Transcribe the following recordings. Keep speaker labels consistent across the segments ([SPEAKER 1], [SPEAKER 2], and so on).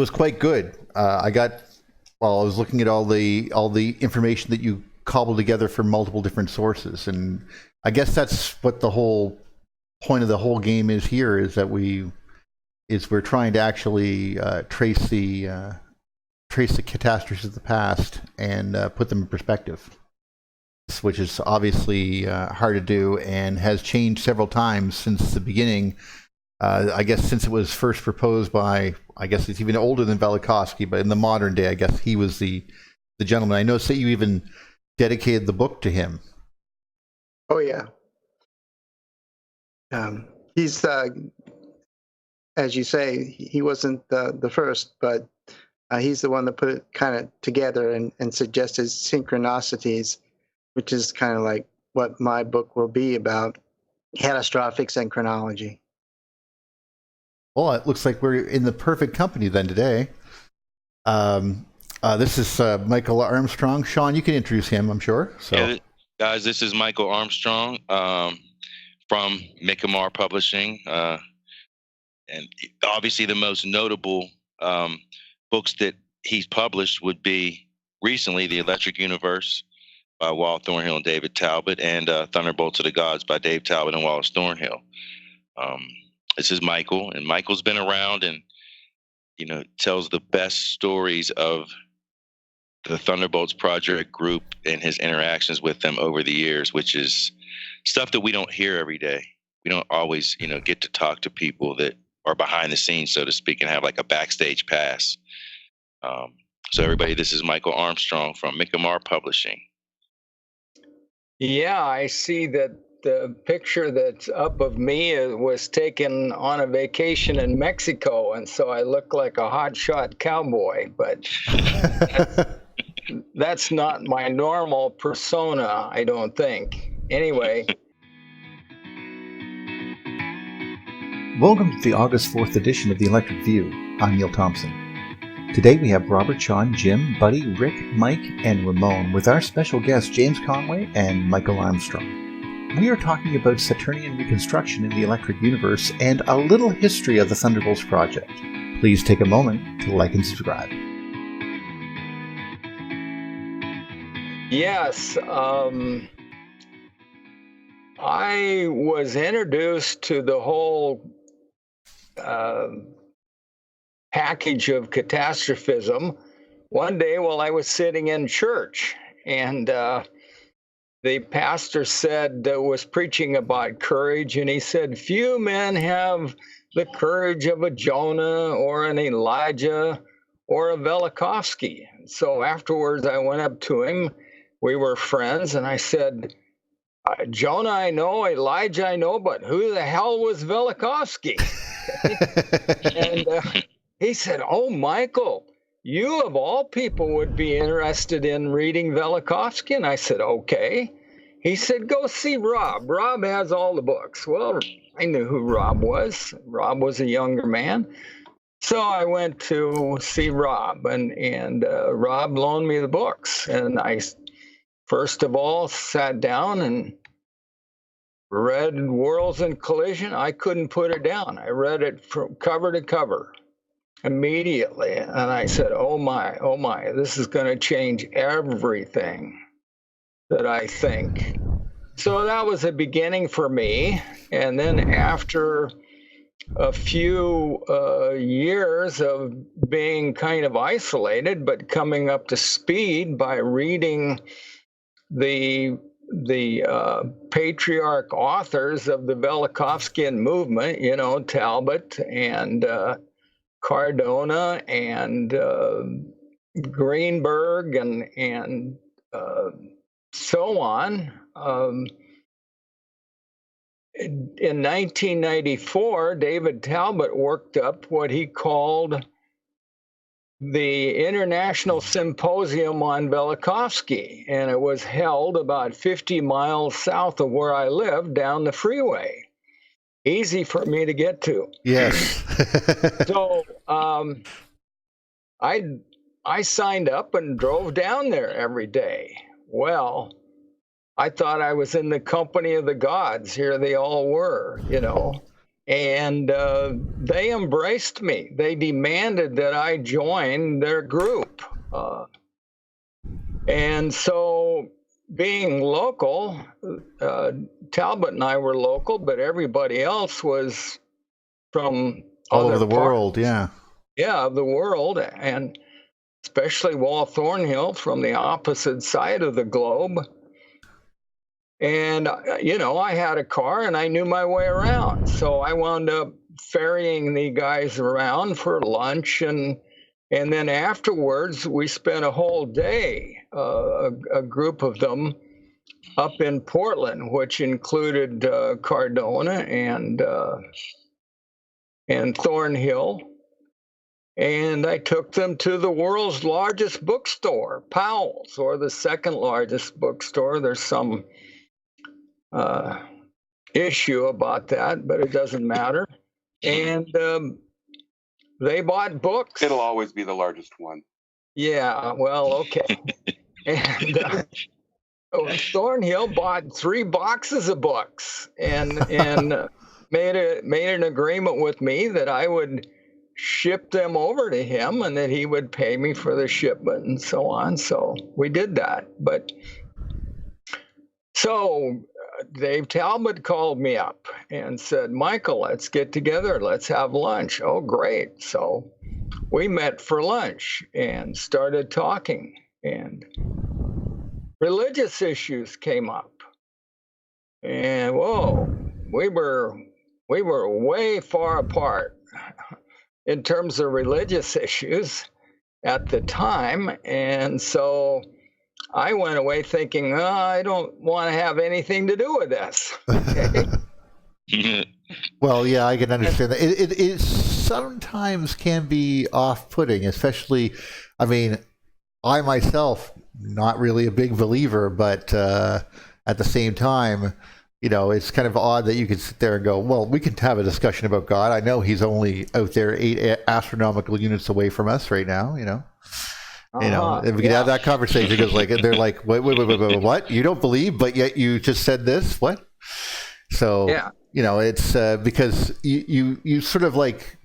[SPEAKER 1] was quite good. I was looking at all the information that you cobbled together from multiple different sources, and I guess that's what the whole point of the whole game is here, is that we're trying to actually trace the catastrophes of the past and put them in perspective, which is obviously hard to do and has changed several times since the beginning. I guess since it was first proposed by, I guess it's even older than Velikovsky, but in the modern day, I guess he was the gentleman. I noticed that you even dedicated the book to him.
[SPEAKER 2] Oh, yeah. He's, as you say, he wasn't the first, but he's the one that put it kind of together and suggested synchronicities, which is kind of like what my book will be about, catastrophic synchronology.
[SPEAKER 1] Well, it looks like we're in the perfect company then today. This is Michael Armstrong. Sean, you can introduce him, I'm sure. So,
[SPEAKER 3] yeah, guys, this is Michael Armstrong from Mikamar Publishing. And obviously the most notable books that he's published would be recently The Electric Universe by Walt Thornhill and David Talbot, and Thunderbolts of the Gods by Dave Talbot and Wallace Thornhill. This is Michael, and Michael's been around and, tells the best stories of the Thunderbolts Project group and his interactions with them over the years, which is stuff that we don't hear every day. We don't always, get to talk to people that are behind the scenes, so to speak, and have like a backstage pass. So everybody, this is Michael Armstrong from Mikamar Publishing.
[SPEAKER 4] Yeah, I see that the picture that's up of me was taken on a vacation in Mexico, and so I look like a hotshot cowboy, but that's not my normal persona, I don't think. Anyway.
[SPEAKER 5] Welcome to the August 4th edition of The Electric View. I'm Neil Thompson. Today we have Robert, Sean, Jim, Buddy, Rick, Mike, and Ramon with our special guests James Conway and Michael Armstrong. We are talking about Saturnian Reconstruction in the Electric Universe and a little history of the Thunderbolts Project. Please take a moment to like and subscribe.
[SPEAKER 4] Yes, I was introduced to the whole package of catastrophism one day while I was sitting in church, and the pastor was preaching about courage, and he said, few men have the courage of a Jonah or an Elijah or a Velikovsky. So afterwards I went up to him, we were friends, and I said, Jonah I know, Elijah I know, but who the hell was Velikovsky? And he said, oh, Michael, you of all people would be interested in reading Velikovsky. And I said, okay. He said, go see Rob. Rob has all the books. Well, I knew who Rob was. Rob was a younger man. So I went to see Rob, and Rob loaned me the books. And I, first of all, sat down and read Worlds in Collision. I couldn't put it down. I read it from cover to cover immediately. And I said, oh my, this is going to change everything that I think. So that was a beginning for me. And then after a few years of being kind of isolated, but coming up to speed by reading the patriarch authors of the Velikovskian movement, Talbot and Cardona and Greenberg and so on. In 1994, David Talbot worked up what he called the International Symposium on Velikovsky, and it was held about 50 miles south of where I lived down the freeway. Easy for me to get to.
[SPEAKER 1] Yes.
[SPEAKER 4] So I signed up and drove down there every day. Well, I thought I was in the company of the gods. Here they all were, And they embraced me. They demanded that I join their group. And so, being local, Talbot and I were local, but everybody else was from
[SPEAKER 1] All
[SPEAKER 4] other
[SPEAKER 1] over the
[SPEAKER 4] parts,
[SPEAKER 1] world, yeah.
[SPEAKER 4] yeah, of the world, and especially Wall Thornhill from the opposite side of the globe. And, I had a car and I knew my way around. So I wound up ferrying the guys around for lunch. And then afterwards, we spent a whole day, a group of them, up in Portland, which included Cardona and Thornhill. And I took them to the world's largest bookstore, Powell's, or the second largest bookstore. There's some issue about that, but it doesn't matter. And they bought books.
[SPEAKER 6] It'll always be the largest one.
[SPEAKER 4] Yeah, well, okay. And Thornhill bought 3 boxes of books and made an agreement with me that I would ship them over to him and that he would pay me for the shipment and so on. So we did that. But so Dave Talbot called me up and said, Michael, let's get together. Let's have lunch. Oh, great. So we met for lunch and started talking, and religious issues came up. And whoa, we were way far apart in terms of religious issues at the time. And so I went away thinking, I don't want to have anything to do with this. Okay?
[SPEAKER 1] Well, yeah, I can understand that. It sometimes can be off-putting, especially, I mean, I myself, not really a big believer, but at the same time, it's kind of odd that you could sit there and go, well, we can have a discussion about God. I know he's only out there 8 astronomical units away from us right now, if we could have that conversation, because they're like, wait, what? You don't believe, but yet you just said this? What? So,
[SPEAKER 4] yeah.
[SPEAKER 1] It's because you sort of like,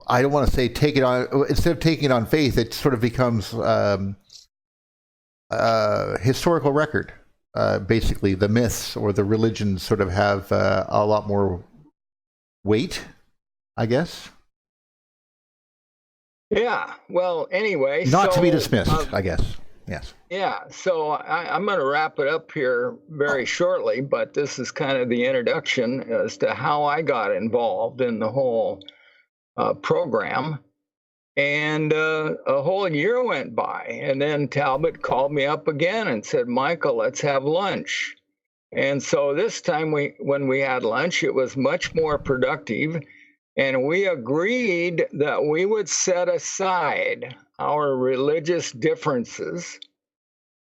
[SPEAKER 1] I don't want to say take it on, instead of taking it on faith, it sort of becomes historical record. Basically, the myths or the religions sort of have a lot more weight, I guess.
[SPEAKER 4] Yeah. Well, anyway.
[SPEAKER 1] Not to be dismissed, I guess. Yes.
[SPEAKER 4] Yeah. So I'm going to wrap it up here very shortly, but this is kind of the introduction as to how I got involved in the whole program. And a whole year went by, and then Talbot called me up again and said, Michael, let's have lunch. And so this time when we had lunch, it was much more productive. And we agreed that we would set aside our religious differences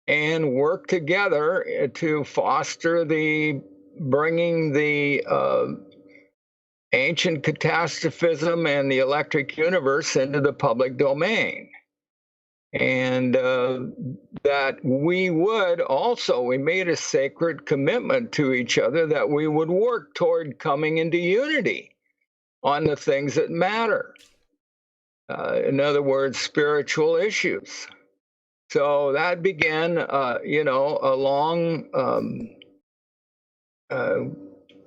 [SPEAKER 4] and work together to foster bringing the ancient catastrophism and the electric universe into the public domain. And that we made a sacred commitment to each other that we would work toward coming into unity on the things that matter. In other words, spiritual issues. So that began, a long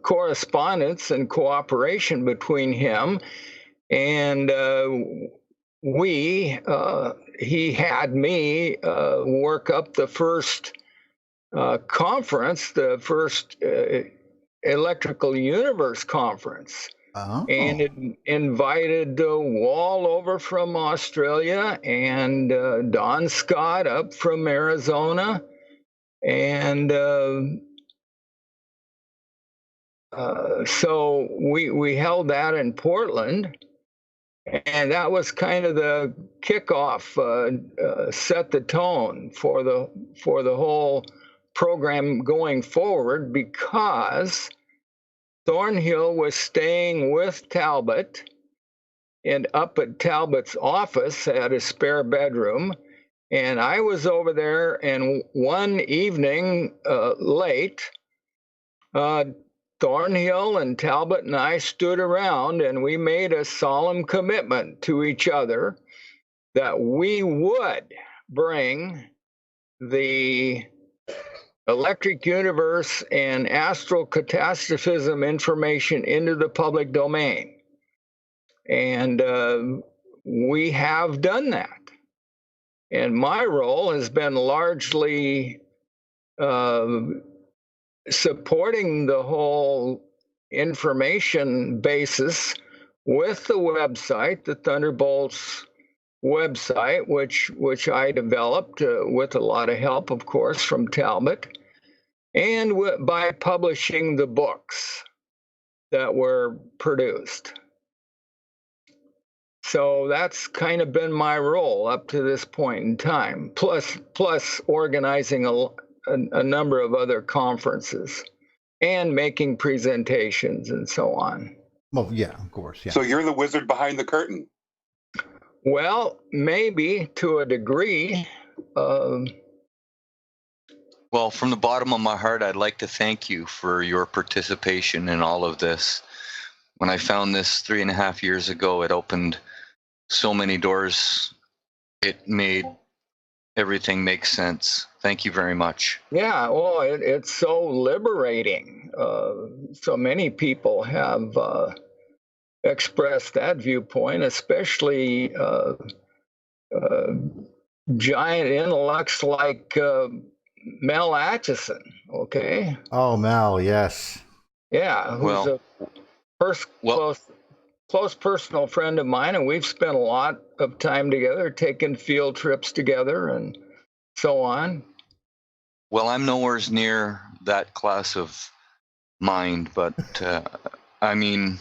[SPEAKER 4] correspondence and cooperation between him and he had me work up the first conference, the first Electrical Universe Conference.
[SPEAKER 1] Oh.
[SPEAKER 4] And it invited Wall over from Australia and Don Scott up from Arizona. And so we held that in Portland. And that was kind of the kickoff, set the tone for the whole program going forward, because Thornhill was staying with Talbot and up at Talbot's office at a spare bedroom. And I was over there, and one evening late, Thornhill and Talbot and I stood around and we made a solemn commitment to each other that we would bring the electric universe and astral catastrophism information into the public domain. And we have done that. And my role has been largely supporting the whole information basis with the website, the Thunderbolts website, which I developed with a lot of help, of course, from Talbot, and by publishing the books that were produced. So that's kind of been my role up to this point in time, plus organizing a number of other conferences and making presentations and so on.
[SPEAKER 1] Well, yeah, of course. Yeah.
[SPEAKER 6] So you're the wizard behind the curtain.
[SPEAKER 4] Well, maybe to a degree.
[SPEAKER 7] Well, from the bottom of my heart, I'd like to thank you for your participation in all of this. When I found this 3.5 years ago, it opened so many doors. It made everything make sense. Thank you very much.
[SPEAKER 4] Yeah, well, it's so liberating. So many people have expressed that viewpoint, especially giant intellects like Mel Atchison, okay?
[SPEAKER 1] Oh, Mal, yes.
[SPEAKER 4] Yeah, who's a close personal friend of mine, and we've spent a lot of time together, taking field trips together and so on.
[SPEAKER 7] Well, I'm nowhere near that class of mind, but I mean,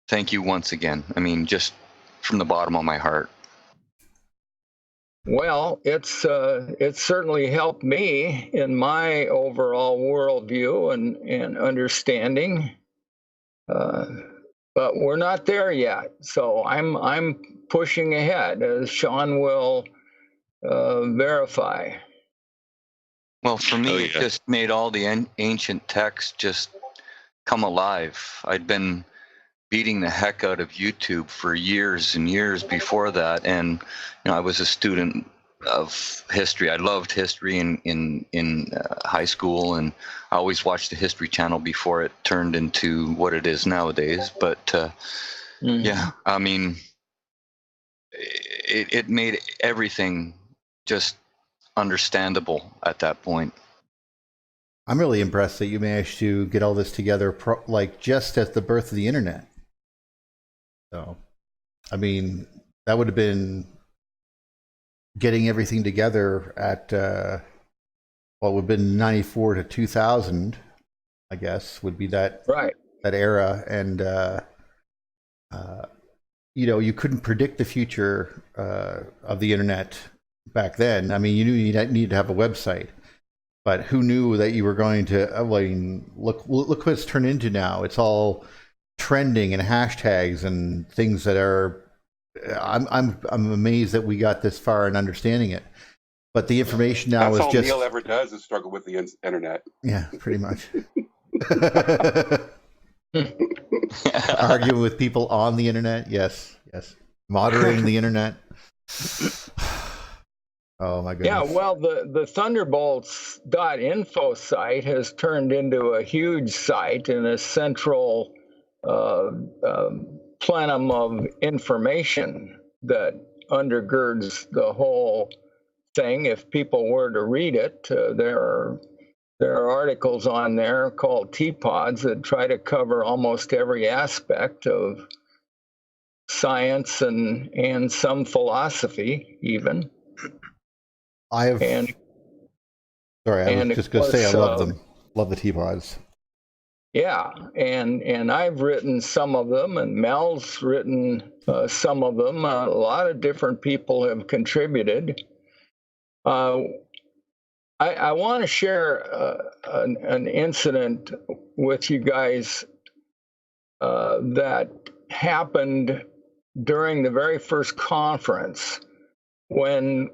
[SPEAKER 7] thank you once again. I mean, just from the bottom of my heart.
[SPEAKER 4] Well, it's certainly helped me in my overall worldview and understanding, but we're not there yet. So I'm pushing ahead, as Sean will verify.
[SPEAKER 7] Well, for me,
[SPEAKER 3] Oh, yeah.
[SPEAKER 7] it just made all the ancient texts just come alive. I'd been beating the heck out of YouTube for years and years before that, and I was a student of history. I loved history in high school, and I always watched the History Channel before it turned into what it is nowadays. But yeah, I mean, it made everything just understandable at that point.
[SPEAKER 1] I'm really impressed that you managed to get all this together, like just at the birth of the internet. So, I mean, that would have been getting everything together at what would have been 94 to 2000, I guess, would be that
[SPEAKER 4] Right.
[SPEAKER 1] that era, and you couldn't predict the future of the internet back then. I mean, you knew you needed to have a website, but who knew that you were going to? I mean, look what it's turned into now. It's all trending and hashtags and things that are. I'm amazed that we got this far in understanding it, but the information now
[SPEAKER 6] That's
[SPEAKER 1] is
[SPEAKER 6] all
[SPEAKER 1] just.
[SPEAKER 6] Neil ever does is struggle with the internet.
[SPEAKER 1] Yeah, pretty much. Arguing with people on the internet, yes. Moderating the internet. Oh my goodness.
[SPEAKER 4] Yeah, well, the Thunderbolts.info site has turned into a huge site and a central plenum of information that undergirds the whole thing. If people were to read it, there are articles on there called Teapods that try to cover almost every aspect of science and some philosophy even.
[SPEAKER 1] I have.
[SPEAKER 4] And
[SPEAKER 1] Sorry, I
[SPEAKER 4] and
[SPEAKER 1] was just
[SPEAKER 4] of
[SPEAKER 1] going to say I
[SPEAKER 4] course,
[SPEAKER 1] love them. Love the Teapods.
[SPEAKER 4] yeah, and I've written some of them, and Mel's written some of them. A lot of different people have contributed. I want to share an incident with you guys that happened during the very first conference when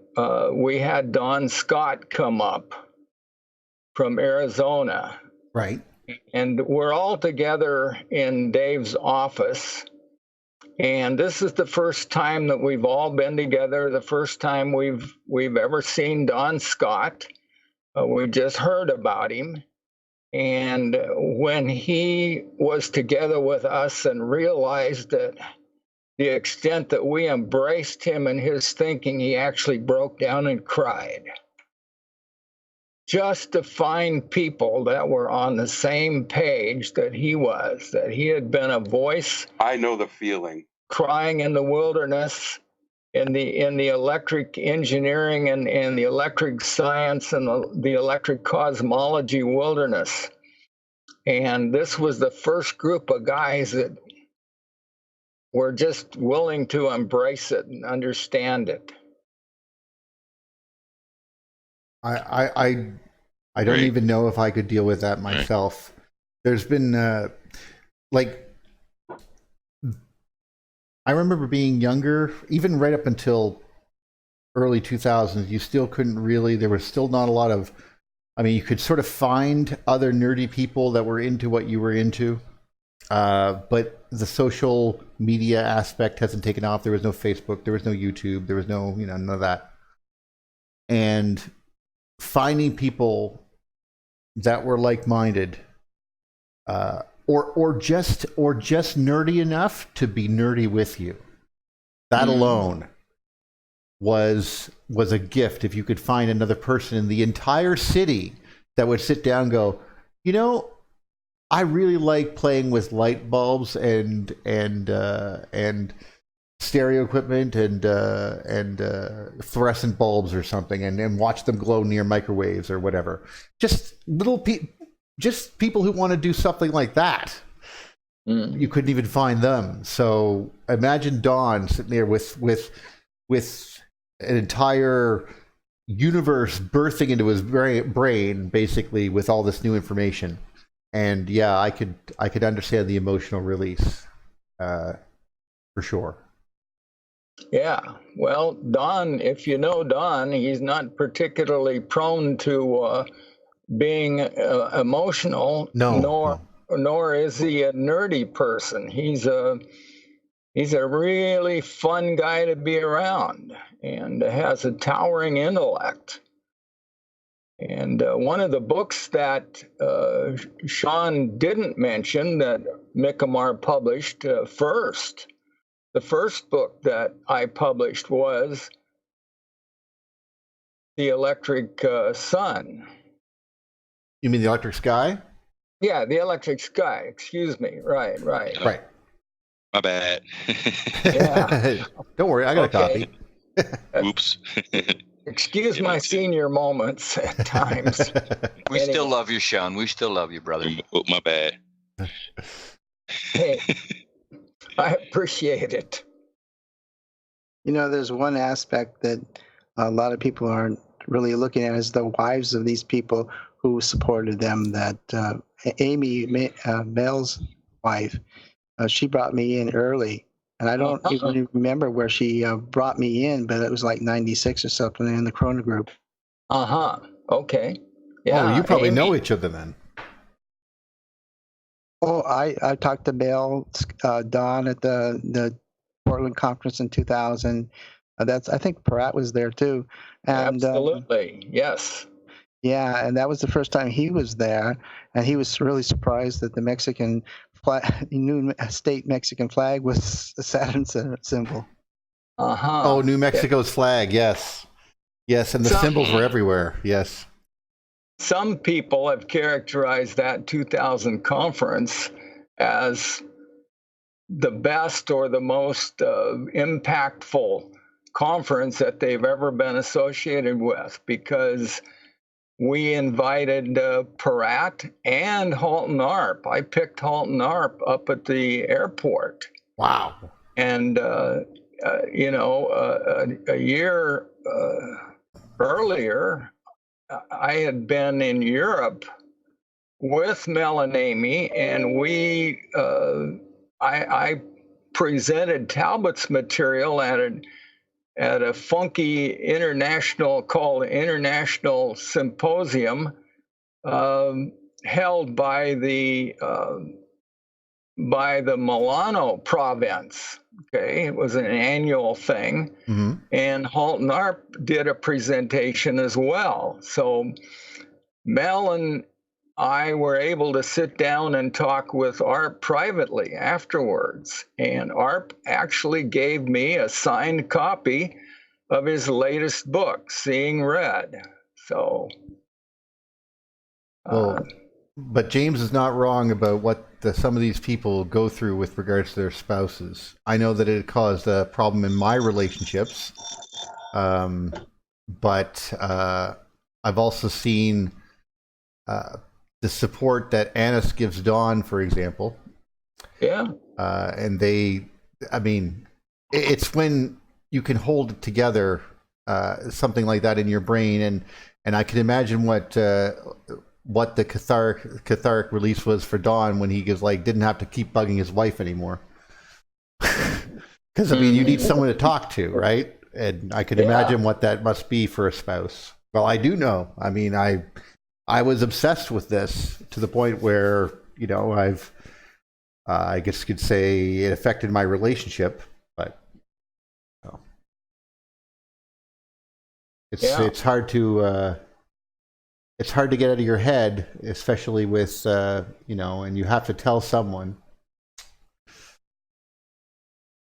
[SPEAKER 4] we had Don Scott come up from Arizona.
[SPEAKER 1] Right.
[SPEAKER 4] And we're all together in Dave's office. And this is the first time that we've all been together, the first time we've ever seen Don Scott. We just heard about him. And when he was together with us and realized that the extent that we embraced him and his thinking, he actually broke down and cried. Just to find people that were on the same page that he was, that he had been a voice.
[SPEAKER 6] I know the feeling.
[SPEAKER 4] Crying in the wilderness, in the electric engineering and the electric science and the electric cosmology wilderness. And this was the first group of guys that were just willing to embrace it and understand it.
[SPEAKER 1] I don't even know if I could deal with that myself. There's been I remember being younger, even right up until early 2000s, you still couldn't really, there was still not a lot of, I mean, you could sort of find other nerdy people that were into what you were into, but the social media aspect hasn't taken off. There was no Facebook, there was no YouTube, there was no, none of that. And finding people that were like-minded, or just nerdy enough to be nerdy with you. That alone was a gift. If you could find another person in the entire city that would sit down and go, I really like playing with light bulbs and stereo equipment and fluorescent bulbs or something, and watch them glow near microwaves or whatever. Just just people who want to do something like that. You couldn't even find them. So imagine Don sitting there with an entire universe birthing into his brain, basically, with all this new information. And yeah, I could understand the emotional release, for sure.
[SPEAKER 4] Yeah, well, Don, if you know Don, he's not particularly prone to being emotional. Nor is he a nerdy person. He's a really fun guy to be around, and has a towering intellect. And one of the books that Sean didn't mention that Mikamar published first, the first book that I published was The Electric Sun.
[SPEAKER 1] You mean The Electric Sky?
[SPEAKER 4] Yeah, The Electric Sky. Excuse me. Right.
[SPEAKER 3] My bad.
[SPEAKER 4] Yeah.
[SPEAKER 1] Don't worry, I got a copy.
[SPEAKER 3] Oops.
[SPEAKER 4] Excuse my senior moments at times.
[SPEAKER 7] We still love you, Sean. We still love you, brother.
[SPEAKER 3] Oh, my bad.
[SPEAKER 4] Hey, I appreciate it.
[SPEAKER 2] There's one aspect that a lot of people aren't really looking at is the wives of these people who supported them. That Amy, Mel's wife, she brought me in early. And I don't even remember where she brought me in, but it was like 96 or something in the Corona group.
[SPEAKER 4] Okay. Yeah.
[SPEAKER 1] Oh, you probably
[SPEAKER 4] Amy.
[SPEAKER 1] know each other then.
[SPEAKER 2] Oh, I talked to Mel, Don at the Portland conference in 2000. I think Peratt was there too. And,
[SPEAKER 4] absolutely, yes.
[SPEAKER 2] Yeah, and that was the first time he was there, and he was really surprised that the Mexican flag, new state Mexican flag, was the Saturn symbol.
[SPEAKER 1] Oh, New Mexico's flag, yes, and the symbols were everywhere. Yes.
[SPEAKER 4] Some people have characterized that 2000 conference as the best or the most impactful conference that they've ever been associated with, because we invited Peratt and Halton Arp. I picked Halton Arp up at the airport.
[SPEAKER 1] Wow.
[SPEAKER 4] And, a year earlier, I had been in Europe with Mel and Amy, and I presented Talbot's material at a funky international called International Symposium held by the Milano province. Okay, it was an annual thing, and Halt and Arp did a presentation as well. So Mel and I were able to sit down and talk with Arp privately afterwards, and Arp actually gave me a signed copy of his latest book, Seeing Red. So,
[SPEAKER 1] Well, but James is not wrong about what some of these people go through with regards to their spouses. I know that it caused a problem in my relationships, but I've also seen the support that Annis gives Dawn, for example.
[SPEAKER 4] yeah.
[SPEAKER 1] And it's when you can hold it together, something like that in your brain, and I can imagine what the cathartic release was for Don when he didn't have to keep bugging his wife anymore. Because you need someone to talk to, right? And I can imagine what that must be for a spouse. Well, I do know. I was obsessed with this to the point where I guess you could say it affected my relationship, but it's hard to. It's hard to get out of your head, especially with, and you have to tell someone.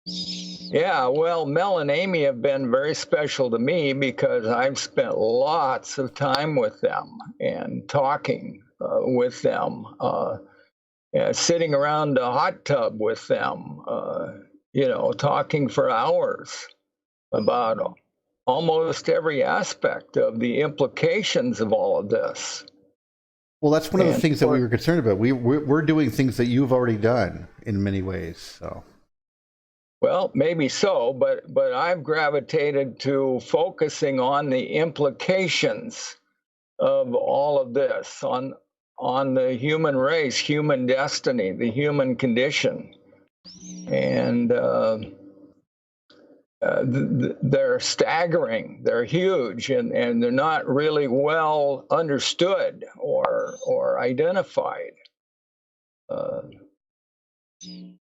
[SPEAKER 4] Yeah, well, Mel and Amy have been very special to me because I've spent lots of time with them and talking with them, sitting around a hot tub with them, talking for hours about almost every aspect of the implications of all of this.
[SPEAKER 1] Well, that's one of the things that we were concerned about. We're doing things that you've already done in many ways. So,
[SPEAKER 4] well, maybe so, but I've gravitated to focusing on the implications of all of this on the human race, human destiny, the human condition, and they're staggering, they're huge, and they're not really well understood or identified.
[SPEAKER 1] What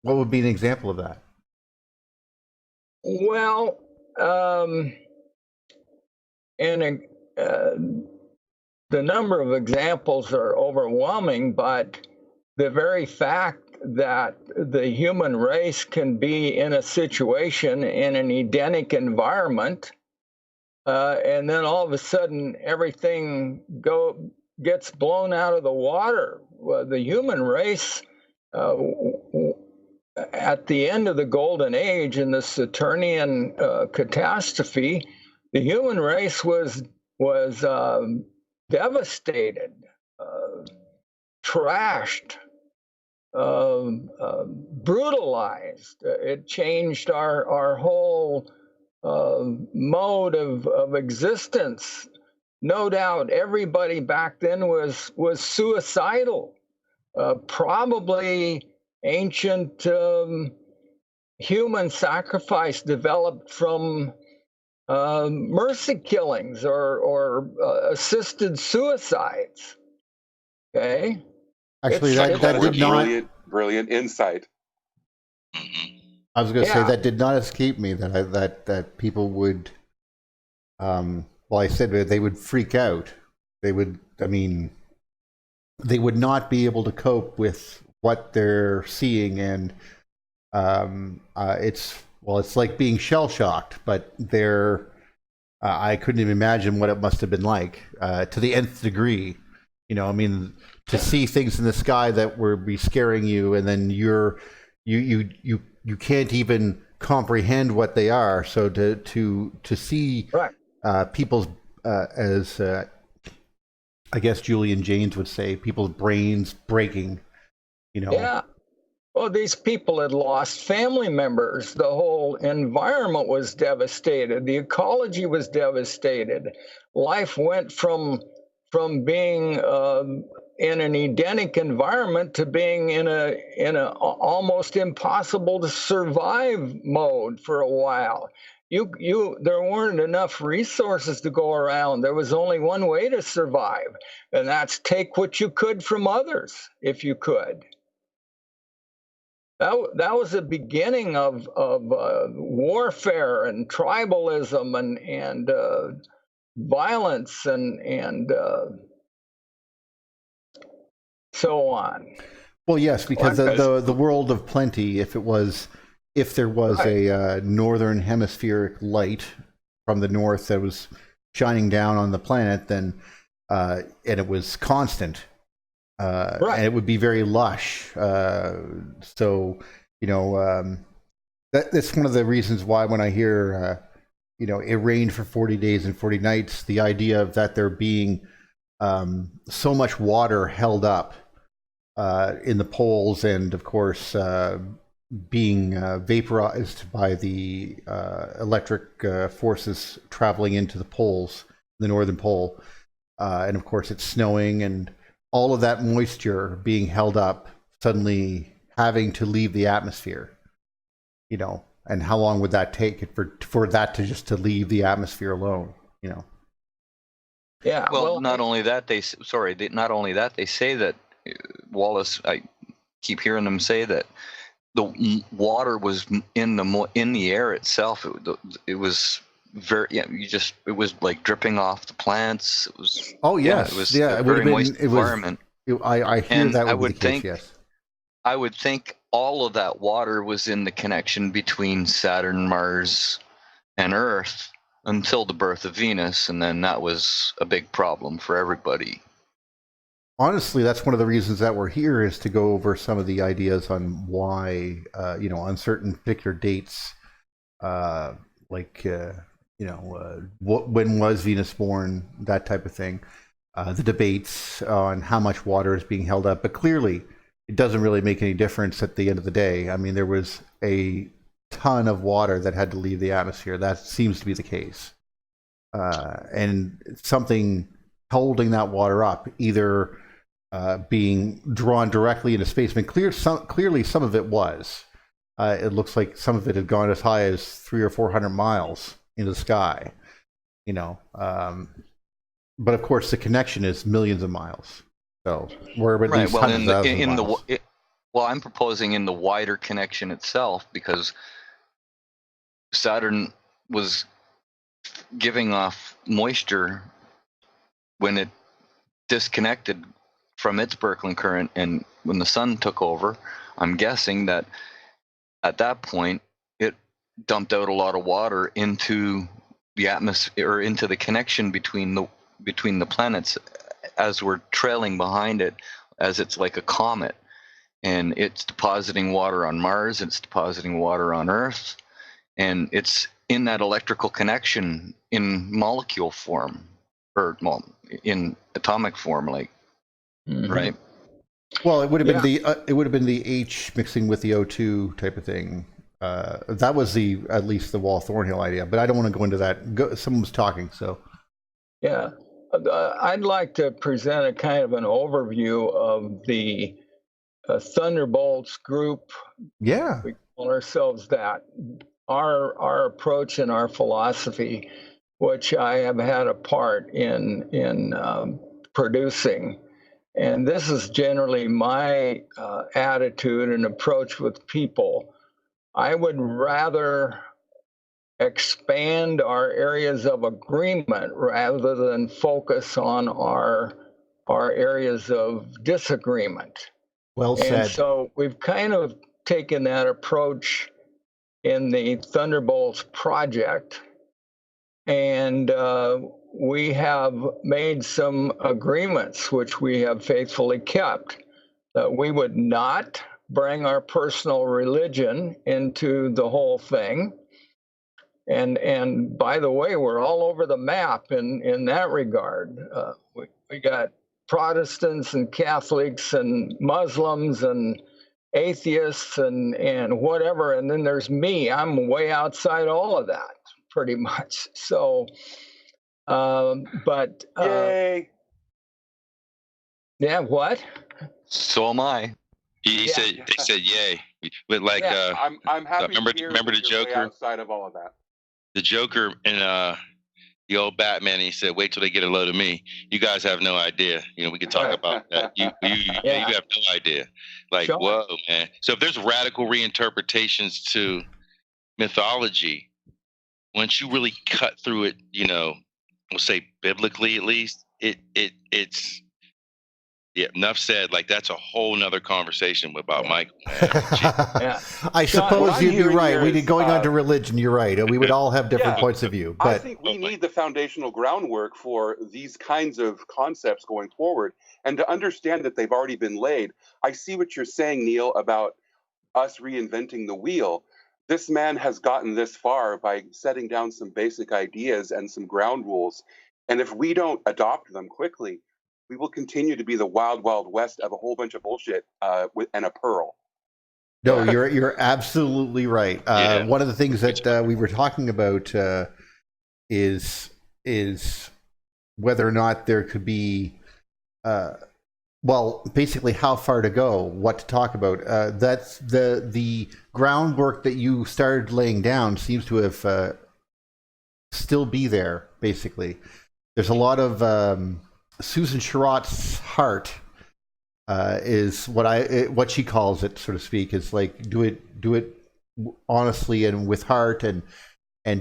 [SPEAKER 1] would be an example of that?
[SPEAKER 4] Well, the number of examples are overwhelming, but the very fact that the human race can be in a situation in an Edenic environment, and then all of a sudden everything gets blown out of the water. Well, the human race, at the end of the Golden Age in the Saturnian catastrophe, the human race was devastated, trashed, brutalized. It changed our whole mode of existence. No doubt everybody back then was suicidal. Probably ancient human sacrifice developed from mercy killings or assisted suicides. Okay.
[SPEAKER 1] Actually, that did not.
[SPEAKER 6] Brilliant insight.
[SPEAKER 1] I was going to say that did not escape me. That people would. Well, I said they would freak out. They would. They would not be able to cope with what they're seeing, and it's like being shell shocked. But I couldn't even imagine what it must have been like to the nth degree. To see things in the sky that would be scaring you, and then you can't even comprehend what they are. So to see people's as I guess Julian Jaynes would say, people's brains breaking.
[SPEAKER 4] Yeah. Well, these people had lost family members. The whole environment was devastated. The ecology was devastated. Life went from being in an Edenic environment to being in a almost impossible to survive mode for a while. there weren't enough resources to go around. There was only one way to survive, and that's take what you could from others if you could. That was the beginning of warfare and tribalism and violence and so on.
[SPEAKER 1] Well, yes, because the world of plenty, if there was a northern hemispheric light from the north that was shining down on the planet, then and it was constant, and it would be very lush. So that's one of the reasons why when I hear it rained for 40 days and 40 nights, the idea of that there being so much water held up in the poles, and of course being vaporized by the electric forces traveling into the poles, the northern pole, and of course it's snowing, and all of that moisture being held up, suddenly having to leave the atmosphere, and how long would that take for that to leave the atmosphere alone,
[SPEAKER 4] Yeah.
[SPEAKER 7] Well, not only that, they say that Wallace, I keep hearing them say that the water was in the air itself. It was very, it was like dripping off the plants. It was,
[SPEAKER 1] oh yes,
[SPEAKER 7] it was
[SPEAKER 1] a
[SPEAKER 7] very moist environment.
[SPEAKER 1] I hear
[SPEAKER 7] and
[SPEAKER 1] that
[SPEAKER 7] I
[SPEAKER 1] would
[SPEAKER 7] would
[SPEAKER 1] be the case,
[SPEAKER 7] think,
[SPEAKER 1] yes.
[SPEAKER 7] I would think all of that water was in the connection between Saturn, Mars, and Earth until the birth of Venus, and then that was a big problem for everybody.
[SPEAKER 1] Honestly, that's one of the reasons that we're here, is to go over some of the ideas on why, on certain particular dates, when was Venus born, that type of thing, the debates on how much water is being held up. But clearly, it doesn't really make any difference at the end of the day. I mean, there was a ton of water that had to leave the atmosphere. That seems to be the case. And something holding that water up, either being drawn directly into space. I mean, clearly some of it was. It looks like some of it had gone as high as 300 or 400 miles into the sky, but of course the connection is millions of miles. So we're at least hundreds of thousands of miles.
[SPEAKER 7] I'm proposing in the wider connection itself, because Saturn was giving off moisture when it disconnected from its Birkeland current, and when the sun took over, I'm guessing that at that point it dumped out a lot of water into the atmosphere, or into the connection between the planets, as we're trailing behind it, as it's like a comet, and it's depositing water on Mars, it's depositing water on Earth, and it's in that electrical connection in molecule form, or in atomic form, like. Mm-hmm. Right.
[SPEAKER 1] Well, it would have been the H mixing with the O2 type of thing. That was at least the Wall Thornhill idea, but I don't want to go into that. Someone was talking, so.
[SPEAKER 4] Yeah, I'd like to present a kind of an overview of the Thunderbolts group.
[SPEAKER 1] Yeah,
[SPEAKER 4] we call ourselves that. Our approach and our philosophy, which I have had a part in producing. And this is generally my attitude and approach with people. I would rather expand our areas of agreement rather than focus on our areas of disagreement.
[SPEAKER 1] Well said.
[SPEAKER 4] And so we've kind of taken that approach in the Thunderbolts Project, and we have made some agreements which we have faithfully kept, that we would not bring our personal religion into the whole thing. And by the way, we're all over the map in that regard. We got Protestants and Catholics and Muslims and atheists and whatever, and then there's me. I'm way outside all of that, pretty much. So, but
[SPEAKER 6] yay!
[SPEAKER 4] Yeah, what?
[SPEAKER 7] So am I.
[SPEAKER 3] They said yay. But like,
[SPEAKER 6] I'm happy.
[SPEAKER 3] remember the Joker?
[SPEAKER 6] Outside of all of that.
[SPEAKER 3] the Joker and the old Batman, he said, "Wait till they get a load of me." You guys have no idea. We could talk about that. You have no idea. Like,
[SPEAKER 4] Sure.
[SPEAKER 3] whoa, man. So if there's radical reinterpretations to mythology, once you really cut through it, we'll say biblically at least, it's enough said. Like, that's a whole nother conversation about Michael.
[SPEAKER 4] Yeah.
[SPEAKER 1] I suppose
[SPEAKER 6] what
[SPEAKER 1] you'd
[SPEAKER 6] I'm
[SPEAKER 1] be
[SPEAKER 6] hearing
[SPEAKER 1] right.
[SPEAKER 6] here
[SPEAKER 1] We
[SPEAKER 6] is,
[SPEAKER 1] going on to religion. You're right. We would all have different
[SPEAKER 6] Yeah.
[SPEAKER 1] points of view.
[SPEAKER 6] I
[SPEAKER 1] But
[SPEAKER 6] think we need the foundational groundwork for these kinds of concepts going forward, and to understand that they've already been laid. I see what you're saying, Neil, about us reinventing the wheel. This man has gotten this far by setting down some basic ideas and some ground rules. And if we don't adopt them quickly, we will continue to be the wild, wild west of a whole bunch of bullshit and a pearl.
[SPEAKER 1] no, you're absolutely right.
[SPEAKER 3] Yeah.
[SPEAKER 1] One of the things that we were talking about is whether or not there could be, basically how far to go, what to talk about. That's the groundwork that you started laying down seems to have still be there. Basically, there's a lot of Susan Sherratt's heart. Is what she calls it, so to speak, is like do it honestly and with heart, and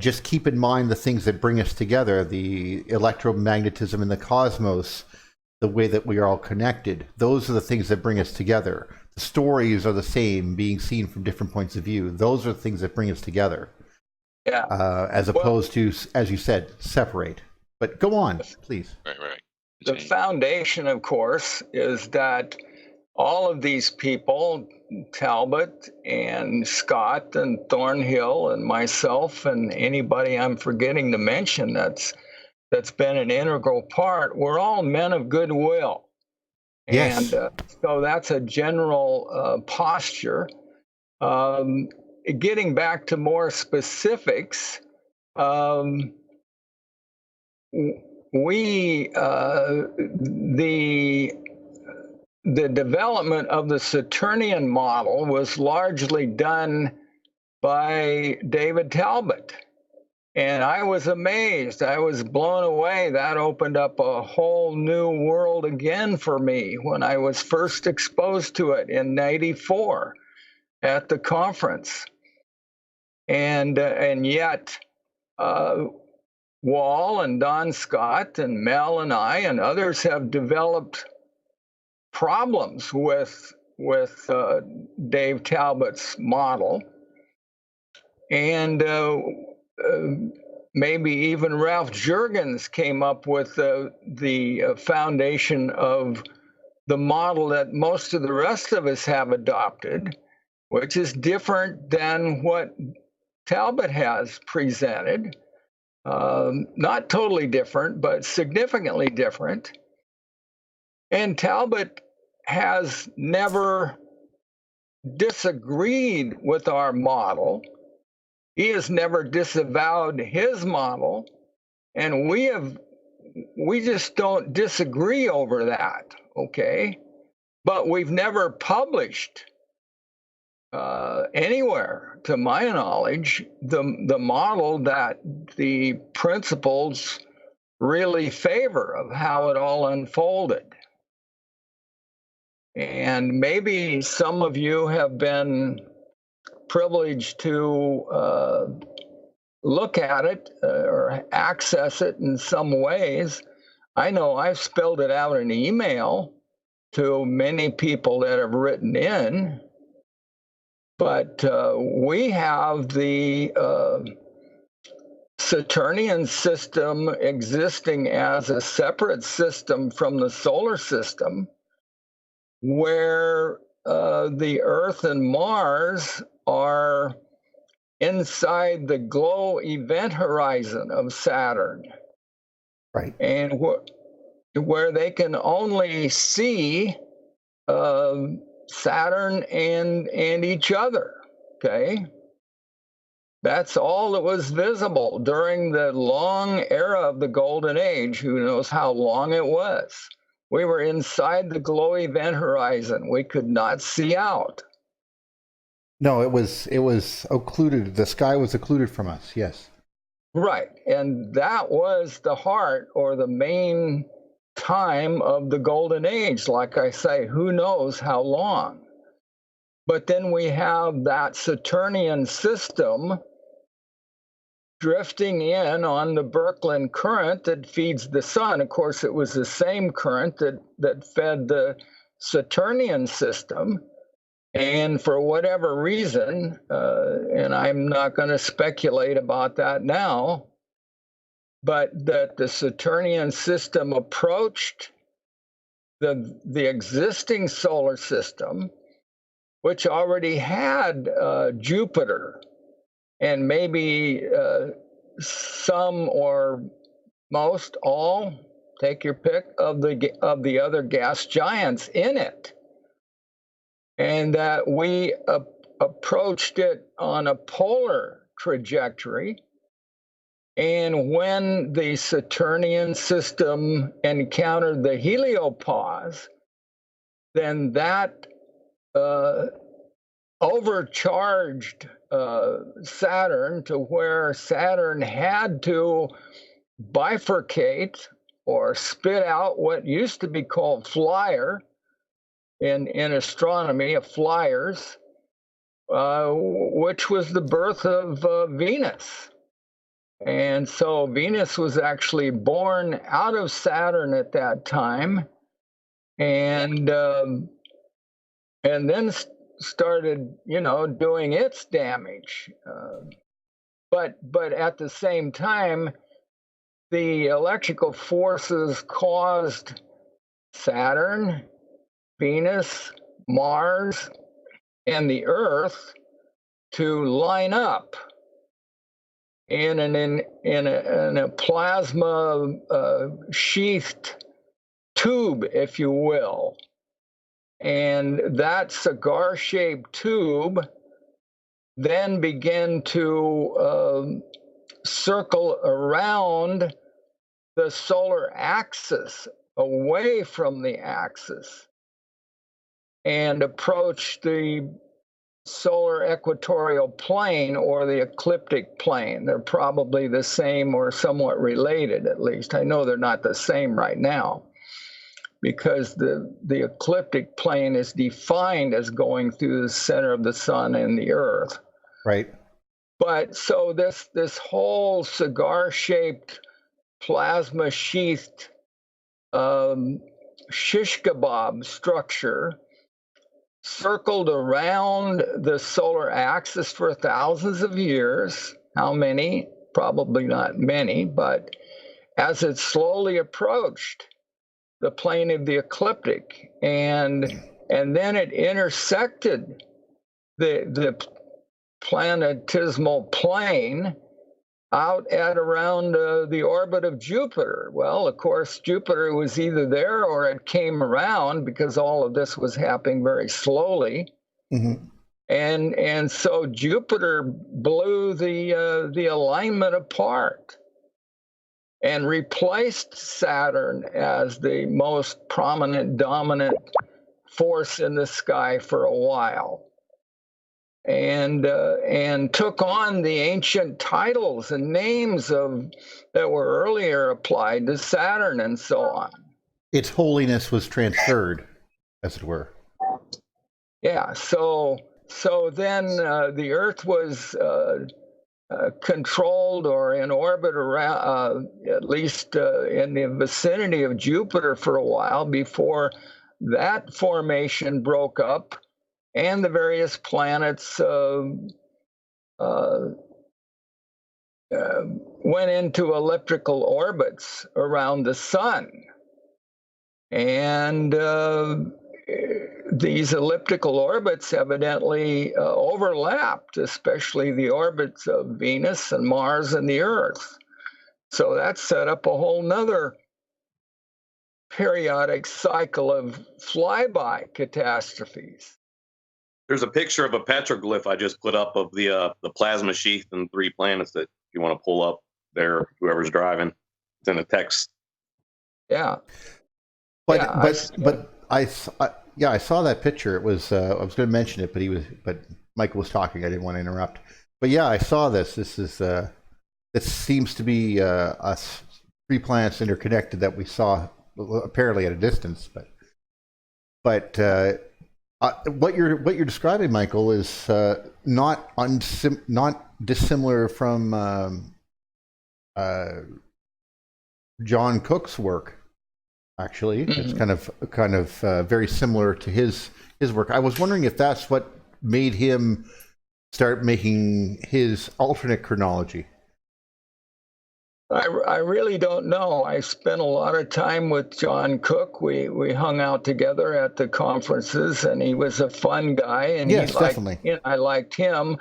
[SPEAKER 1] just keep in mind the things that bring us together, the electromagnetism in the cosmos, the way that we are all connected. Those are the things that bring us together. The stories are the same, being seen from different points of view. Those are the things that bring us together.
[SPEAKER 4] Yeah.
[SPEAKER 1] As opposed to, as you said, separate. But go on, please.
[SPEAKER 3] Right.
[SPEAKER 4] The foundation, of course, is that all of these people, Talbot and Scott and Thornhill and myself and anybody I'm forgetting to mention that's been an integral part, we're all men of goodwill.
[SPEAKER 1] Yes.
[SPEAKER 4] And so that's a general posture. Getting back to more specifics, the development of the Saturnian model was largely done by David Talbot. And I was amazed. I was blown away. That opened up a whole new world again for me when I was first exposed to it in '94 at the conference. And yet, Wall and Don Scott and Mel and I and others have developed problems with Dave Talbot's model, and maybe even Ralph Juergens came up with the foundation of the model that most of the rest of us have adopted, which is different than what Talbot has presented. Not totally different, but significantly different. And Talbot has never disagreed with our model. He has never disavowed his model. And we just don't disagree over that, okay? But we've never published anywhere, to my knowledge, the model that the principles really favor of how it all unfolded. And maybe some of you have been privileged to look at it or access it in some ways. I know I've spelled it out in email to many people that have written in. But we have the Saturnian system existing as a separate system from the solar system, where the Earth and Mars are inside the glow event horizon of Saturn.
[SPEAKER 1] Right.
[SPEAKER 4] And where they can only see Saturn and each other, okay? That's all that was visible during the long era of the Golden Age. Who knows how long it was? We were inside the glow event horizon. We could not see out.
[SPEAKER 1] No, it was occluded. The sky was occluded from us. Yes.
[SPEAKER 4] Right. And that was the heart or the main time of the golden age. Like I say, who knows how long? But then we have that Saturnian system drifting in on the Birkeland current that feeds the sun. Of course, it was the same current that fed the Saturnian system. And for whatever reason, and I'm not going to speculate about that now, but that the Saturnian system approached the existing solar system, which already had Jupiter and maybe some or most, all, take your pick, of the other gas giants in it. And that we approached it on a polar trajectory. And when the Saturnian system encountered the heliopause, then that overcharged Saturn to where Saturn had to bifurcate or spit out what used to be called flyer in astronomy, of flyers, which was the birth of Venus. And so Venus was actually born out of Saturn at that time, and then started, doing its damage. But at the same time, the electrical forces caused Saturn, Venus, Mars, and the Earth to line up in a plasma sheathed tube, if you will. And that cigar-shaped tube then began to circle around the solar axis, away from the axis, and approach the solar equatorial plane or the ecliptic plane. They're probably the same or somewhat related, at least. I know they're not the same right now, because the ecliptic plane is defined as going through the center of the sun and the Earth.
[SPEAKER 1] Right.
[SPEAKER 4] But so this whole cigar-shaped plasma sheathed shish kebab structure circled around the solar axis for thousands of years. How many? Probably not many, but as it slowly approached the plane of the ecliptic, and then it intersected the planetesimal plane out at around the orbit of Jupiter. Well, of course, Jupiter was either there or it came around, because all of this was happening very slowly.
[SPEAKER 1] Mm-hmm.
[SPEAKER 4] And so Jupiter blew the alignment apart and replaced Saturn as the most prominent, dominant force in the sky for a while. And took on the ancient titles and names that were earlier applied to Saturn and so on.
[SPEAKER 1] Its holiness was transferred, as it were.
[SPEAKER 4] Yeah. So then the Earth was controlled or in orbit around, at least in the vicinity of Jupiter for a while, before that formation broke up and the various planets went into elliptical orbits around the sun. And these elliptical orbits evidently overlapped, especially the orbits of Venus and Mars and the Earth. So that set up a whole nother periodic cycle of flyby catastrophes.
[SPEAKER 8] There's a picture of a petroglyph I just put up of the plasma sheath and 3 planets that you want to pull up there, whoever's driving. It's in the text.
[SPEAKER 4] Yeah.
[SPEAKER 1] But
[SPEAKER 4] Yeah,
[SPEAKER 1] I saw that picture. It was I was going to mention it, but Michael was talking. I didn't want to interrupt. But yeah, I saw this. This It seems to be three planets interconnected that we saw apparently at a distance, but what you're describing, Michael, is not dissimilar from John Cook's work. Actually, it's kind of very similar to his work. I was wondering if that's what made him start making his alternate chronology.
[SPEAKER 4] I really don't know. I spent a lot of time with John Cook. We hung out together at the conferences, and he was a fun guy. And
[SPEAKER 1] yes, definitely.
[SPEAKER 4] I liked him,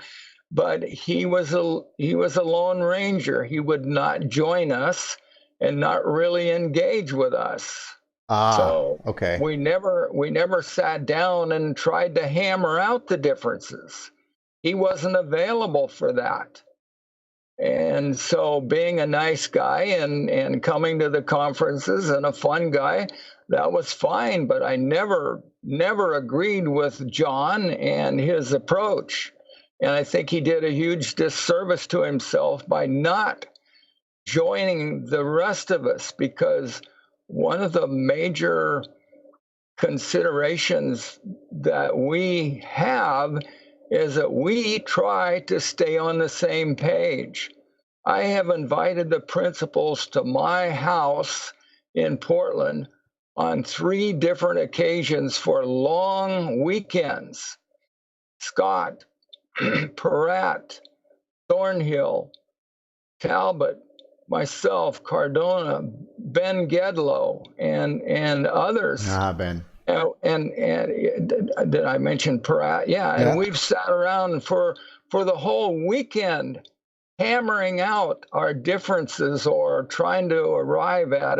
[SPEAKER 4] but he was a lone ranger. He would not join us and not really engage with us. So
[SPEAKER 1] okay.
[SPEAKER 4] We never sat down and tried to hammer out the differences. He wasn't available for that. And so being a nice guy and coming to the conferences and a fun guy, that was fine, but I never agreed with John and his approach. And I think he did a huge disservice to himself by not joining the rest of us, because one of the major considerations that we have is that we try to stay on the same page. I have invited the principals to my house in Portland on 3 different occasions for long weekends. Scott, Peratt, Thornhill, Talbot, myself, Cardona, Ben Gedlow, and others.
[SPEAKER 1] Ben.
[SPEAKER 4] And did I mention Peratt? Yeah, and we've sat around for the whole weekend hammering out our differences or trying to arrive at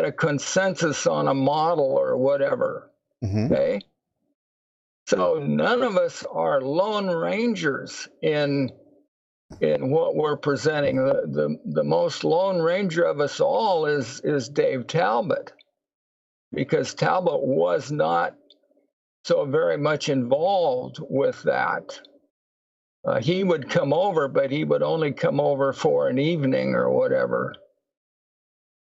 [SPEAKER 4] a consensus on a model or whatever. Okay, so none of us are lone rangers in what we're presenting. The most lone ranger of us all is Dave Talbot, because Talbot was not so very much involved with that. He would come over, but he would only come over for an evening or whatever.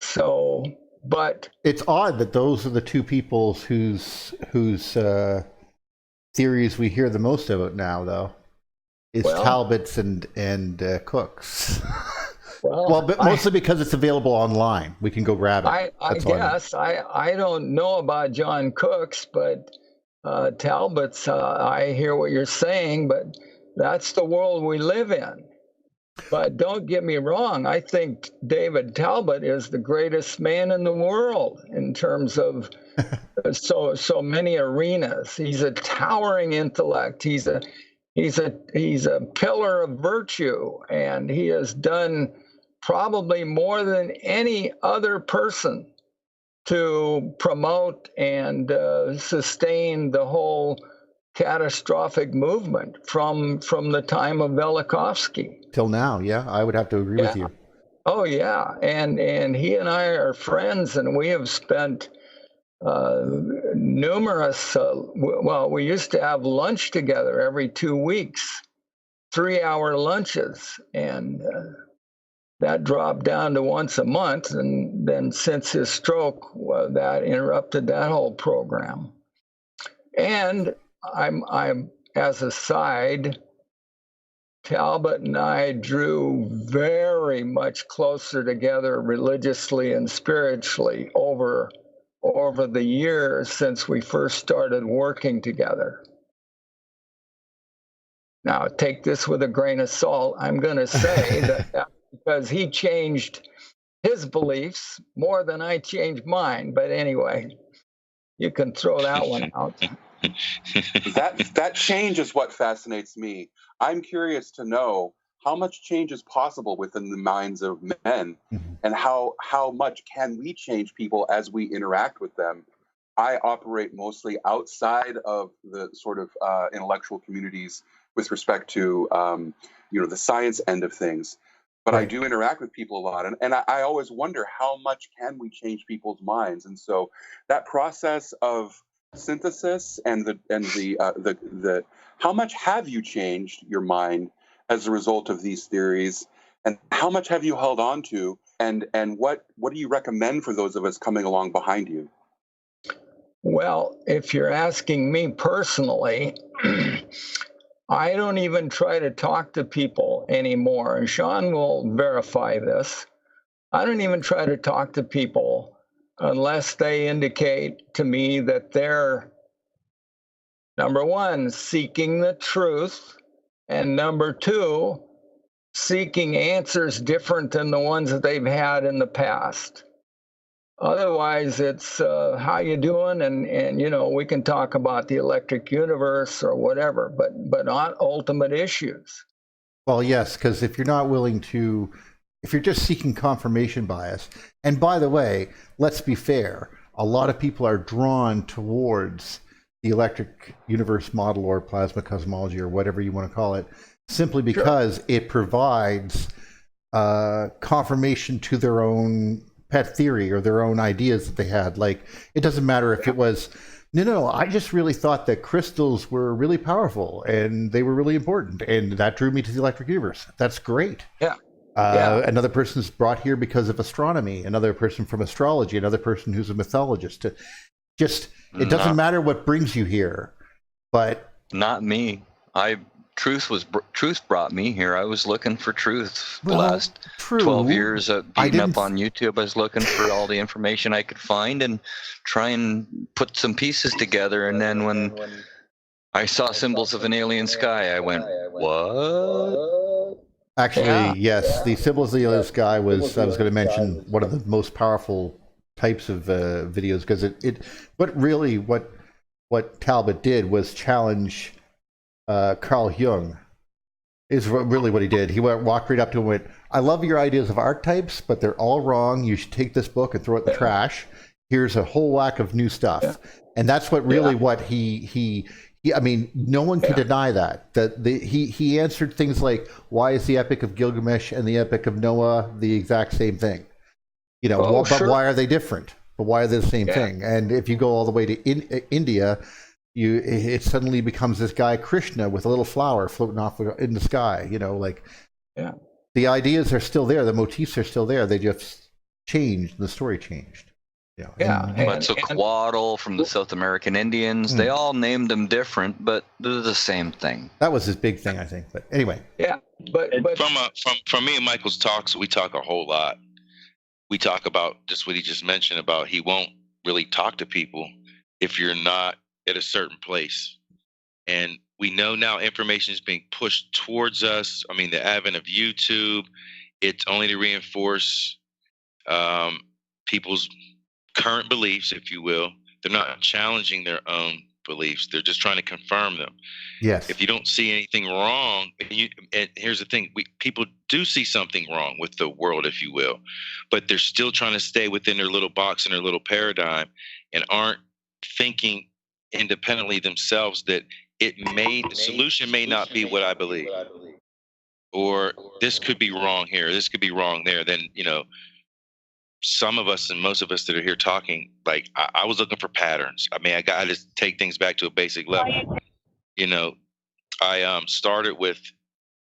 [SPEAKER 4] So, but
[SPEAKER 1] it's odd that those are the 2 people whose theories we hear the most about now, though. It's Talbot's and Cook's. But mostly because it's available online. We can go grab it.
[SPEAKER 4] I guess. I don't know about John Cook's, but Talbot's, I hear what you're saying, but that's the world we live in. But don't get me wrong. I think David Talbot is the greatest man in the world in terms of so many arenas. He's a towering intellect. He's a pillar of virtue, and he has done probably more than any other person to promote and sustain the whole catastrophic movement from the time of Velikovsky
[SPEAKER 1] till now. Yeah, I would have to agree with you.
[SPEAKER 4] Oh yeah, and he and I are friends, and we have spent numerous. We used to have lunch together every 2 weeks, 3-hour lunches, and that dropped down to once a month, and then since his stroke, that interrupted that whole program. And I'm as a side, Talbot and I drew very much closer together religiously and spiritually over the years since we first started working together. Now, take this with a grain of salt. I'm going to say that because he changed his beliefs more than I changed mine. But anyway, you can throw that one out.
[SPEAKER 6] That change is what fascinates me. I'm curious to know how much change is possible within the minds of men, and how much can we change people as we interact with them. I operate mostly outside of the sort of intellectual communities with respect to the science end of things, but I do interact with people a lot, and I always wonder how much can we change people's minds. And so that process of synthesis and the how much have you changed your mind as a result of these theories, And how much have you held on to? And what do you recommend for those of us coming along behind you?
[SPEAKER 4] Well, if you're asking me personally, I don't even try to talk to people anymore. And Sean will verify this. I don't even try to talk to people unless they indicate to me that they're, number one, seeking the truth, and number two, seeking answers different than the ones that they've had in the past. Otherwise, it's how you doing, and we can talk about the electric universe or whatever, but not ultimate issues.
[SPEAKER 1] Well, yes, because if you're not willing to, if you're just seeking confirmation bias, and by the way, let's be fair, a lot of people are drawn towards the electric universe model or plasma cosmology or whatever you want to call it, simply because it provides confirmation to their own pet theory or their own ideas that they had. Like, it doesn't matter if it was, no, I just really thought that crystals were really powerful and they were really important, and that drew me to the electric universe. That's great.
[SPEAKER 4] Yeah.
[SPEAKER 1] Another person's brought here because of astronomy, another person from astrology, another person who's a mythologist. It doesn't matter what brings you here, but
[SPEAKER 7] not me. Truth brought me here. I was looking for truth the last 12 years of beating up on YouTube. I was looking for all the information I could find and try and put some pieces together. And then when I saw symbols of an alien sky, I went, what?
[SPEAKER 1] Actually, yes, the symbols of the alien sky was, I was going to mention, one of the most powerful types of videos, because what Talbot did was challenge Carl Jung, is really what he did. He walked right up to him and went, I love your ideas of archetypes, but they're all wrong. You should take this book and throw it in the trash. Here's a whole whack of new stuff. Yeah. And that's what really what he I mean, no one can deny that he answered things like, why is the Epic of Gilgamesh and the Epic of Noah the exact same thing? But why are they different? But why are they the same thing? And if you go all the way to India, it suddenly becomes this guy Krishna with a little flower floating off in the sky. The ideas are still there, the motifs are still there. They just changed. The story changed.
[SPEAKER 7] Quetzalcoatl from the South American Indians. They all named them different, but they're the same thing.
[SPEAKER 1] That was his big thing, I think. But anyway.
[SPEAKER 4] Yeah, but
[SPEAKER 3] from me and Michael's talks, we talk a whole lot. We talk about just what he just mentioned about he won't really talk to people if you're not at a certain place. And we know now information is being pushed towards us. I mean, the advent of YouTube, it's only to reinforce people's current beliefs, if you will. They're not challenging their own beliefs. They're just trying to confirm them.
[SPEAKER 1] Yes.
[SPEAKER 3] If you don't see anything wrong, and here's the thing, people do see something wrong with the world, if you will, but they're still trying to stay within their little box and their little paradigm and aren't thinking independently themselves that the solution may not be what I believe, or this could be wrong here, this could be wrong there. Then, some of us and most of us that are here talking, like I was looking for patterns. I mean, I got to just take things back to a basic level. I started with,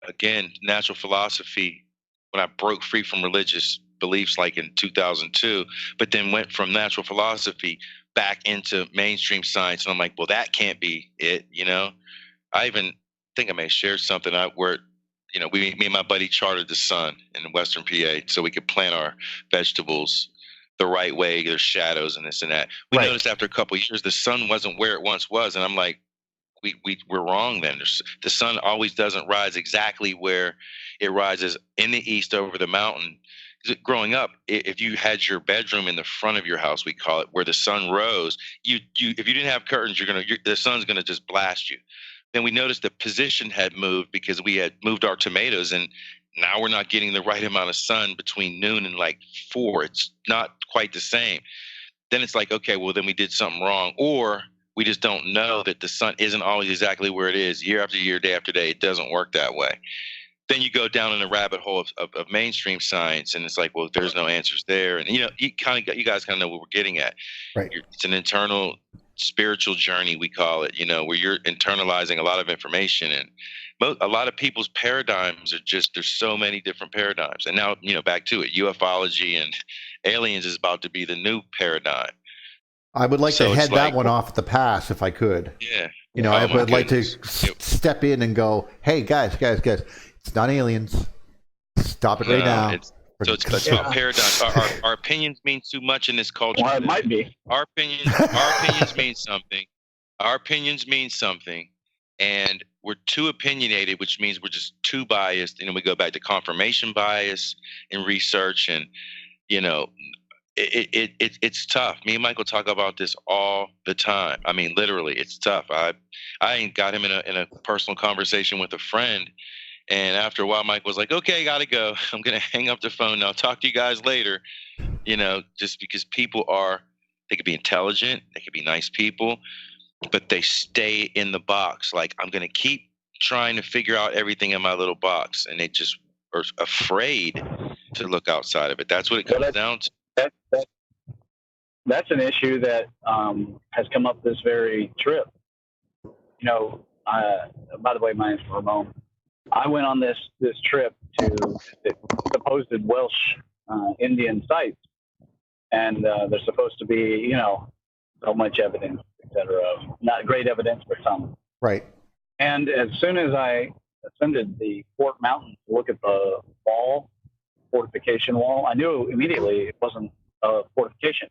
[SPEAKER 3] again, natural philosophy when I broke free from religious beliefs like in 2002, but then went from natural philosophy back into mainstream science. And I'm like, well, that can't be it. I even think I may share something where me and my buddy chartered the sun in Western PA so we could plant our vegetables the right way. There's shadows and this and that. We noticed after a couple of years, the sun wasn't where it once was. And I'm like, we're wrong then. The sun always doesn't rise exactly where it rises in the east over the mountain. Growing up, if you had your bedroom in the front of your house, we call it, where the sun rose, if you didn't have curtains, the sun's going to just blast you. Then we noticed the position had moved because we had moved our tomatoes, and now we're not getting the right amount of sun between noon and like 4. It's not quite the same. Then it's like, okay, well, then we did something wrong, or we just don't know that the sun isn't always exactly where it is year after year, day after day. It doesn't work that way. Then you go down in a rabbit hole of mainstream science, and it's like, well, there's no answers there. And you guys kind of know what we're getting at.
[SPEAKER 1] Right.
[SPEAKER 3] It's an internal spiritual journey, we call it, where you're internalizing a lot of information, and a lot of people's paradigms are just, there's so many different paradigms. And now, back to it, ufology and aliens is about to be the new paradigm.
[SPEAKER 1] I would like
[SPEAKER 3] So
[SPEAKER 1] to
[SPEAKER 3] it's
[SPEAKER 1] head that
[SPEAKER 3] like-
[SPEAKER 1] one off at the pass if I could.
[SPEAKER 3] Yeah.
[SPEAKER 1] I
[SPEAKER 3] Oh, my
[SPEAKER 1] would like to
[SPEAKER 3] goodness.
[SPEAKER 1] step in and go, hey, guys, it's not aliens. Stop it right now.
[SPEAKER 3] It's about paradigms. Our opinions mean too much in this culture.
[SPEAKER 9] Well, it might be.
[SPEAKER 3] Our opinions mean something. Our opinions mean something, and we're too opinionated, which means we're just too biased. And then we go back to confirmation bias in research, and it's tough. Me and Michael talk about this all the time. I mean, literally, it's tough. I got him in a personal conversation with a friend. And after a while, Mike was like, okay, gotta go. I'm going to hang up the phone now. Talk to you guys later. Just because they could be intelligent. They could be nice people, but they stay in the box. Like, I'm going to keep trying to figure out everything in my little box. And they just are afraid to look outside of it. That's what it comes down to.
[SPEAKER 9] That's an issue that has come up this very trip. By the way, my name's Ramon. I went on this trip to supposed Welsh Indian sites, and there's supposed to be, so much evidence, etc. Not great evidence, but some.
[SPEAKER 1] Right.
[SPEAKER 9] And as soon as I ascended the Fort Mountain to look at the fortification wall, I knew immediately it wasn't a fortification.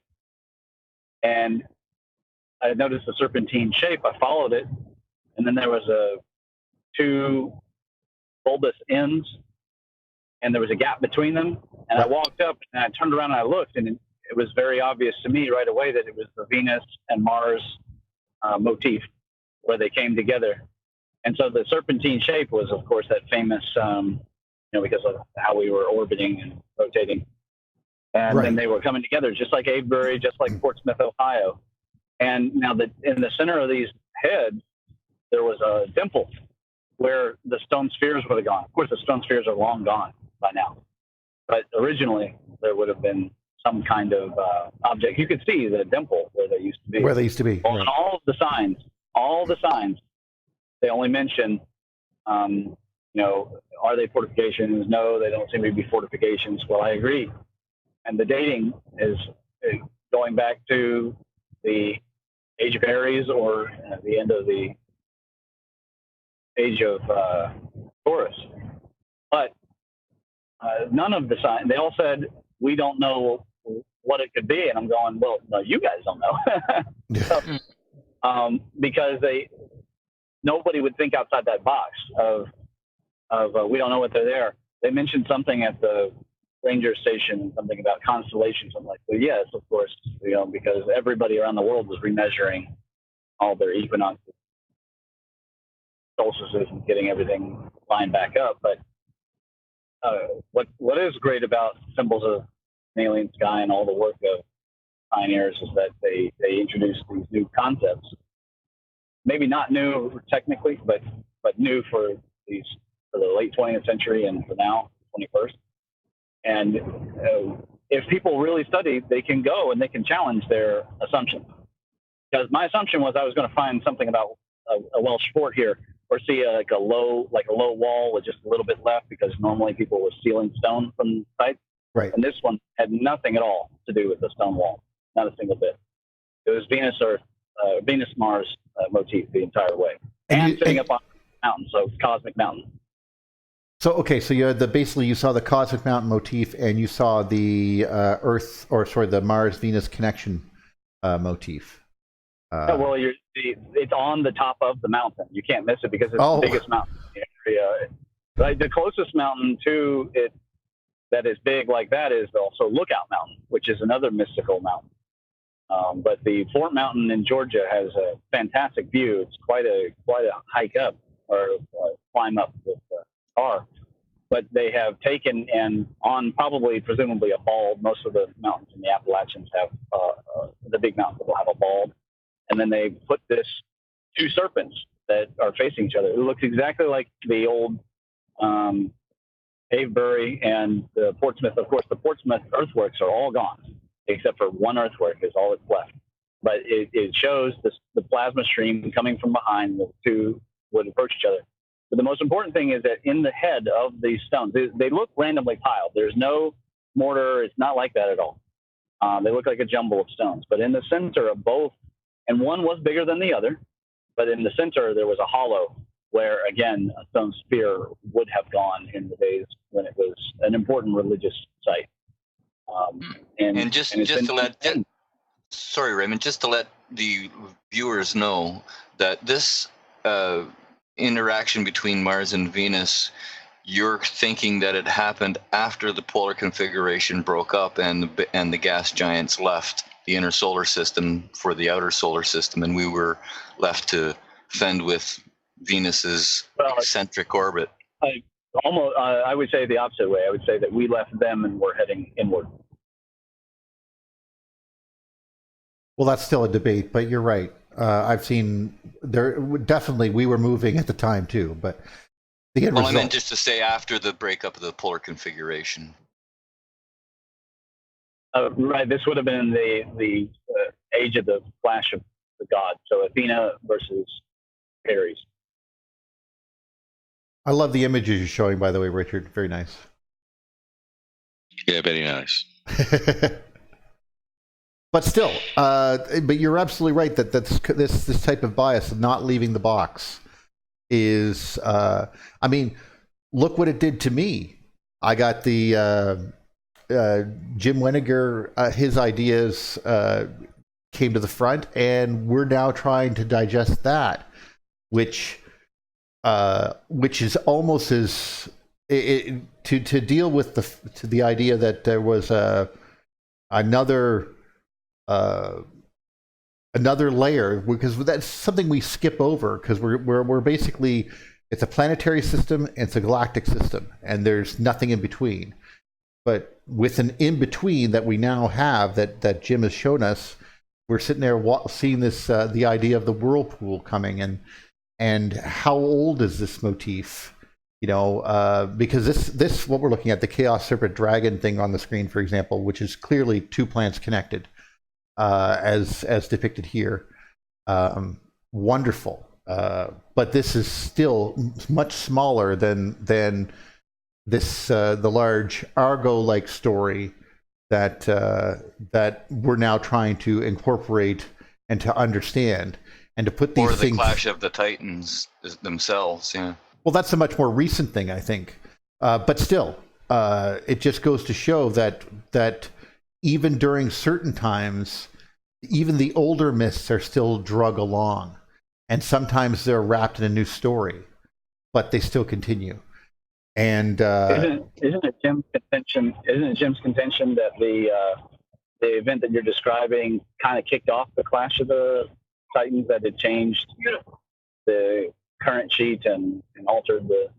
[SPEAKER 9] And I noticed the serpentine shape. I followed it, and then there was two bulbous ends, and there was a gap between them. And I walked up, and I turned around and I looked, and it was very obvious to me right away that it was the Venus and Mars motif where they came together. And so the serpentine shape was, of course, that famous, because of how we were orbiting and rotating. And then they were coming together, just like Avebury, just like Portsmouth, Ohio. And now in the center of these heads, there was a dimple where the stone spheres would have gone. Of course, the stone spheres are long gone by now. But originally, there would have been some kind of object. You could see the dimple where they used to be. Well, and all the signs, they only mention, are they fortifications? No, they don't seem to be fortifications. Well, I agree. And the dating is going back to the Age of Aries or the end of the Age of Taurus. But none of the signs, they all said, we don't know what it could be. And I'm going, well, no, you guys don't know. So, because nobody would think outside that box of we don't know what they're there. They mentioned something at the ranger station, something about constellations. I'm like, well, yes, of course, because everybody around the world was remeasuring all their equinoxes, solstices, and getting everything lined back up. But what is great about Symbols of an Alien Sky and all the work of pioneers is that they introduce these new concepts. Maybe not new technically, but new for the late 20th century and for now, 21st. And if people really study, they can go and they can challenge their assumptions. Because my assumption was I was going to find something about a Welsh fort here, or see a low wall with just a little bit left, because normally people were stealing stone from sites.
[SPEAKER 1] Right.
[SPEAKER 9] And this one had nothing at all to do with the stone wall, not a single bit. It was Venus Mars motif the entire way, and sitting up on a mountain, so cosmic mountain.
[SPEAKER 1] So you had you saw the cosmic mountain motif, and you saw the the Mars Venus connection motif.
[SPEAKER 9] It's on the top of the mountain. You can't miss it because it's the biggest mountain in the area. Like the closest mountain to it that is big like that is also Lookout Mountain, which is another mystical mountain. But the Fort Mountain in Georgia has a fantastic view. It's quite a hike up or climb up with a car. But they have taken and on presumably a bald. Most of the mountains in the Appalachians have the big mountains will have a bald, and then they put this two serpents that are facing each other. It looks exactly like the old Avebury and the Portsmouth. Of course, the Portsmouth earthworks are all gone, except for one earthwork is all that's left. But it shows the plasma stream coming from behind. The two would approach each other. But the most important thing is that in the head of these stones, they look randomly piled. There's no mortar. It's not like that at all. They look like a jumble of stones. But in the center of both, and one was bigger than the other, but in the center there was a hollow where, again, a stone spear would have gone in the days when it was an important religious site.
[SPEAKER 7] And just to let, sorry, Raymond, just to let the viewers know that this interaction between Mars and Venus, you're thinking that it happened after the polar configuration broke up and the gas giants left the inner solar system for the outer solar system, and we were left to fend with Venus's eccentric orbit.
[SPEAKER 9] I would say the opposite way. I would say that we left them and we're heading inward.
[SPEAKER 1] Well, that's still a debate, but you're right. I've seen there definitely we were moving at the time too, but the end result.
[SPEAKER 7] I meant just to say after the breakup of the polar configuration.
[SPEAKER 9] Right. This would have been the age of the clash of the gods. So Athena versus Ares.
[SPEAKER 1] I love the images you're showing, by the way, Richard. Very nice.
[SPEAKER 3] Yeah, very nice.
[SPEAKER 1] But still, but you're absolutely right that this type of bias of not leaving the box is. I mean, look what it did to me. I got the Jim Weniger. His ideas came to the front, and we're now trying to digest that, which is almost as to deal with the idea that there was another layer, because that's something we skip over, because we're basically, it's a planetary system and it's a galactic system, and there's nothing in between. But with an in between that we now have, that Jim has shown us, we're sitting there seeing this the idea of the whirlpool coming, and how old is this motif? You know, because this what we're looking at, the Chaos Serpent Dragon thing on the screen, for example, which is clearly two planets connected, as depicted here. Wonderful, but this is still much smaller than this the large Argo-like story that we're now trying to incorporate and to understand and to put these things.
[SPEAKER 7] Or the clash of the Titans themselves, yeah.
[SPEAKER 1] Well, that's a much more recent thing, I think. But still, it just goes to show that even during certain times, even the older myths are still drug along. And sometimes they're wrapped in a new story, but they still continue. And
[SPEAKER 9] isn't it Jim's contention? Isn't it Jim's contention that the event that you're describing kind of kicked off the clash of the Titans, that it changed the current sheet and altered the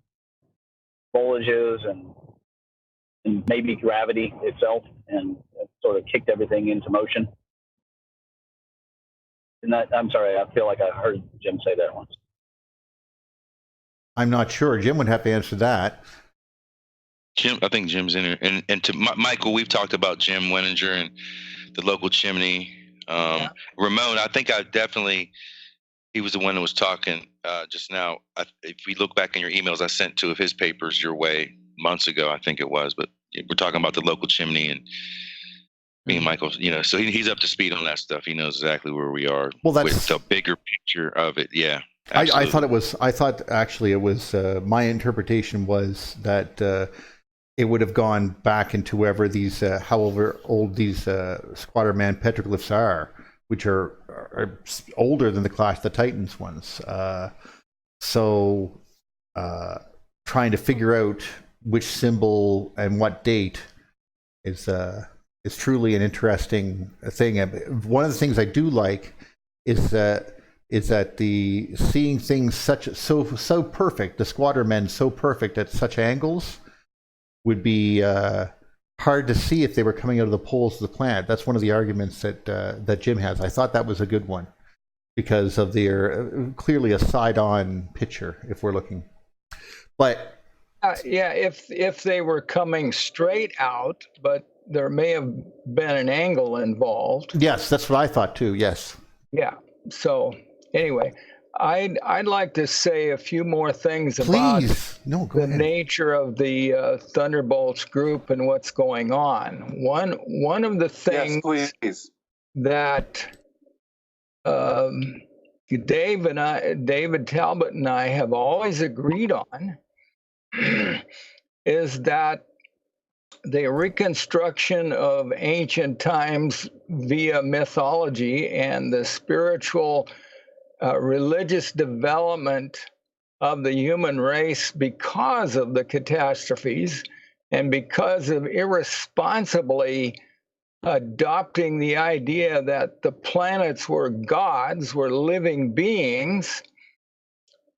[SPEAKER 9] foliages and maybe gravity itself, and sort of kicked everything into motion? And I'm sorry, I feel like I heard Jim say that once.
[SPEAKER 1] I'm not sure. Jim would have to answer that.
[SPEAKER 3] Jim, I think Jim's in here. And to Michael, we've talked about Jim Wenninger and the local chimney. Ramon, I think he was the one that was talking just now. If we look back in your emails, I sent two of his papers your way months ago, I think it was. But we're talking about the local chimney, and me and Michael, so he's up to speed on that stuff. He knows exactly where we are with the bigger picture of it. Yeah.
[SPEAKER 1] I thought actually it was, my interpretation was that it would have gone back into however old these Squatter Man petroglyphs are, which are older than the Clash of the Titans ones. So trying to figure out which symbol and what date is truly an interesting thing. One of the things I do like is that the seeing things so perfect, the Squatter Men so perfect at such angles, would be hard to see if they were coming out of the poles of the planet. That's one of the arguments that Jim has. I thought that was a good one because of their clearly a side-on picture if we're looking. But
[SPEAKER 4] if they were coming straight out, but there may have been an angle involved.
[SPEAKER 1] Yes, that's what I thought too. Yes.
[SPEAKER 4] Yeah. So anyway, I'd like to say a few more things
[SPEAKER 1] Please. No,
[SPEAKER 4] about
[SPEAKER 1] go
[SPEAKER 4] the
[SPEAKER 1] ahead.
[SPEAKER 4] nature of the Thunderbolts group and what's going on. One of the things
[SPEAKER 6] Yes, please.
[SPEAKER 4] that David Talbot and I have always agreed on is that the reconstruction of ancient times via mythology and the spiritual religious development of the human race because of the catastrophes and because of irresponsibly adopting the idea that the planets were gods, were living beings,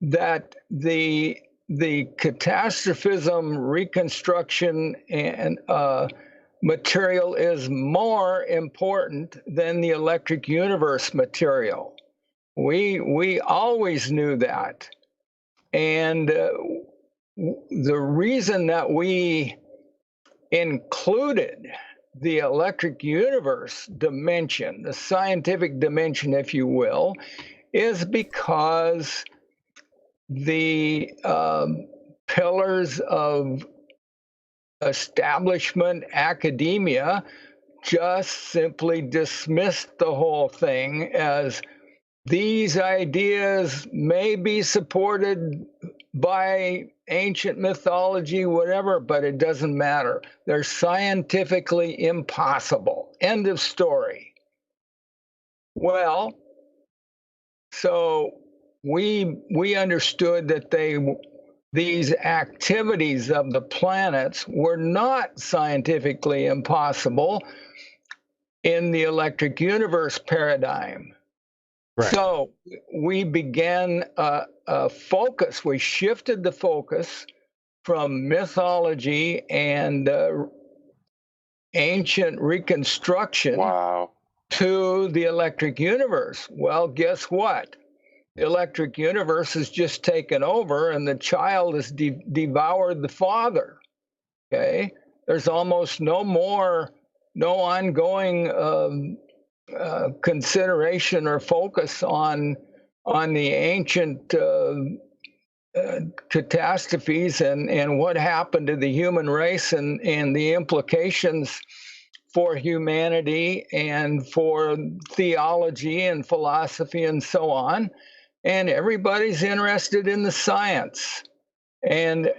[SPEAKER 4] that the catastrophism reconstruction and material is more important than the electric universe material. We always knew that. And the reason that we included the electric universe dimension, the scientific dimension, if you will, is because the pillars of establishment academia just simply dismissed the whole thing as these ideas may be supported by ancient mythology, whatever, but it doesn't matter. They're scientifically impossible. End of story. Well, so we understood that these activities of the planets were not scientifically impossible in the electric universe paradigm. Right. So we began a focus. We shifted the focus from mythology and ancient reconstruction to the electric universe. Well, guess what? The electric universe has just taken over, and the child has devoured the father. Okay, there's almost no ongoing consideration or focus on the ancient catastrophes and what happened to the human race and the implications for humanity and for theology and philosophy and so on. And everybody's interested in the science. And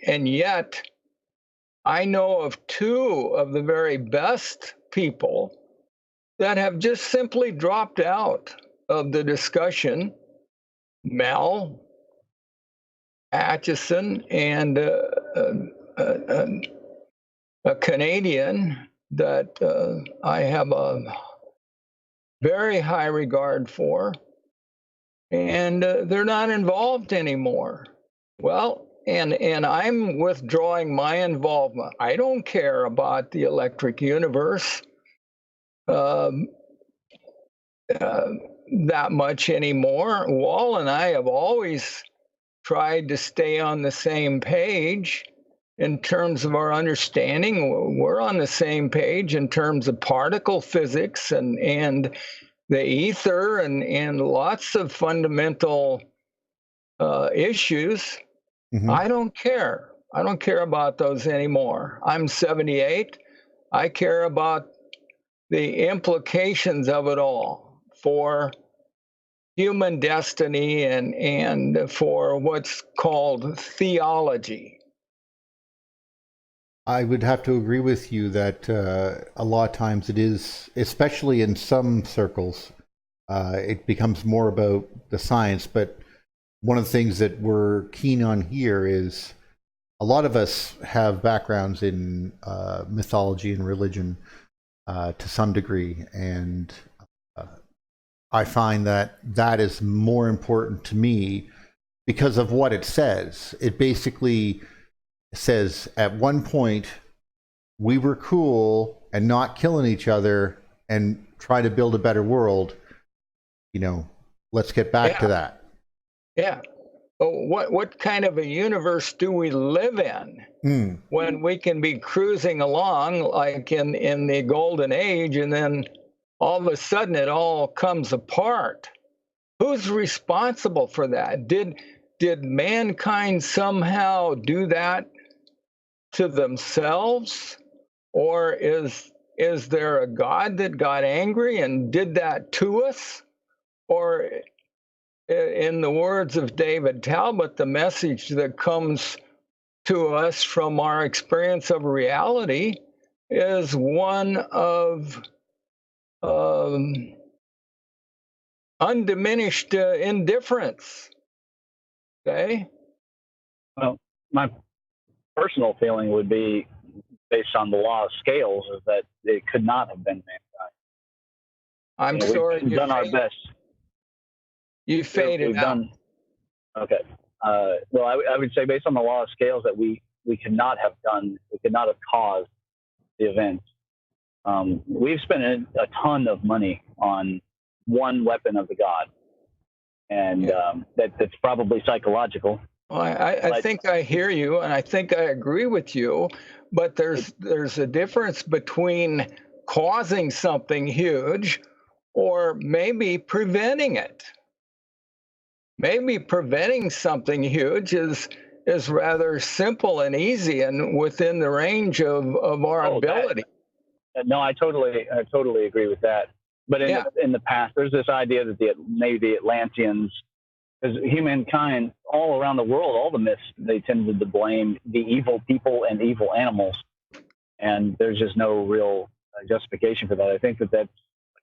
[SPEAKER 4] yet I know of two of the very best people that have just simply dropped out of the discussion. Mel Atchison and a Canadian that I have a very high regard for, and they're not involved anymore. Well, and I'm withdrawing my involvement. I don't care about the electric universe that much anymore. Wall and I have always tried to stay on the same page in terms of our understanding. We're on the same page in terms of particle physics and the ether and lots of fundamental issues. Mm-hmm. I don't care. I don't care about those anymore. I'm 78. I care about the implications of it all for human destiny and for what's called theology.
[SPEAKER 1] I would have to agree with you that a lot of times it is, especially in some circles, it becomes more about the science. But one of the things that we're keen on here is a lot of us have backgrounds in mythology and religion to some degree, and I find that that is more important to me because of what it says. It basically says at one point we were cool and not killing each other and try to build a better world. You know, let's get back to that.
[SPEAKER 4] Yeah. What kind of a universe do we live in when we can be cruising along like in the golden age, and then all of a sudden it all comes apart? Who's responsible for that? Did mankind somehow do that to themselves, or is there a God that got angry and did that to us? Or, in the words of David Talbot, the message that comes to us from our experience of reality is one of undiminished indifference. Okay?
[SPEAKER 9] Well, my personal feeling would be, based on the law of scales, is that it could not have been mankind.
[SPEAKER 4] I'm sorry.
[SPEAKER 9] We've done our best.
[SPEAKER 4] You faded
[SPEAKER 9] We've
[SPEAKER 4] out.
[SPEAKER 9] done. Okay. Well, I would say, based on the law of scales, that we could not have caused the event. We've spent a ton of money on one weapon of the god, and that's probably psychological.
[SPEAKER 4] Well, I think I hear you, and I think I agree with you, but there's a difference between causing something huge or maybe preventing it. Maybe preventing something huge is rather simple and easy and within the range of our ability.
[SPEAKER 9] No, I totally agree with that. But in the past, there's this idea that maybe the Atlanteans, because humankind all around the world, all the myths, they tended to blame the evil people and evil animals. And there's just no real justification for that. I think that's,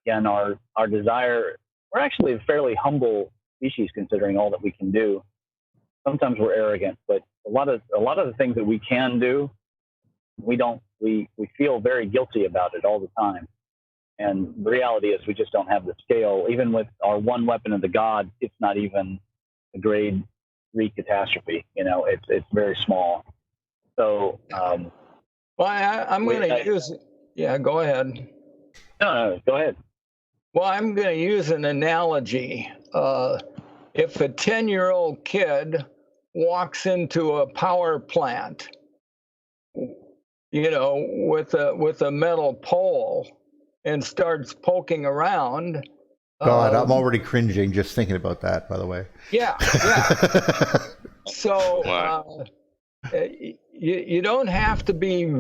[SPEAKER 9] again, our desire. We're actually a fairly humble species considering all that we can do. Sometimes we're arrogant, but a lot of the things that we can do, we feel very guilty about it all the time. And the reality is we just don't have the scale. Even with our one weapon of the god, it's not even a grade 3 catastrophe. It's very small. So,
[SPEAKER 4] well, I'm going to use. Yeah, go ahead.
[SPEAKER 9] No, go ahead.
[SPEAKER 4] Well, I'm going to use an analogy. If a 10-year-old kid walks into a power plant, with a metal pole and starts poking around.
[SPEAKER 1] God, I'm already cringing just thinking about that, by the way.
[SPEAKER 4] Yeah. So you don't have to be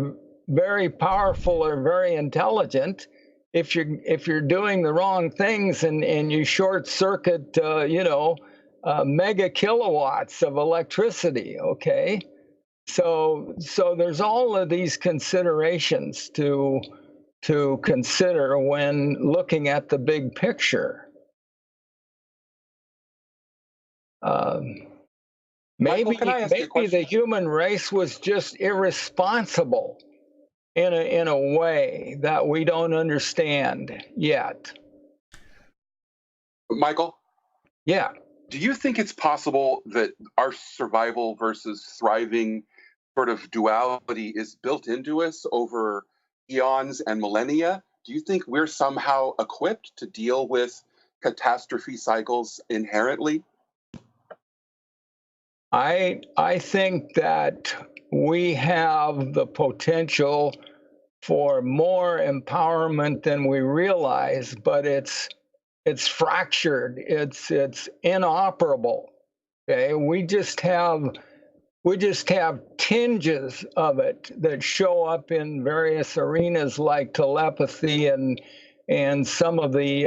[SPEAKER 4] very powerful or very intelligent if you're doing the wrong things and you short circuit mega kilowatts of electricity. Okay, so there's all of these considerations to consider when looking at the big picture. Maybe the human race was just irresponsible in a way that we don't understand yet.
[SPEAKER 6] Michael?
[SPEAKER 4] Yeah.
[SPEAKER 6] Do you think it's possible that our survival versus thriving sort of duality is built into us over eons and millennia? Do you think we're somehow equipped to deal with catastrophe cycles inherently?
[SPEAKER 4] I think that we have the potential for more empowerment than we realize, but it's fractured. It's inoperable. Okay, we just have tinges of it that show up in various arenas like telepathy and some of the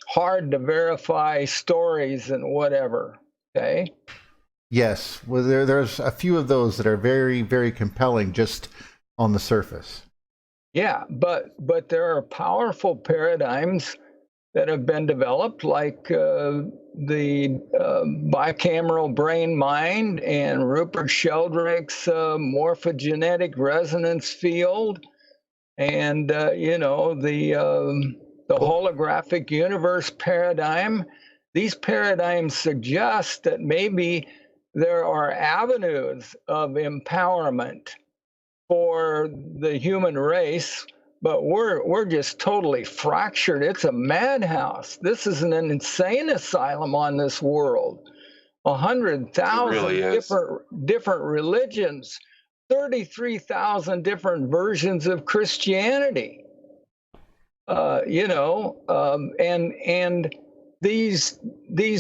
[SPEAKER 4] hard to verify stories and whatever. Okay.
[SPEAKER 1] Yes, well, there's a few of those that are very, very compelling just on the surface.
[SPEAKER 4] Yeah, but there are powerful paradigms that have been developed, like the bicameral brain-mind and Rupert Sheldrake's morphogenetic resonance field, and the holographic universe paradigm. These paradigms suggest that maybe there are avenues of empowerment for the human race, but we're just totally fractured. It's a madhouse. This is an insane asylum on this world. 100,000 different religions, 33,000 different versions of Christianity. And these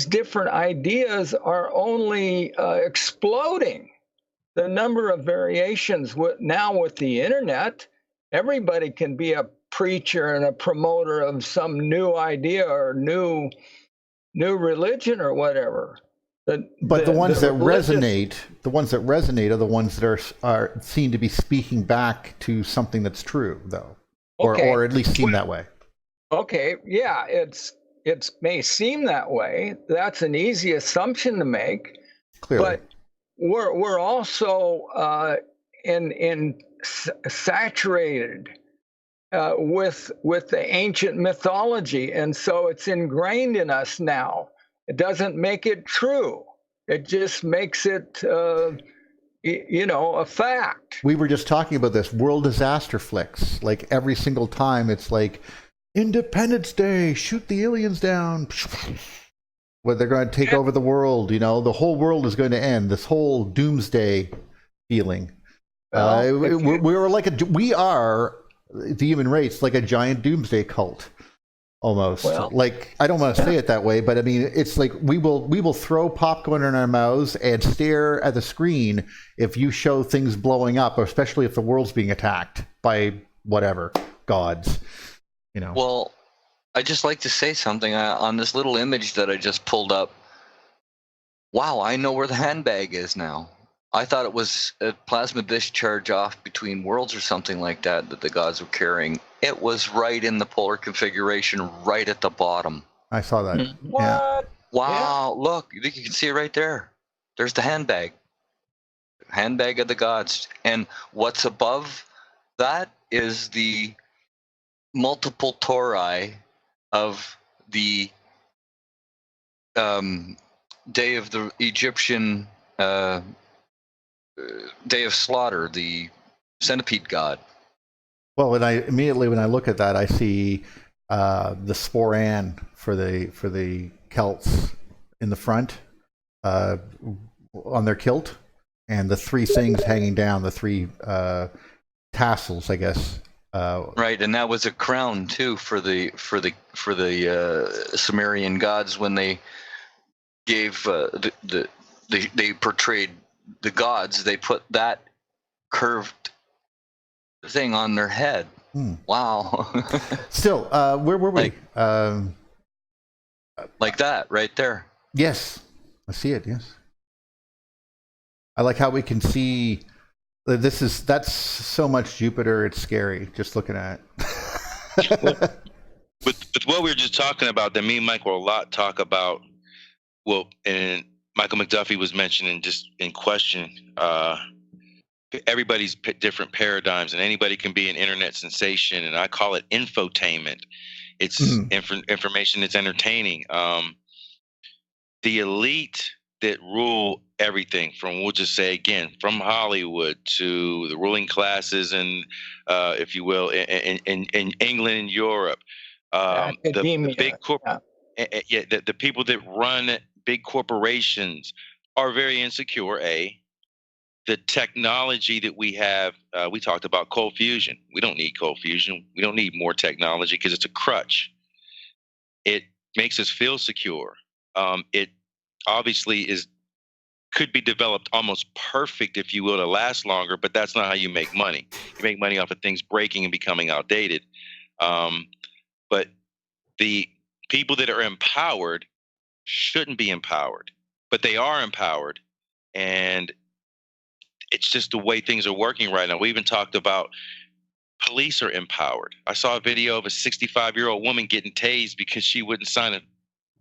[SPEAKER 4] different ideas are only exploding. The number of variations now with the internet, everybody can be a preacher and a promoter of some new idea or new religion or whatever.
[SPEAKER 1] But the ones that
[SPEAKER 4] religious-
[SPEAKER 1] resonate, the ones that resonate are the ones that are seen to be speaking back to something that's true, though,
[SPEAKER 4] Okay.
[SPEAKER 1] or at least seem that way.
[SPEAKER 4] Okay, yeah, it may seem that way. That's an easy assumption to make.
[SPEAKER 1] Clearly.
[SPEAKER 4] But we're also saturated with the ancient mythology, and so it's ingrained in us now. It doesn't make it true. It just makes it, a fact.
[SPEAKER 1] We were just talking about this world disaster flicks. Like every single time, it's like Independence Day, shoot the aliens down. Well, they're going to take over the world. The whole world is going to end. This whole doomsday feeling. We are the human race, like a giant doomsday cult. Almost.
[SPEAKER 4] Well,
[SPEAKER 1] like, I don't want to say it that way, but I mean, it's like we will throw popcorn in our mouths and stare at the screen if you show things blowing up, especially if the world's being attacked by whatever gods.
[SPEAKER 7] Well, I just like to say something on this little image that I just pulled up. Wow, I know where the handbag is now. I thought it was a plasma discharge off between worlds or something like that the gods were carrying. It was right in the polar configuration, right at the bottom.
[SPEAKER 1] I saw that.
[SPEAKER 4] What?
[SPEAKER 1] Yeah.
[SPEAKER 7] Wow, look, you can see it right there. There's the handbag. Handbag of the gods. And what's above that is the multiple tori of the day of the Egyptian day of slaughter, the centipede god.
[SPEAKER 1] Well, when I look at that, I see the sporan for the Celts in the front on their kilt, and the three things hanging down, the three tassels, I guess.
[SPEAKER 7] Right, and that was a crown too for the Sumerian gods when they gave they portrayed the gods. They put that curved thing on their head. Wow.
[SPEAKER 1] Still, where were we?
[SPEAKER 7] Like that, right there.
[SPEAKER 1] Yes, I see it. Yes, I like how we can see. That's so much Jupiter. It's scary just looking at it.
[SPEAKER 3] With what we were just talking about, that me and Mike will a lot talk about. Well, and Michael McDuffie was mentioning just in question. Everybody's different paradigms, and anybody can be an internet sensation, and I call it infotainment. It's information that's entertaining. The elite that rule everything from, we'll just say again, from Hollywood to the ruling classes and, if you will, in England and Europe, the big the people that run big corporations are very insecure. The technology that we have, we talked about cold fusion. We don't need cold fusion. We don't need more technology because it's a crutch. It makes us feel secure. It obviously could be developed almost perfect, if you will, to last longer, but that's not how you make money. You make money off of things breaking and becoming outdated. But the people that are empowered shouldn't be empowered, but they are empowered. And it's just the way things are working right now. We even talked about police are empowered. I saw a video of a 65-year-old woman getting tased because she wouldn't sign a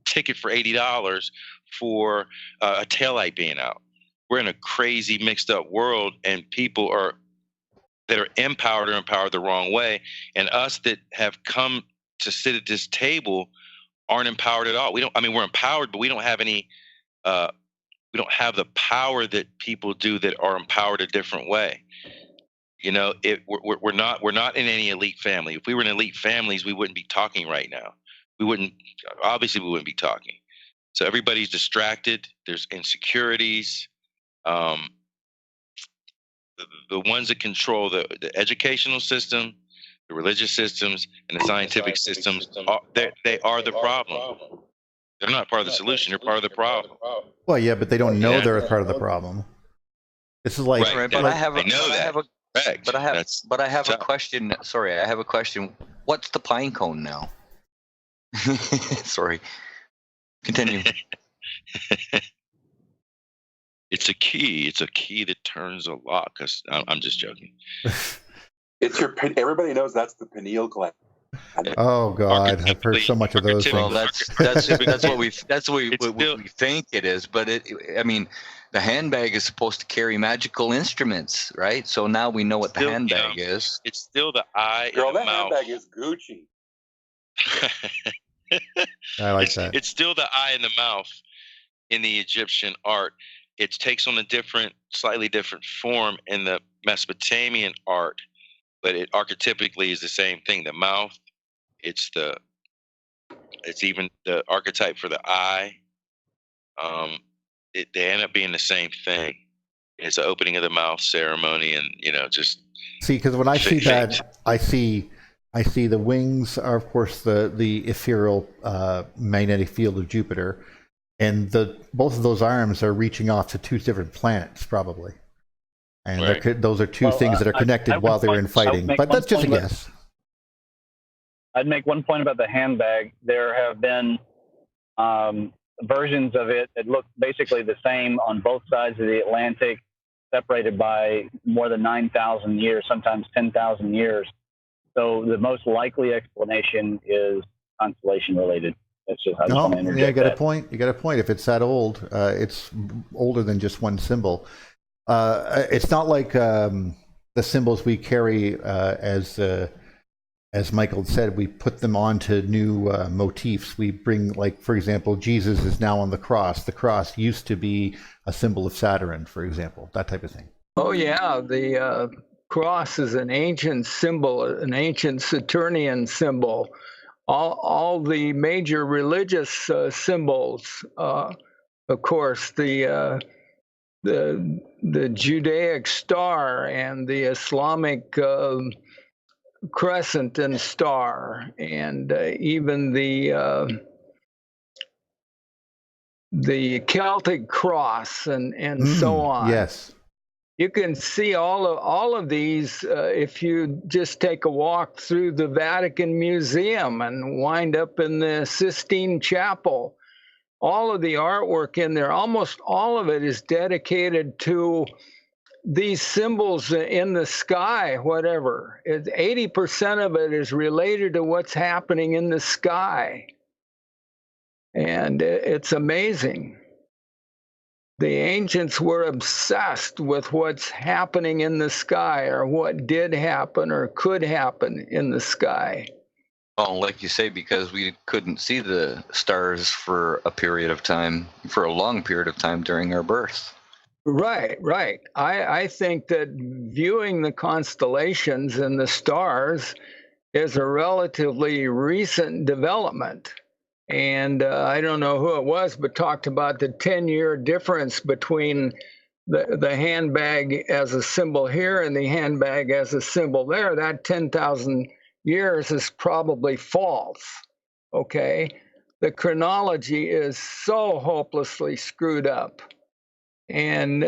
[SPEAKER 3] ticket for $80 for a taillight being out. We're in a crazy mixed up world, and people that are empowered the wrong way. And us that have come to sit at this table aren't empowered at all. We're empowered, but we don't have any, we don't have the power that people do that are empowered a different way. We're not in any elite family. If we were in elite families, we wouldn't be talking right now. We wouldn't be talking. So everybody's distracted. There's insecurities. The ones that control the educational system, the religious systems, and the scientific systems, they are the problem. They're not part of the solution. They're part of the problem.
[SPEAKER 1] Well, yeah, but they don't know
[SPEAKER 3] Yeah.
[SPEAKER 1] they're a part of the problem. This is like,
[SPEAKER 3] Right.
[SPEAKER 7] Right, but
[SPEAKER 1] like-
[SPEAKER 7] I have a,
[SPEAKER 3] I know
[SPEAKER 7] but I
[SPEAKER 3] that.
[SPEAKER 7] have a,
[SPEAKER 3] Correct.
[SPEAKER 7] but I have a
[SPEAKER 3] tough.
[SPEAKER 7] question. Sorry, I have a question. What's the pine cone now? Sorry. Continue.
[SPEAKER 3] It's a key. It's a key that turns a lock. Cause I'm just joking.
[SPEAKER 6] It's your. Everybody knows that's the pineal gland.
[SPEAKER 1] oh God, I've heard so much of those
[SPEAKER 7] Well,
[SPEAKER 1] things.
[SPEAKER 7] that's what we
[SPEAKER 3] It's still-
[SPEAKER 7] we think it is, but I mean, the handbag is supposed to carry magical instruments, right? So now we know what the
[SPEAKER 3] Still,
[SPEAKER 7] handbag is.
[SPEAKER 3] It's still the eye
[SPEAKER 6] Girl,
[SPEAKER 3] and the
[SPEAKER 6] that
[SPEAKER 3] mouth.
[SPEAKER 6] handbag is Gucci.
[SPEAKER 1] I like that.
[SPEAKER 3] It's still the eye and the mouth in the Egyptian art. It takes on a slightly different form in the Mesopotamian art, but it archetypically is the same thing. The mouth, it's even the archetype for the eye. They end up being the same thing. It's the opening of the mouth ceremony, and just
[SPEAKER 1] See, because when I see
[SPEAKER 3] Fake.
[SPEAKER 1] that, I see the wings are, of course, the ethereal magnetic field of Jupiter, and both of those arms are reaching off to two different planets, probably. And
[SPEAKER 3] Right.
[SPEAKER 1] those are two things that are connected
[SPEAKER 9] I would
[SPEAKER 1] while they're in
[SPEAKER 9] I would
[SPEAKER 1] fighting.
[SPEAKER 9] make
[SPEAKER 1] But
[SPEAKER 9] one
[SPEAKER 1] that's just a
[SPEAKER 9] point about-
[SPEAKER 1] guess.
[SPEAKER 9] I'd make one point about the handbag. There have been versions of it that look basically the same on both sides of the Atlantic, separated by more than 9,000 years, sometimes 10,000 years. So the most likely explanation is constellation related. That's just, I just want to interject
[SPEAKER 1] Yeah, you got
[SPEAKER 9] that.
[SPEAKER 1] a point. You got a point. If it's that old, it's older than just one symbol. It's not like the symbols we carry as Michael said, we put them onto new motifs. We bring, like, for example, Jesus is now on the cross. The cross used to be a symbol of Saturn, for example, that type of thing.
[SPEAKER 4] Oh yeah, the cross is an ancient symbol, an ancient Saturnian symbol. All the major religious symbols, of course, the Judaic star and the Islamic crescent and star, and even the Celtic cross, and so on.
[SPEAKER 1] Yes.
[SPEAKER 4] You can see all of these if you just take a walk through the Vatican Museum and wind up in the Sistine Chapel. All of the artwork in there, almost all of it is dedicated to these symbols in the sky, whatever. 80% of it is related to what's happening in the sky. And it's amazing. The ancients were obsessed with what's happening in the sky, or what did happen or could happen in the sky.
[SPEAKER 7] Well, like you say, because we couldn't see the stars for a period of time, for a long period of time during our birth.
[SPEAKER 4] Right, right. I think that viewing the constellations and the stars is a relatively recent development. And I don't know who it was, but talked about the 10-year difference between the handbag as a symbol here and the handbag as a symbol there. That 10,000 years is probably false, okay? The chronology is so hopelessly screwed up. And,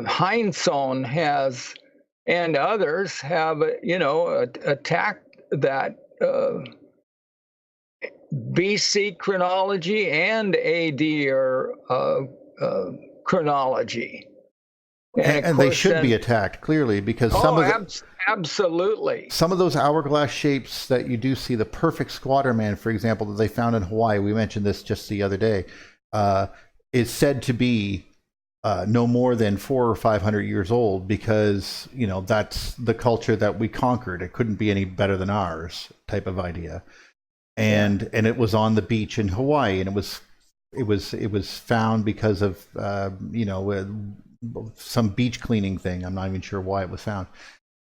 [SPEAKER 4] Heinsohn has, and others have, attacked that BC chronology and AD or chronology.
[SPEAKER 1] And they should be attacked, clearly, because
[SPEAKER 4] absolutely.
[SPEAKER 1] Some of those hourglass shapes that you do see, the perfect squatter man, for example, that they found in Hawaii, we mentioned this just the other day, is said to be no more than 400 or 500 years old, because that's the culture that we conquered. It couldn't be any better than ours, type of idea. And it was on the beach in Hawaii, and it was found because of some beach cleaning thing. I'm not even sure why it was found.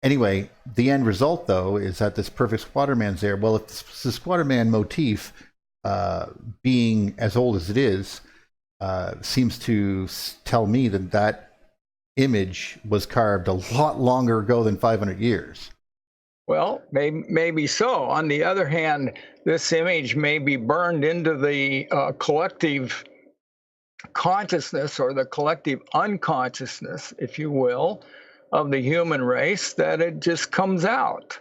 [SPEAKER 1] Anyway, the end result, though, is that this perfect squatter man's there. Well, if the squatter man motif, being as old as it is, seems to tell me that image was carved a lot longer ago than 500 years.
[SPEAKER 4] Well, maybe so. On the other hand, this image may be burned into the collective consciousness or the collective unconsciousness, if you will, of the human race, that it just comes out.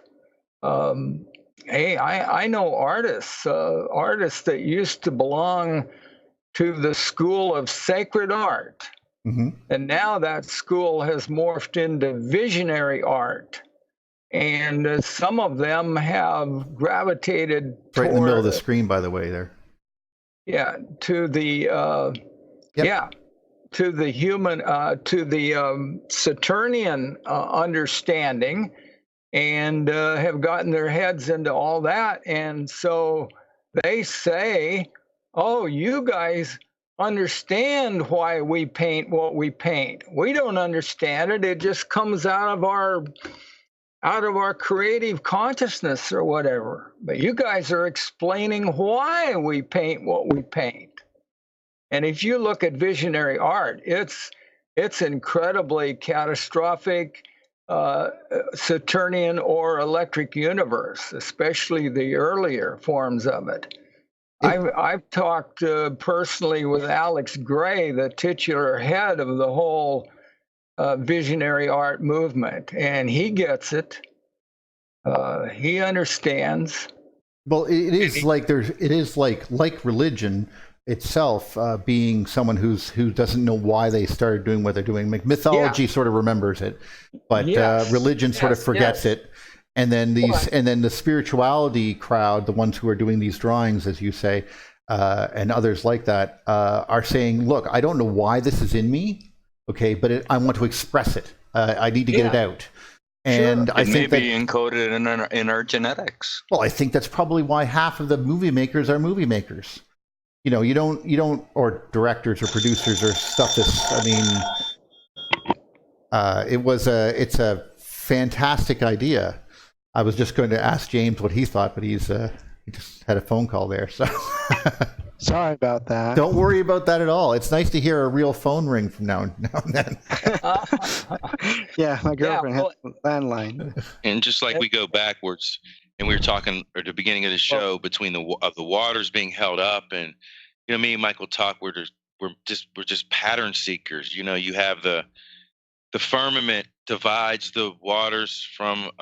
[SPEAKER 4] Hey, I know artists that used to belong to the school of sacred art.
[SPEAKER 1] Mm-hmm.
[SPEAKER 4] And now that school has morphed into visionary art. And some of them have gravitated
[SPEAKER 1] Right in the middle of the
[SPEAKER 4] toward,
[SPEAKER 1] screen, by the way, there.
[SPEAKER 4] yeah, to the to the human, to the Saturnian understanding, and have gotten their heads into all that. And so they say, oh, you guys understand why we paint what we paint. We don't understand it. It just comes out of our creative consciousness or whatever. But you guys are explaining why we paint what we paint. And if you look at visionary art, it's incredibly catastrophic, Saturnian or electric universe, especially the earlier forms of it. I've talked personally with Alex Gray, the titular head of the whole visionary art movement, and he gets it. He understands.
[SPEAKER 1] Well, it is like religion itself, being someone who doesn't know why they started doing what they're doing. Like mythology sort of remembers it, but religion sort of forgets it. And then the spirituality crowd, the ones who are doing these drawings, as you say, and others like that, are saying, look, I don't know why this is in me, okay, but I want to express it. I need to get it out. And I think
[SPEAKER 7] may be encoded in our genetics.
[SPEAKER 1] Well, I think that's probably why half of the movie makers are movie makers. You know, you don't, or directors or producers or stuff. It's a fantastic idea. I was just going to ask James what he thought, but he just had a phone call there. So
[SPEAKER 2] sorry about that.
[SPEAKER 1] Don't worry about that at all. It's nice to hear a real phone ring from now and then.
[SPEAKER 2] Yeah, my girlfriend has a landline.
[SPEAKER 3] And just like we go backwards, and we were talking at the beginning of the show between the waters being held up, and me and Michael talk. We're just pattern seekers. You have the firmament divides the waters from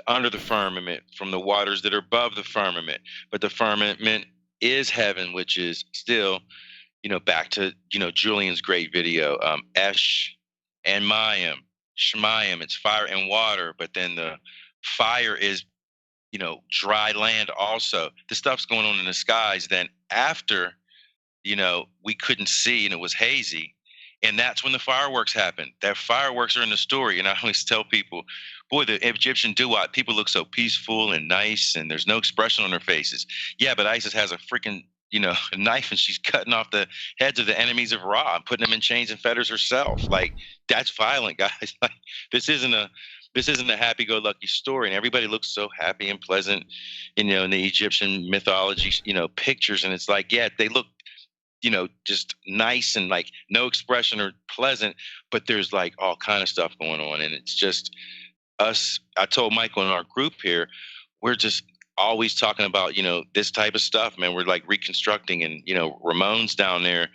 [SPEAKER 3] under the firmament from the waters that are above the firmament, but the firmament is heaven, which is still, back to Julian's great video, Esh and Mayim, Shemayim. It's fire and water, but then the fire is dry land also. The stuff's going on in the skies. Then after, we couldn't see and it was hazy. And that's when the fireworks happen. That fireworks are in the story. And I always tell people, boy, the Egyptian duat, people look so peaceful and nice and there's no expression on their faces. Yeah, but Isis has a freaking, a knife and she's cutting off the heads of the enemies of Ra and putting them in chains and fetters herself. Like, that's violent, guys. Like, this isn't a happy-go-lucky story, and everybody looks so happy and pleasant, in the Egyptian mythology, pictures, and it's like, yeah, they look, just nice and like no expression or pleasant, but there's like all kind of stuff going on, and it's just us. I told Michael in our group here, we're just always talking about, this type of stuff, man. We're like reconstructing, and Ramon's down there,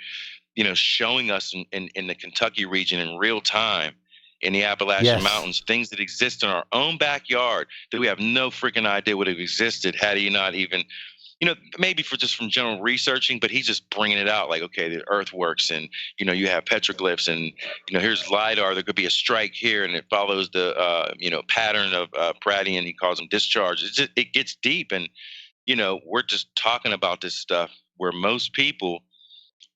[SPEAKER 3] showing us in the Kentucky region in real time, in the Appalachian Mountains, things that exist in our own backyard that we have no freaking idea would have existed had he not even, maybe from general researching, but he's just bringing it out like, okay, the earth works, and, you have petroglyphs, and, here's LIDAR. There could be a strike here, and it follows the, pattern of Prattian. He calls them discharges. It gets deep, and, we're just talking about this stuff where most people,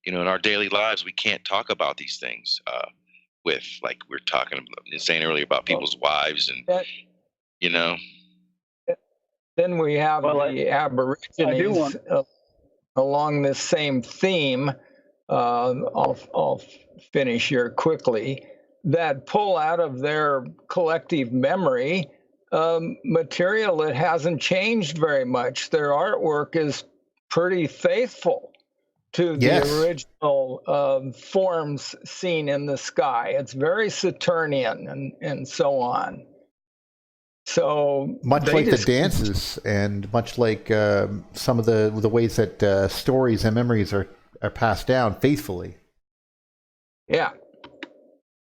[SPEAKER 3] in our daily lives, we can't talk about these things. With, like we're saying earlier about people's wives, and
[SPEAKER 4] Then we have the Aborigines along this same theme. I'll finish here quickly. That pull out of their collective memory material that hasn't changed very much. Their artwork is pretty faithful to the original forms seen in the sky. It's very Saturnian and so on. So
[SPEAKER 1] Much
[SPEAKER 4] they
[SPEAKER 1] like the
[SPEAKER 4] just-
[SPEAKER 1] dances, and much like some of the ways that stories and memories are passed down faithfully.
[SPEAKER 4] Yeah.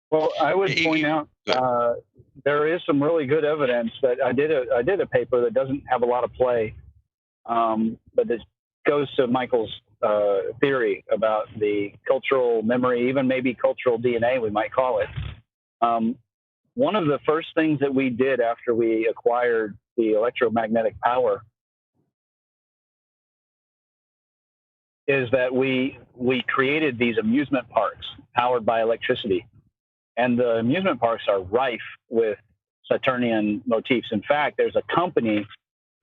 [SPEAKER 9] Well, I would point out there is some really good evidence that I did a paper that doesn't have a lot of play, but this goes to Michael's theory about the cultural memory, even maybe cultural DNA, we might call it. One of the first things that we did after we acquired the electromagnetic power is that we created these amusement parks powered by electricity. And the amusement parks are rife with Saturnian motifs. In fact, there's a company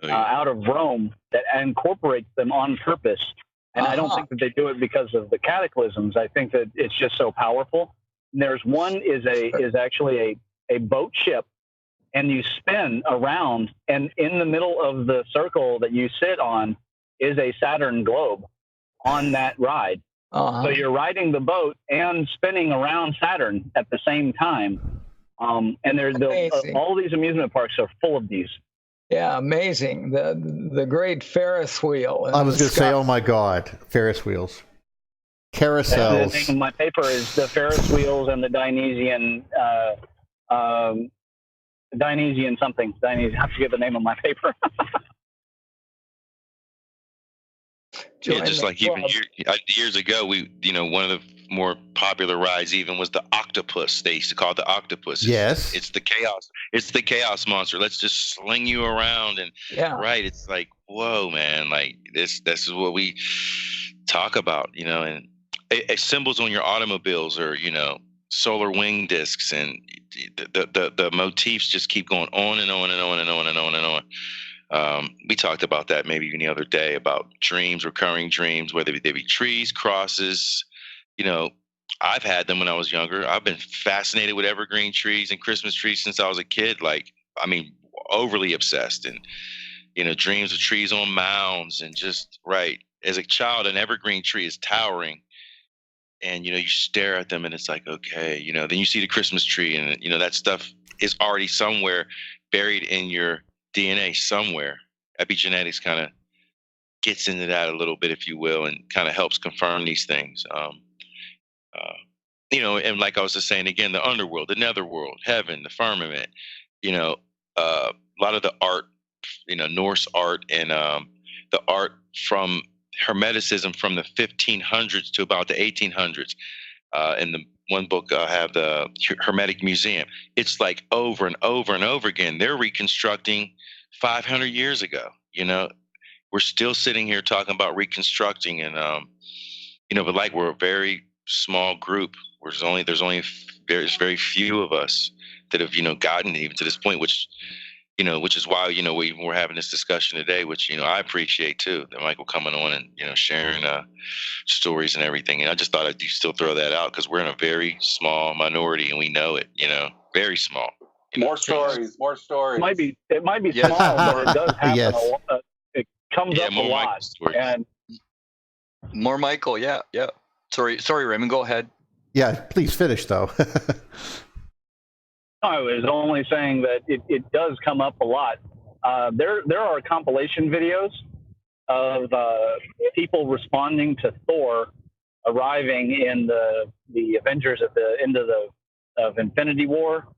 [SPEAKER 9] out of Rome that incorporates them on purpose. And I don't think that they do it because of the cataclysms. I think that it's just so powerful. And there's one is actually a boat ship, and you spin around, and in the middle of the circle that you sit on is a Saturn globe on that ride. So you're riding the boat and spinning around Saturn at the same time. And all these amusement parks are full of these.
[SPEAKER 4] Yeah, amazing. The great Ferris wheel.
[SPEAKER 1] I was going to say, oh my God, Ferris wheels. Carousels.
[SPEAKER 9] And the name of my paper is The Ferris Wheels and the Dionysian something. I forget the name of my paper.
[SPEAKER 3] Yeah, just like even years ago, one of the more popular rides even was the octopus. They used to call it the octopus.
[SPEAKER 1] Yes.
[SPEAKER 3] It's the chaos. It's the chaos monster. Let's just sling you around and right. It's like, whoa, man, like this is what we talk about, and symbols on your automobiles are, solar wing discs, and the motifs just keep going on and on and on and on and on and on. We talked about that maybe even the other day about dreams, recurring dreams, whether they be trees, crosses. I've had them when I was younger. I've been fascinated with evergreen trees and Christmas trees since I was a kid. Overly obsessed, and dreams of trees on mounds, and just right as a child, an evergreen tree is towering, and you stare at them, and it's like, okay, then you see the Christmas tree, and that stuff is already somewhere buried in your DNA somewhere. Epigenetics kind of gets into that a little bit, if you will, and kind of helps confirm these things. And like I was just saying again, the underworld, the netherworld, heaven, the firmament, a lot of the art, Norse art, and the art from Hermeticism from the 1500s to about the 1800s. In the one book, I have the Hermetic Museum. It's like over and over and over again. They're reconstructing 500 years ago. We're still sitting here talking about reconstructing, and but like we're a very small group. There's very few of us that have gotten even to this point, which is why we're having this discussion today, which I appreciate too, that Michael coming on and sharing stories and everything. And I just thought I'd still throw that out because we're in a very small minority, and we know it. Very small.
[SPEAKER 6] More stories.
[SPEAKER 9] It might be small, but it does happen a lot. It comes up a lot. And
[SPEAKER 7] more Michael, yeah. Sorry, Raymond, go ahead.
[SPEAKER 1] Yeah, please finish though.
[SPEAKER 9] I was only saying that it does come up a lot. There are compilation videos of people responding to Thor arriving in the Avengers at the end of Infinity War,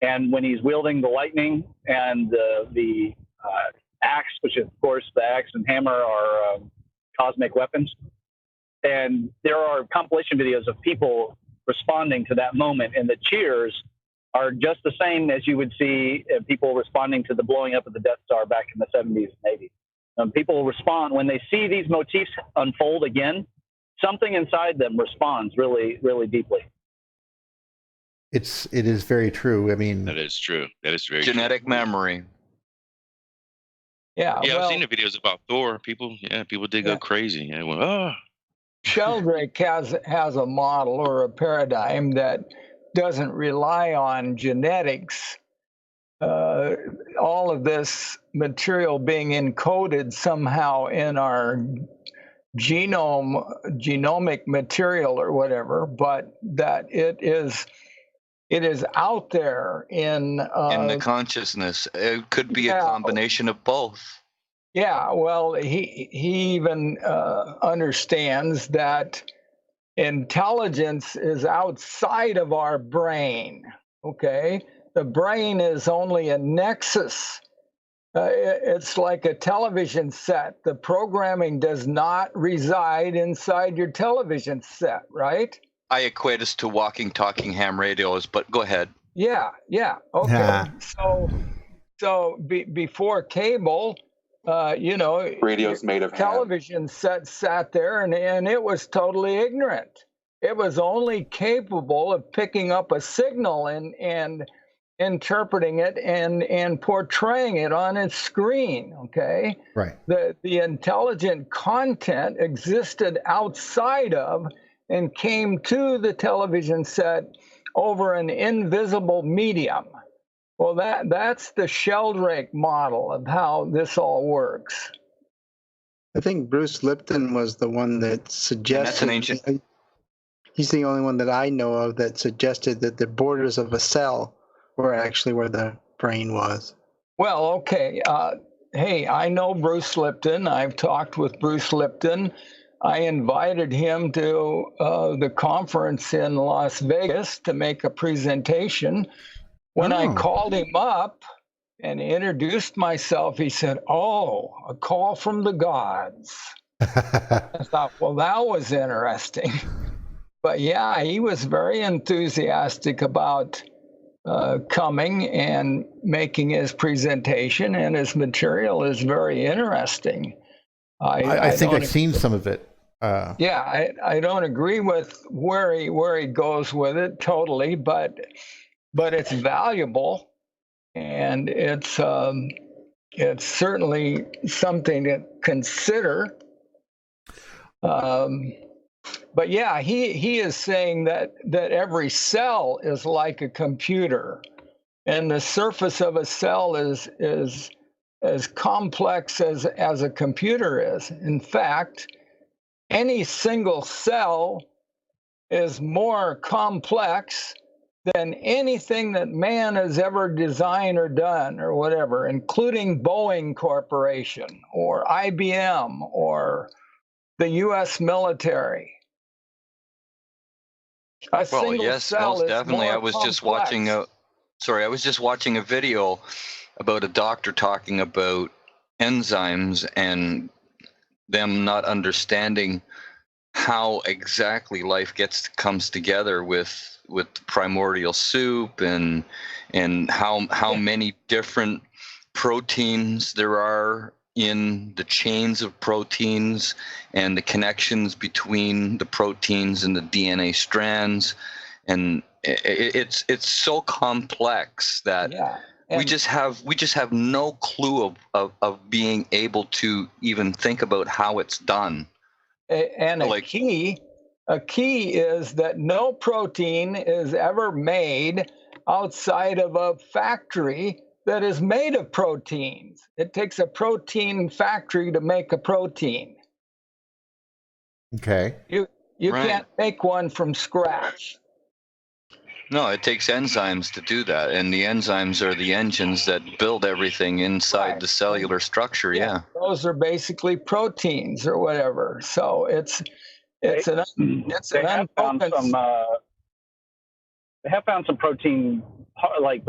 [SPEAKER 9] and when he's wielding the lightning and the axe, which is, of course, the axe and hammer are cosmic weapons. And there are compilation videos of people responding to that moment, and the cheers are just the same as you would see people responding to the blowing up of the Death Star back in the 70s and 80s. People respond when they see these motifs unfold again. Something inside them responds really, really deeply.
[SPEAKER 1] It is very true. I mean,
[SPEAKER 3] that is true. That is very
[SPEAKER 7] genetic
[SPEAKER 3] true.
[SPEAKER 7] Memory.
[SPEAKER 4] Yeah,
[SPEAKER 3] I've seen the videos about Thor. People did go crazy. And went, oh.
[SPEAKER 4] Sheldrake has a model or a paradigm that doesn't rely on genetics. All of this material being encoded somehow in our genomic material or whatever, but that it is It is out there in
[SPEAKER 7] the consciousness. It could be a combination of both.
[SPEAKER 4] Yeah, well, he even understands that intelligence is outside of our brain. Okay, the brain is only a nexus. It's like a television set. The programming does not reside inside your television set, right?
[SPEAKER 7] I equate us to walking, talking ham radios, but go ahead.
[SPEAKER 4] Yeah. Okay. So before cable,
[SPEAKER 6] Radio's made of ham.
[SPEAKER 4] television set sat there and it was totally ignorant. It was only capable of picking up a signal and interpreting it and portraying it on its screen. Okay.
[SPEAKER 1] Right.
[SPEAKER 4] The intelligent content existed outside of and came to the television set over an invisible medium. Well, that's the Sheldrake model of how this all works.
[SPEAKER 2] I think Bruce Lipton was the one that suggested.
[SPEAKER 7] That's an ancient.
[SPEAKER 2] He's the only one that I know of that suggested that the borders of a cell were actually where the brain was.
[SPEAKER 4] Well, okay. Hey, I know Bruce Lipton. I've talked with Bruce Lipton. I invited him to the conference in Las Vegas to make a presentation. When I called him up and introduced myself, he said, "Oh, a call from the gods." I thought, well, that was interesting. But yeah, he was very enthusiastic about coming and making his presentation, and his material is very interesting.
[SPEAKER 1] I think I've seen some of it.
[SPEAKER 4] Yeah, I don't agree with where he goes with it totally, but it's valuable, and it's certainly something to consider. But yeah, he is saying that every cell is like a computer, and the surface of a cell is as complex as a computer is. In fact, any single cell is more complex than anything that man has ever designed or done or whatever, including Boeing Corporation or IBM or the U.S. military.
[SPEAKER 7] Well, yes, most definitely. I was just watching a video about a doctor talking about enzymes and them not understanding how exactly life comes together with primordial soup and how many different proteins there are in the chains of proteins and the connections between the proteins and the DNA strands, and it's so complex that we just have no clue of being able to even think about how it's done.
[SPEAKER 4] And a key is that no protein is ever made outside of a factory that is made of proteins. It takes a protein factory to make a protein.
[SPEAKER 1] Okay.
[SPEAKER 4] You can't make one from scratch.
[SPEAKER 7] No, it takes enzymes to do that, and the enzymes are the engines that build everything inside the cellular structure. Yeah,
[SPEAKER 4] those are basically proteins or whatever. So they have found
[SPEAKER 9] some protein, like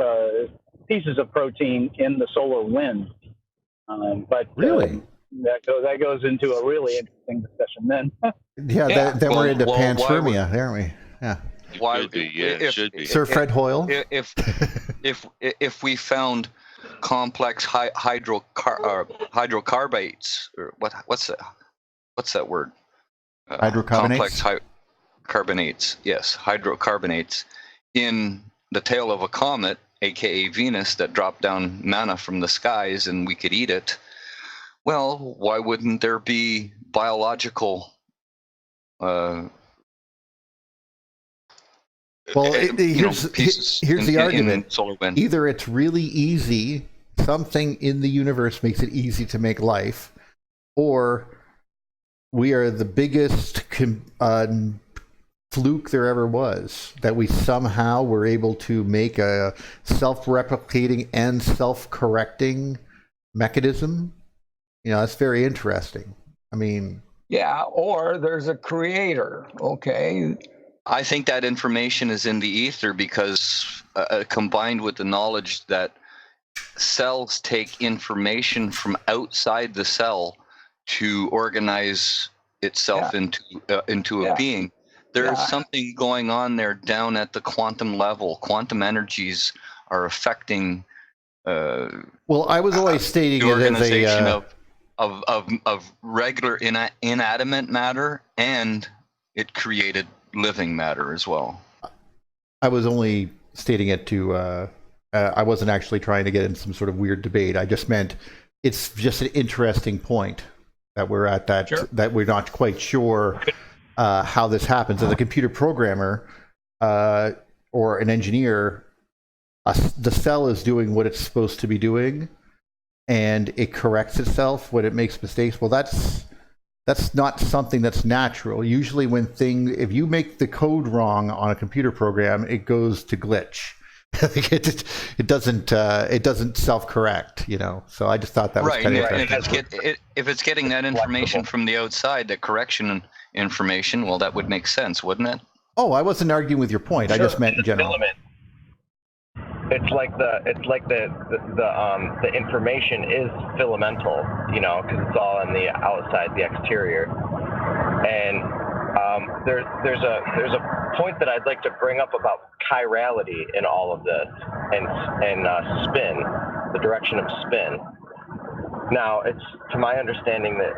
[SPEAKER 9] pieces of protein in the solar wind. But
[SPEAKER 1] really,
[SPEAKER 9] that goes into a really interesting discussion then.
[SPEAKER 1] Then we're into panspermia, aren't we? Yeah.
[SPEAKER 7] Why
[SPEAKER 3] should be, it should be.
[SPEAKER 1] Sir Fred Hoyle.
[SPEAKER 7] If we found complex hydrocarbates, or what's that word?
[SPEAKER 1] Hydrocarbonates.
[SPEAKER 7] Complex carbonates. Yes, hydrocarbonates in the tail of a comet, aka Venus, that dropped down manna from the skies, and we could eat it. Well, why wouldn't there be biological?
[SPEAKER 1] Well, here's the argument. Either it's really easy, something in the universe makes it easy to make life, or we are the biggest fluke there ever was, that we somehow were able to make a self-replicating and self-correcting mechanism. That's very interesting. I mean,
[SPEAKER 4] Yeah, or there's a creator, okay?
[SPEAKER 7] I think that information is in the ether because combined with the knowledge that cells take information from outside the cell to organize itself into a being. There's something going on there down at the quantum level. Quantum energies are affecting
[SPEAKER 1] well, I was always stating
[SPEAKER 7] the organization
[SPEAKER 1] it as
[SPEAKER 7] of regular inanimate matter, and it created living matter as well.
[SPEAKER 1] I was only stating it to I wasn't actually trying to get in some sort of weird debate. I just meant it's just an interesting point that we're at that we're not quite sure how this happens. As a computer programmer or an engineer, the cell is doing what it's supposed to be doing, and it corrects itself when it makes mistakes. Well, that's not something that's natural. Usually if you make the code wrong on a computer program, it goes to glitch. it doesn't self-correct, So I just thought that was kind of interesting.
[SPEAKER 7] And if it's getting that information from the outside, the correction information, well, that would make sense, wouldn't it?
[SPEAKER 1] Oh, I wasn't arguing with your point. I just meant in general.
[SPEAKER 10] It's like the information is filamental, because it's all on the outside, the exterior. And there's a point that I'd like to bring up about chirality in all of this, and spin, the direction of spin. Now, it's to my understanding that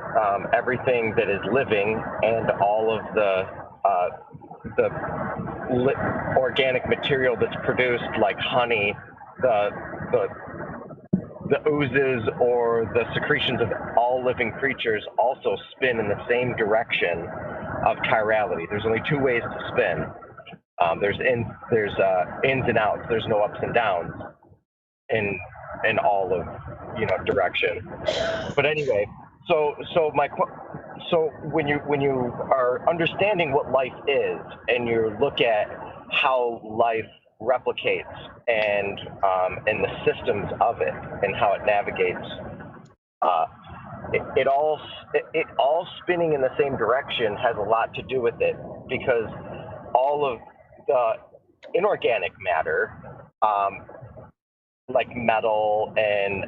[SPEAKER 10] everything that is living and all of the organic material that's produced, like honey, the oozes or the secretions of all living creatures, also spin in the same direction of chirality. There's only two ways to spin. There's ins and outs. There's no ups and downs in all of direction. But anyway, so when you are understanding what life is, and you look at how life replicates and the systems of it and how it navigates, it all spinning in the same direction has a lot to do with it, because all of the inorganic matter, like metal and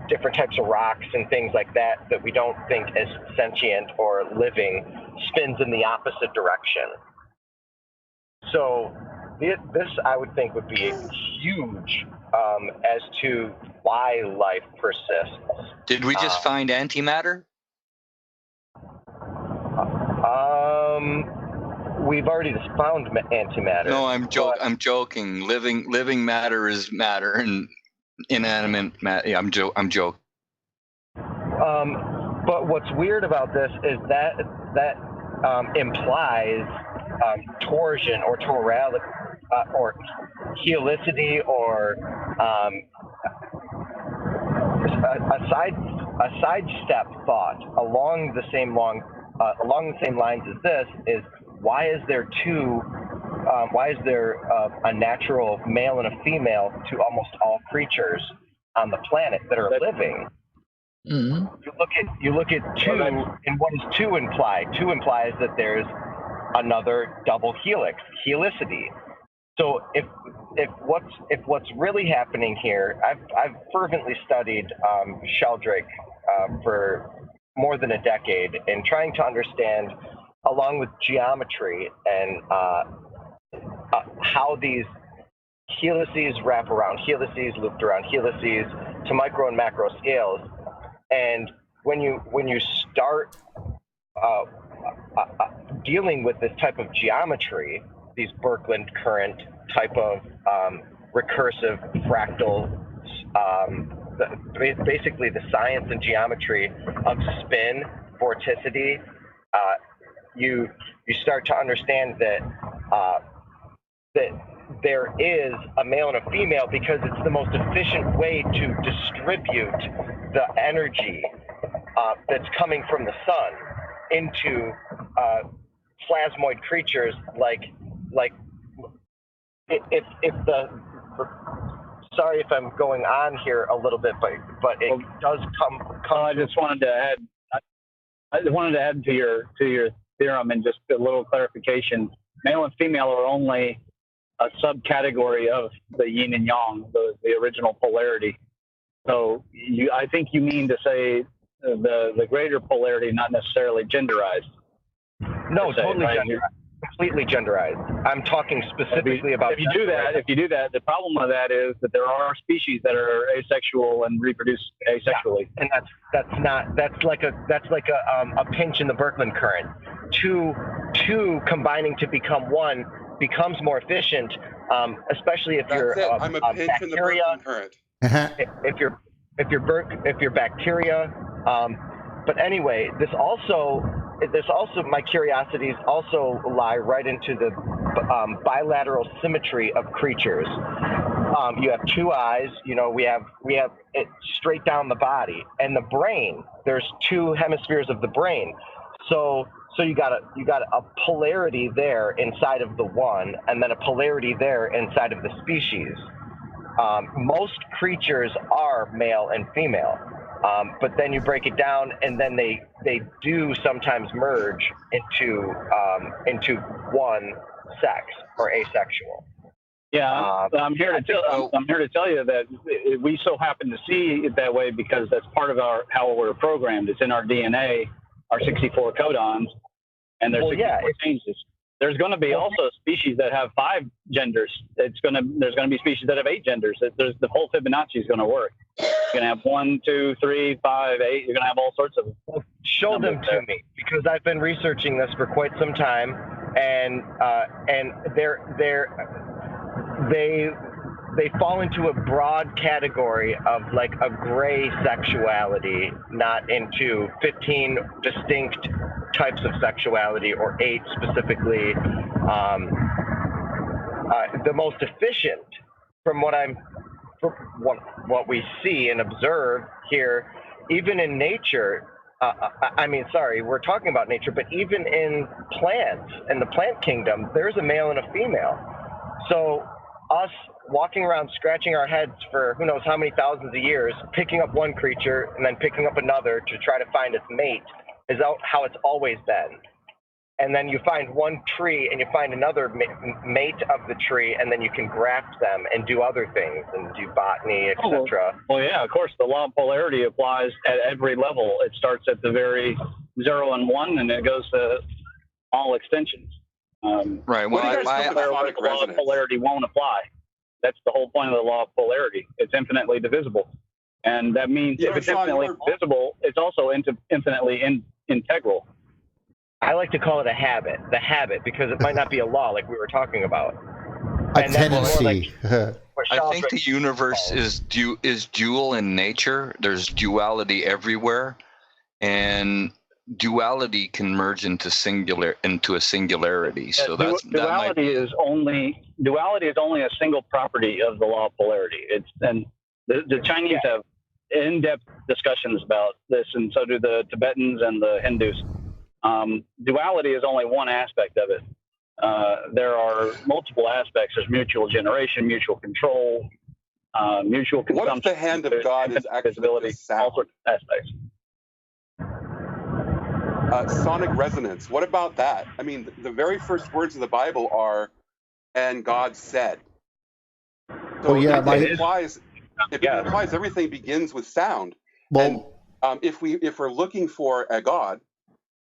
[SPEAKER 10] different types of rocks and things like that we don't think as sentient or living, spins in the opposite direction. So this, I would think, would be huge as to why life persists.
[SPEAKER 7] Did we just find antimatter?
[SPEAKER 10] We've already found antimatter.
[SPEAKER 7] No, I'm joking. Living matter is matter, and inanimate matter. Yeah, I'm joking.
[SPEAKER 10] But what's weird about this is that implies torsion or torality, or helicity, or a sidestep thought along the same lines as this is, why is there a natural male and a female to almost all creatures on the planet that are living?
[SPEAKER 4] Mm-hmm.
[SPEAKER 10] You look at two, and what does two imply? Two implies that there's another double helix, helicity. So if what's really happening here, I've fervently studied Sheldrake for more than a decade, and trying to understand, along with geometry and how these helices wrap around helices, looped around helices, to micro and macro scales. And when you start dealing with this type of geometry, these Birkeland current type of recursive fractal, basically the science and geometry of spin, vorticity, you start to understand that there is a male and a female, because it's the most efficient way to distribute the energy that's coming from the sun into plasmoid creatures like if the sorry if I'm going on here a little bit, but it does come.
[SPEAKER 9] I just wanted to add. I wanted to add to your theorem and just a little clarification. Male and female are only a subcategory of the yin and yang, the original polarity. So I think you mean to say the greater polarity, not necessarily genderized.
[SPEAKER 10] No, totally genderized. Completely genderized. I'm talking specifically about.
[SPEAKER 9] If you do that, the problem with that is that there are species that are asexual and reproduce asexually,
[SPEAKER 10] and that's like a pinch in the Birkeland current. Two combining to become one becomes more efficient, especially if you're
[SPEAKER 6] I'm a pinch
[SPEAKER 10] bacteria.
[SPEAKER 6] in the Birkeland current.
[SPEAKER 10] if you're bacteria. But anyway, this also my curiosities also lie right into the bilateral symmetry of creatures. You have two eyes, we have it straight down the body, and the brain, there's two hemispheres of the brain. So you got a polarity there inside of the one, and then a polarity there inside of the species. Most creatures are male and female. But then you break it down, and then they do sometimes merge into one sex or asexual.
[SPEAKER 9] Yeah, I'm here to tell you that we so happen to see it that way because that's part of how we're programmed. It's in our DNA, our 64 codons, and there's 64 changes. There's going to be also species that have 5 genders. There's going to be species that have 8 genders. The whole Fibonacci is going to work. You're going to have 1, 2, 3, 5, 8. You're going to have all sorts of.
[SPEAKER 10] Show them to me, because I've been researching this for quite some time, and they fall into a broad category of like a gray sexuality, not into 15 distinct types of sexuality or 8 specifically. The most efficient, from what we see and observe here, even in nature. We're talking about nature, but even in plants, in the plant kingdom, there's a male and a female. So us walking around scratching our heads for who knows how many thousands of years, picking up one creature and then picking up another to try to find its mate is how it's always been. And then you find one tree and you find another mate of the tree, and then you can graft them and do other things and do botany, etc.
[SPEAKER 9] Well, yeah, of course, the law of polarity applies at every level. It starts at the very 0 and 1, and it goes to all extensions.
[SPEAKER 7] Right.
[SPEAKER 6] Well, the
[SPEAKER 9] law of polarity won't apply. That's the whole point of the law of polarity. It's infinitely divisible. And that means if it's infinitely divisible, it's also infinitely integral.
[SPEAKER 10] I like to call it a habit, because it might not be a law like we were talking about.
[SPEAKER 1] A tendency.
[SPEAKER 7] I think the universe is dual in nature. There's duality everywhere, and duality can merge into a singularity. So duality
[SPEAKER 9] is only a single property of the law of polarity. The Chinese have in-depth discussions about this, and so do the Tibetans and the Hindus. Duality is only one aspect of it. There are multiple aspects. There's mutual generation, mutual control, mutual consumption.
[SPEAKER 6] What if the hand of God is actually sound?
[SPEAKER 9] All sorts of aspects.
[SPEAKER 6] Sonic resonance. What about that? I mean, the very first words of the Bible are, "And God said." So it implies everything begins with sound.
[SPEAKER 1] Well,
[SPEAKER 6] and if we're looking for a God,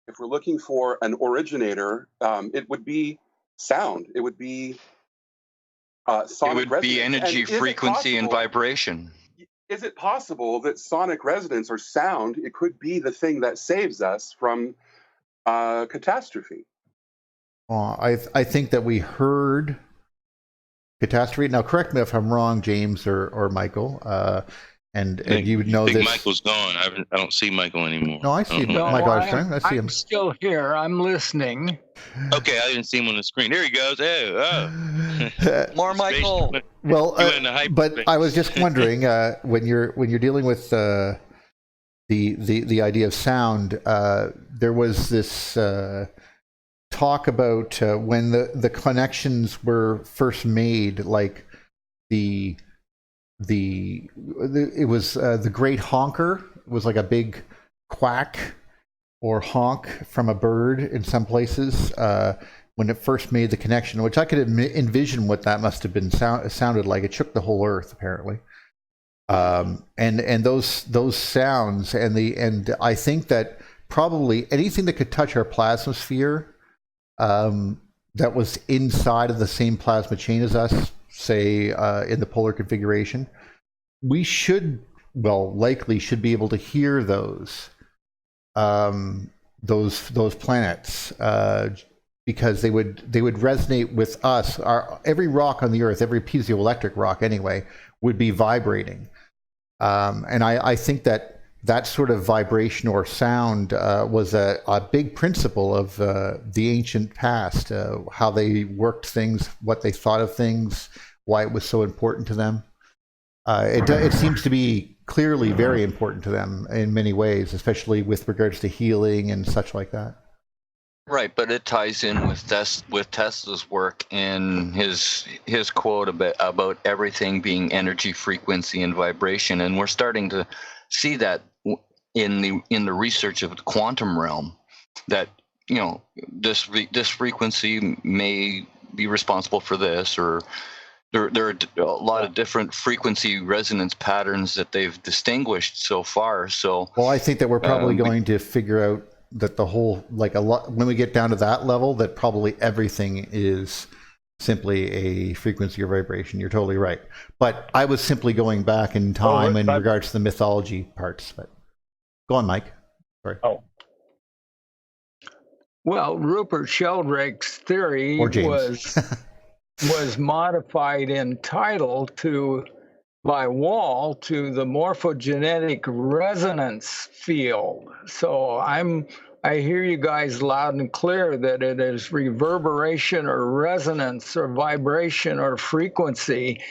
[SPEAKER 6] if we're looking for an originator, it would be sound. It would be sonic resonance.
[SPEAKER 7] It would be energy, frequency, and vibration.
[SPEAKER 6] Is it possible that sonic resonance or sound, it could be the thing that saves us from catastrophe?
[SPEAKER 1] I think that we heard catastrophe. Now, correct me if I'm wrong, James or Michael. And you would know this.
[SPEAKER 3] Michael's gone. I don't see Michael anymore.
[SPEAKER 1] No, I see Michael Armstrong. I see him.
[SPEAKER 4] I'm still here. I'm listening.
[SPEAKER 3] Okay, I didn't see him on the screen. There he goes.
[SPEAKER 7] More Michael.
[SPEAKER 1] Well, but I was just wondering when you're dealing with the idea of sound, there was this talk about when the connections were first made, like it was the great honker. It was like a big quack or honk from a bird in some places when it first made the connection, which I could envision what that must have been sounded like. It shook the whole earth, apparently. And those sounds and I think that probably anything that could touch our plasma sphere that was inside of the same plasma chain as us, say in the polar configuration, we likely should be able to hear those planets because they would resonate with us. Every rock on the Earth, every piezoelectric rock anyway, would be vibrating. And I think that sort of vibration or sound was a big principle of the ancient past, how they worked things, what they thought of things, why it was so important to them. It seems to be clearly very important to them in many ways, especially with regards to healing and such like that.
[SPEAKER 7] Right, but it ties in with Tesla's work and his quote about everything being energy, frequency, and vibration, and we're starting to see that in the research of the quantum realm, that this frequency may be responsible for this, or there are a lot of different frequency resonance patterns that they've distinguished so far. So,
[SPEAKER 1] well, I think that we're probably going to figure out that the whole, like a lot, when we get down to that level, that probably everything is simply a frequency or vibration. You're totally right. But I was simply going back in time in regards to the mythology parts. But go on, Mike. Sorry.
[SPEAKER 9] Oh.
[SPEAKER 4] Well, Rupert Sheldrake's theory was modified in title by Wall to the morphogenetic resonance field. So I hear you guys loud and clear that it is reverberation or resonance or vibration or frequency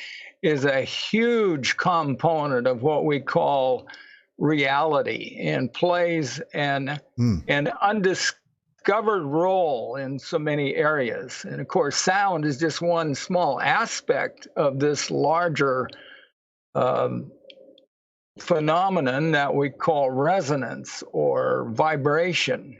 [SPEAKER 4] is a huge component of what we call reality and plays an undiscovered role in so many areas. And of course, sound is just one small aspect of this larger phenomenon that we call resonance or vibration.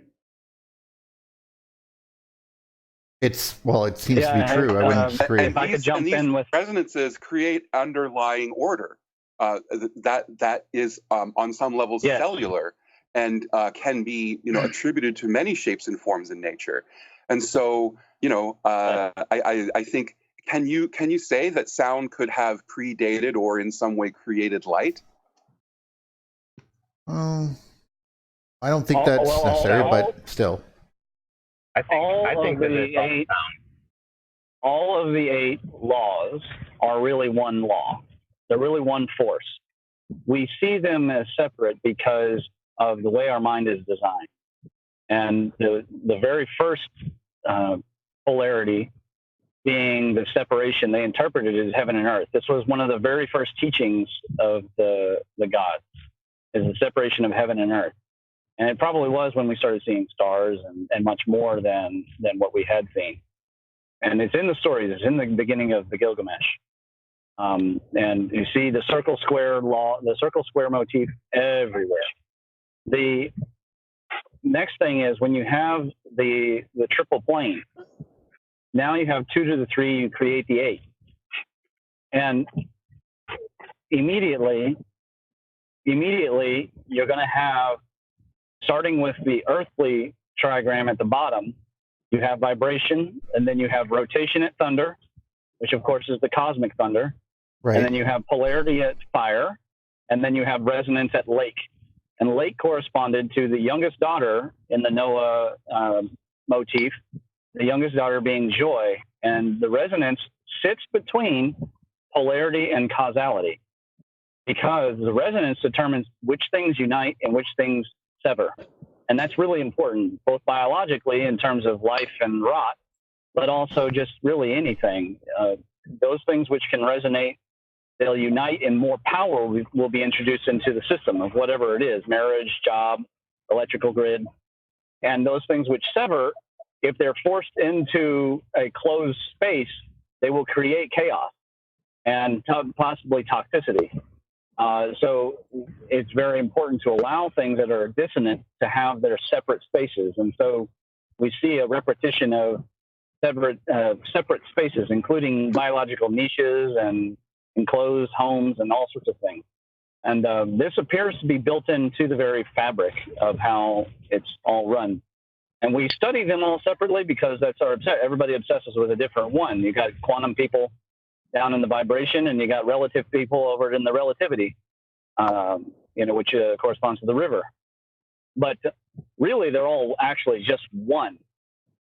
[SPEAKER 1] It seems to be true. I wouldn't disagree.
[SPEAKER 9] If I could jump in with
[SPEAKER 6] resonances create underlying order that is on some levels cellular and can be attributed to many shapes and forms in nature. And so I think can you say that sound could have predated or in some way created light?
[SPEAKER 1] I don't think that's necessary, but still.
[SPEAKER 9] I think that all of the 8 laws are really one law. They're really one force. We see them as separate because of the way our mind is designed. And the very first polarity being the separation, they interpreted it as heaven and earth. This was one of the very first teachings of the gods, is the separation of heaven and earth. And it probably was when we started seeing stars and much more than what we had seen. And it's in the stories. It's in the beginning of the Gilgamesh. And you see the circle square law, the circle square motif everywhere. The next thing is when you have the triple plane, now you have 2 to the 3, you create the 8. And immediately you're going to have, starting with the earthly trigram at the bottom, you have vibration, and then you have rotation at thunder, which of course is the cosmic thunder. Right. And then you have polarity at fire, and then you have resonance at lake. And lake corresponded to the youngest daughter in the Noah motif, the youngest daughter being joy. And the resonance sits between polarity and causality, because the resonance determines which things unite and which things sever. And that's really important, both biologically in terms of life and rot, but also just really anything. Those things which can resonate, they'll unite, and more power will be introduced into the system of whatever it is, marriage, job, electrical grid. And those things which sever if they're forced into a closed space, they will create chaos and possibly toxicity. So it's very important to allow things that are dissonant to have their separate spaces. And so we see a repetition of separate spaces, including biological niches and enclosed homes and all sorts of things. And this appears to be built into the very fabric of how it's all run. And we study them all separately because that's our everybody obsesses with a different one. You got quantum people down in the vibration, and you got relative people over in the relativity, which corresponds to the river. But really, they're all actually just one.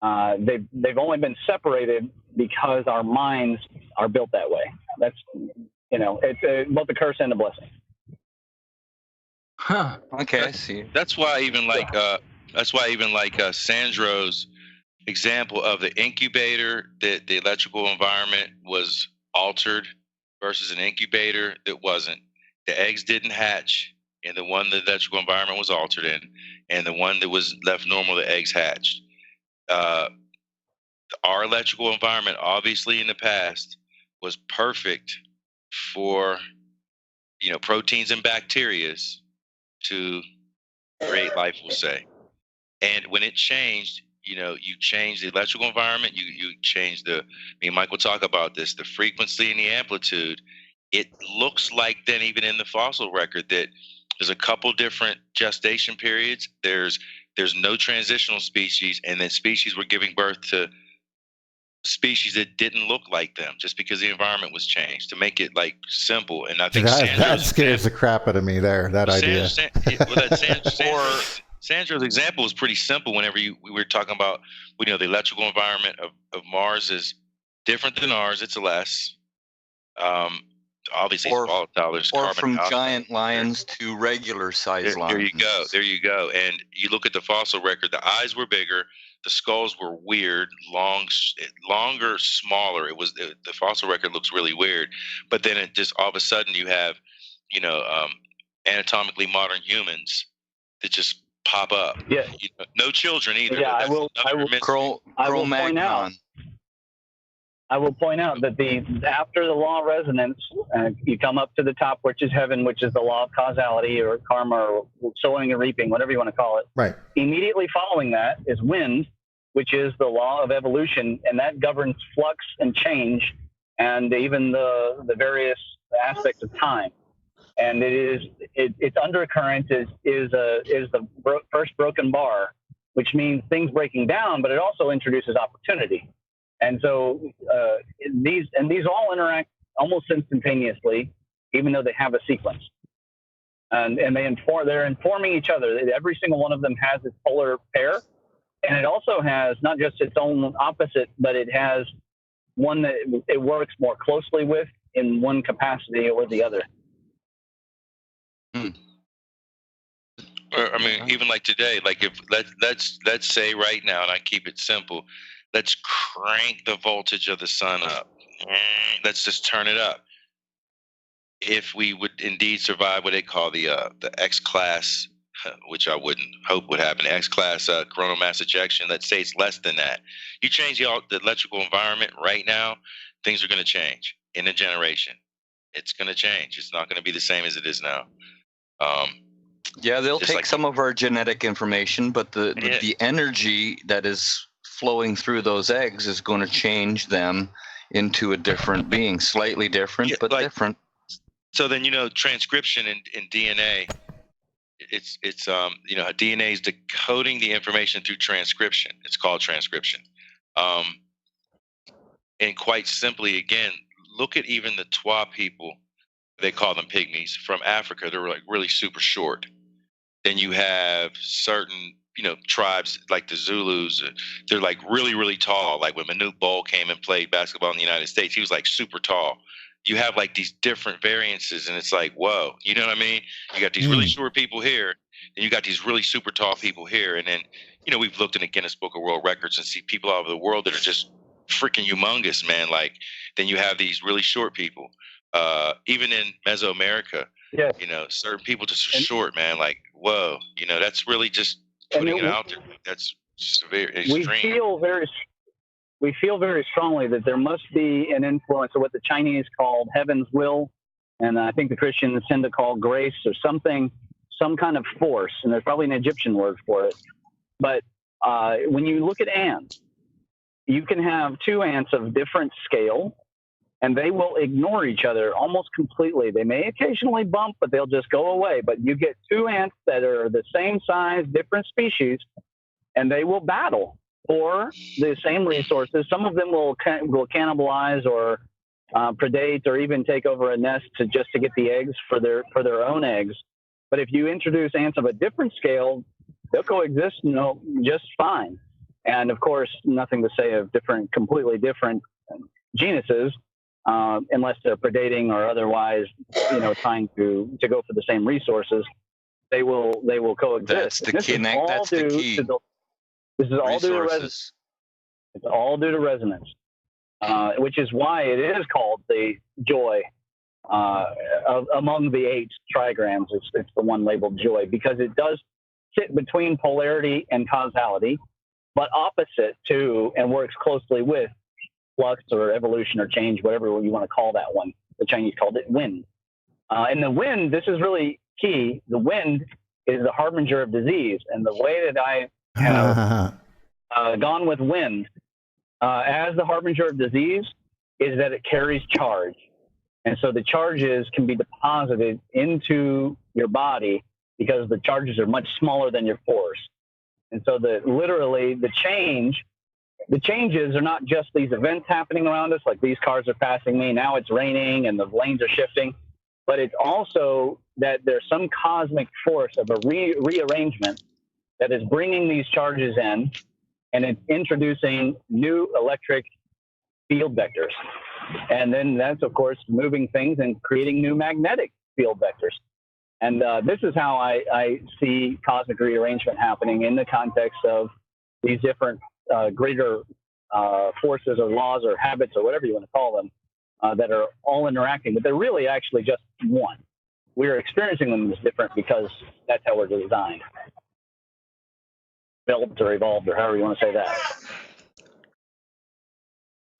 [SPEAKER 9] They've only been separated because our minds are built that way. That's it's both a curse and a blessing.
[SPEAKER 4] Huh.
[SPEAKER 7] Okay, I see.
[SPEAKER 3] That's why even like Sandro's example of the incubator, that the electrical environment was altered versus an incubator that wasn't. The eggs didn't hatch in the one the electrical environment was altered in, and the one that was left normal, the eggs hatched. Our electrical environment, obviously in the past, was perfect for proteins and bacterias to create life, we'll say. And when it changed, you change the electrical environment, you change Mike will talk about this, the frequency and the amplitude. It looks like then, even in the fossil record, that there's a couple different gestation periods. There's no transitional species, and then species were giving birth to species that didn't look like them just because the environment was changed, to make it like simple. And I think
[SPEAKER 1] that scares the crap out of me there, that idea.
[SPEAKER 3] Sandro's example was pretty simple. Whenever we were talking about, the electrical environment of Mars is different than ours. It's less. Obviously, it's volatile. There's
[SPEAKER 7] or
[SPEAKER 3] carbon
[SPEAKER 7] from
[SPEAKER 3] dioxide.
[SPEAKER 7] giant lions to regular size lions.
[SPEAKER 3] There you go. And you look at the fossil record, the eyes were bigger, the skulls were weird, longer, smaller. It was the fossil record looks really weird. But then it just all of a sudden you have, anatomically modern humans that just pop up.
[SPEAKER 9] Yeah.
[SPEAKER 3] No children either.
[SPEAKER 9] Yeah, I will point out that after the law of resonance, you come up to the top, which is heaven, which is the law of causality or karma or sowing and reaping, whatever you want to call it.
[SPEAKER 1] Right.
[SPEAKER 9] Immediately following that is wind, which is the law of evolution, and that governs flux and change, and even the various aspects of time. And its undercurrent is the first broken bar, which means things breaking down, but it also introduces opportunity. And so these all interact almost instantaneously, even though they have a sequence. And they're informing each other. Every single one of them has its polar pair, and it also has not just its own opposite, but it has one that it works more closely with in one capacity or the other.
[SPEAKER 3] I mean, even like today, like if let's say right now, and I keep it simple, let's crank the voltage of the sun up. Let's just turn it up. If we would indeed survive what they call the X-class, which I wouldn't hope would happen, X-class coronal mass ejection, let's say it's less than that. You change the electrical environment right now, things are going to change in a generation. It's going to change. It's not going to be the same as it is now.
[SPEAKER 7] Yeah, they'll take some of our genetic information, but the energy that is flowing through those eggs is going to change them into a different being, slightly different, but different.
[SPEAKER 3] So then, transcription in DNA, it's DNA is decoding the information through transcription. It's called transcription. And quite simply, again, look at even the Twa people, they call them pygmies, from Africa. They're like really super short. Then you have certain, tribes like the Zulus. They're like really, really tall. Like when Manute Bol came and played basketball in the United States, he was like super tall. You have like these different variances, and it's like, whoa, you know what I mean? You got these really short people here, and you got these really super tall people here. And then, we've looked in the Guinness Book of World Records and see people all over the world that are just freaking humongous, man. Like, then you have these really short people. Even in Mesoamerica, certain people just are short, man. Like, whoa, that's really just putting it out there. That's severe,
[SPEAKER 9] we
[SPEAKER 3] extreme.
[SPEAKER 9] feel very strongly that there must be an influence of what the Chinese called heaven's will, and I think the Christians tend to call grace or something, some kind of force, and there's probably an Egyptian word for it. But when you look at ants, you can have two ants of different scale, and they will ignore each other almost completely. They may occasionally bump, but they'll just go away. But you get two ants that are the same size, different species, and they will battle for the same resources. Some of them will cannibalize or predate or even take over a nest to get the eggs for their own eggs. But if you introduce ants of a different scale, they'll coexist, just fine. And of course, nothing to say of completely different genuses, unless they're predating or otherwise, trying to go for the same resources. They will coexist.
[SPEAKER 7] That's the key. That's the key.
[SPEAKER 9] This is all due to resonance.
[SPEAKER 7] Resources.
[SPEAKER 9] It's all due to resonance, which is why it is called the joy among the 8 trigrams. It's the one labeled joy, because it does sit between polarity and causality, but opposite to and works closely with flux or evolution or change, whatever you want to call that one. The Chinese called it wind. And the wind, this is really key. The wind is the harbinger of disease. And the way that I have gone with wind as the harbinger of disease is that it carries charge. And so the charges can be deposited into your body because the charges are much smaller than your force. And so the changes are not just these events happening around us, like these cars are passing me, now it's raining and the lanes are shifting, but it's also that there's some cosmic force of a rearrangement that is bringing these charges in, and it's introducing new electric field vectors. And then that's, of course, moving things and creating new magnetic field vectors. And this is how I see cosmic rearrangement happening in the context of these different greater forces or laws or habits or whatever you want to call them that are all interacting, but they're really actually just one. We're experiencing them as different because that's how we're designed. Built or evolved, or however you want to say that.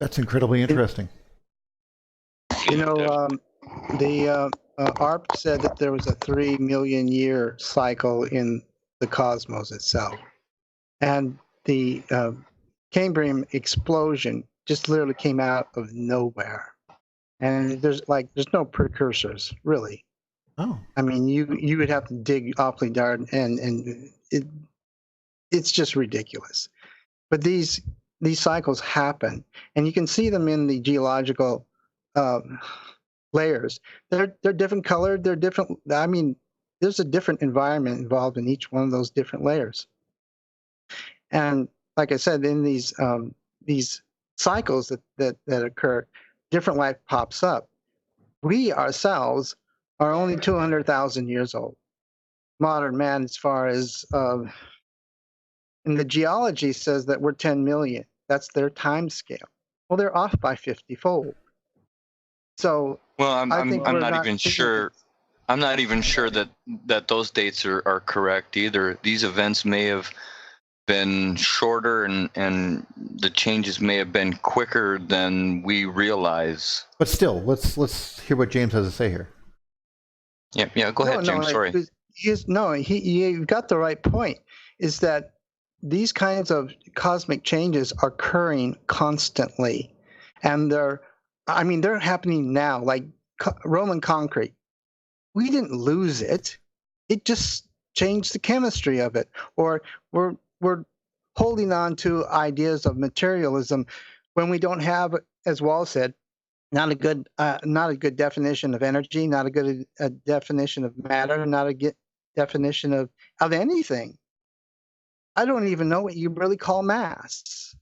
[SPEAKER 1] That's incredibly interesting.
[SPEAKER 2] The ARP said that there was a 3 million year cycle in the cosmos itself. And the Cambrian explosion just literally came out of nowhere. And there's no precursors, really.
[SPEAKER 1] Oh.
[SPEAKER 2] I mean, you would have to dig awfully dark, and it's just ridiculous. But these cycles happen, and you can see them in the geological layers. They're different colored. They're different. I mean, there's a different environment involved in each one of those different layers. And like I said, in these cycles that occur, different life pops up. We ourselves are only 200,000 years old. Modern man, as far as and the geology says that we're 10 million. That's their time scale. Well, they're off by 50-fold. So,
[SPEAKER 7] well, I'm not even sure. I'm not even sure that those dates are correct either. These events may have been shorter, and the changes may have been quicker than we realize.
[SPEAKER 1] But still, let's hear what James has to say here.
[SPEAKER 7] Yeah. Go ahead, James. Sorry.
[SPEAKER 2] You've got the right point. Is that these kinds of cosmic changes are occurring constantly, and they're happening now. Like Roman concrete, we didn't lose it; it just changed the chemistry of it. Or we're holding on to ideas of materialism when we don't have, as Wall said, not a good definition of energy, not a good definition of matter, not a good definition of anything. I don't even know what you really call mass.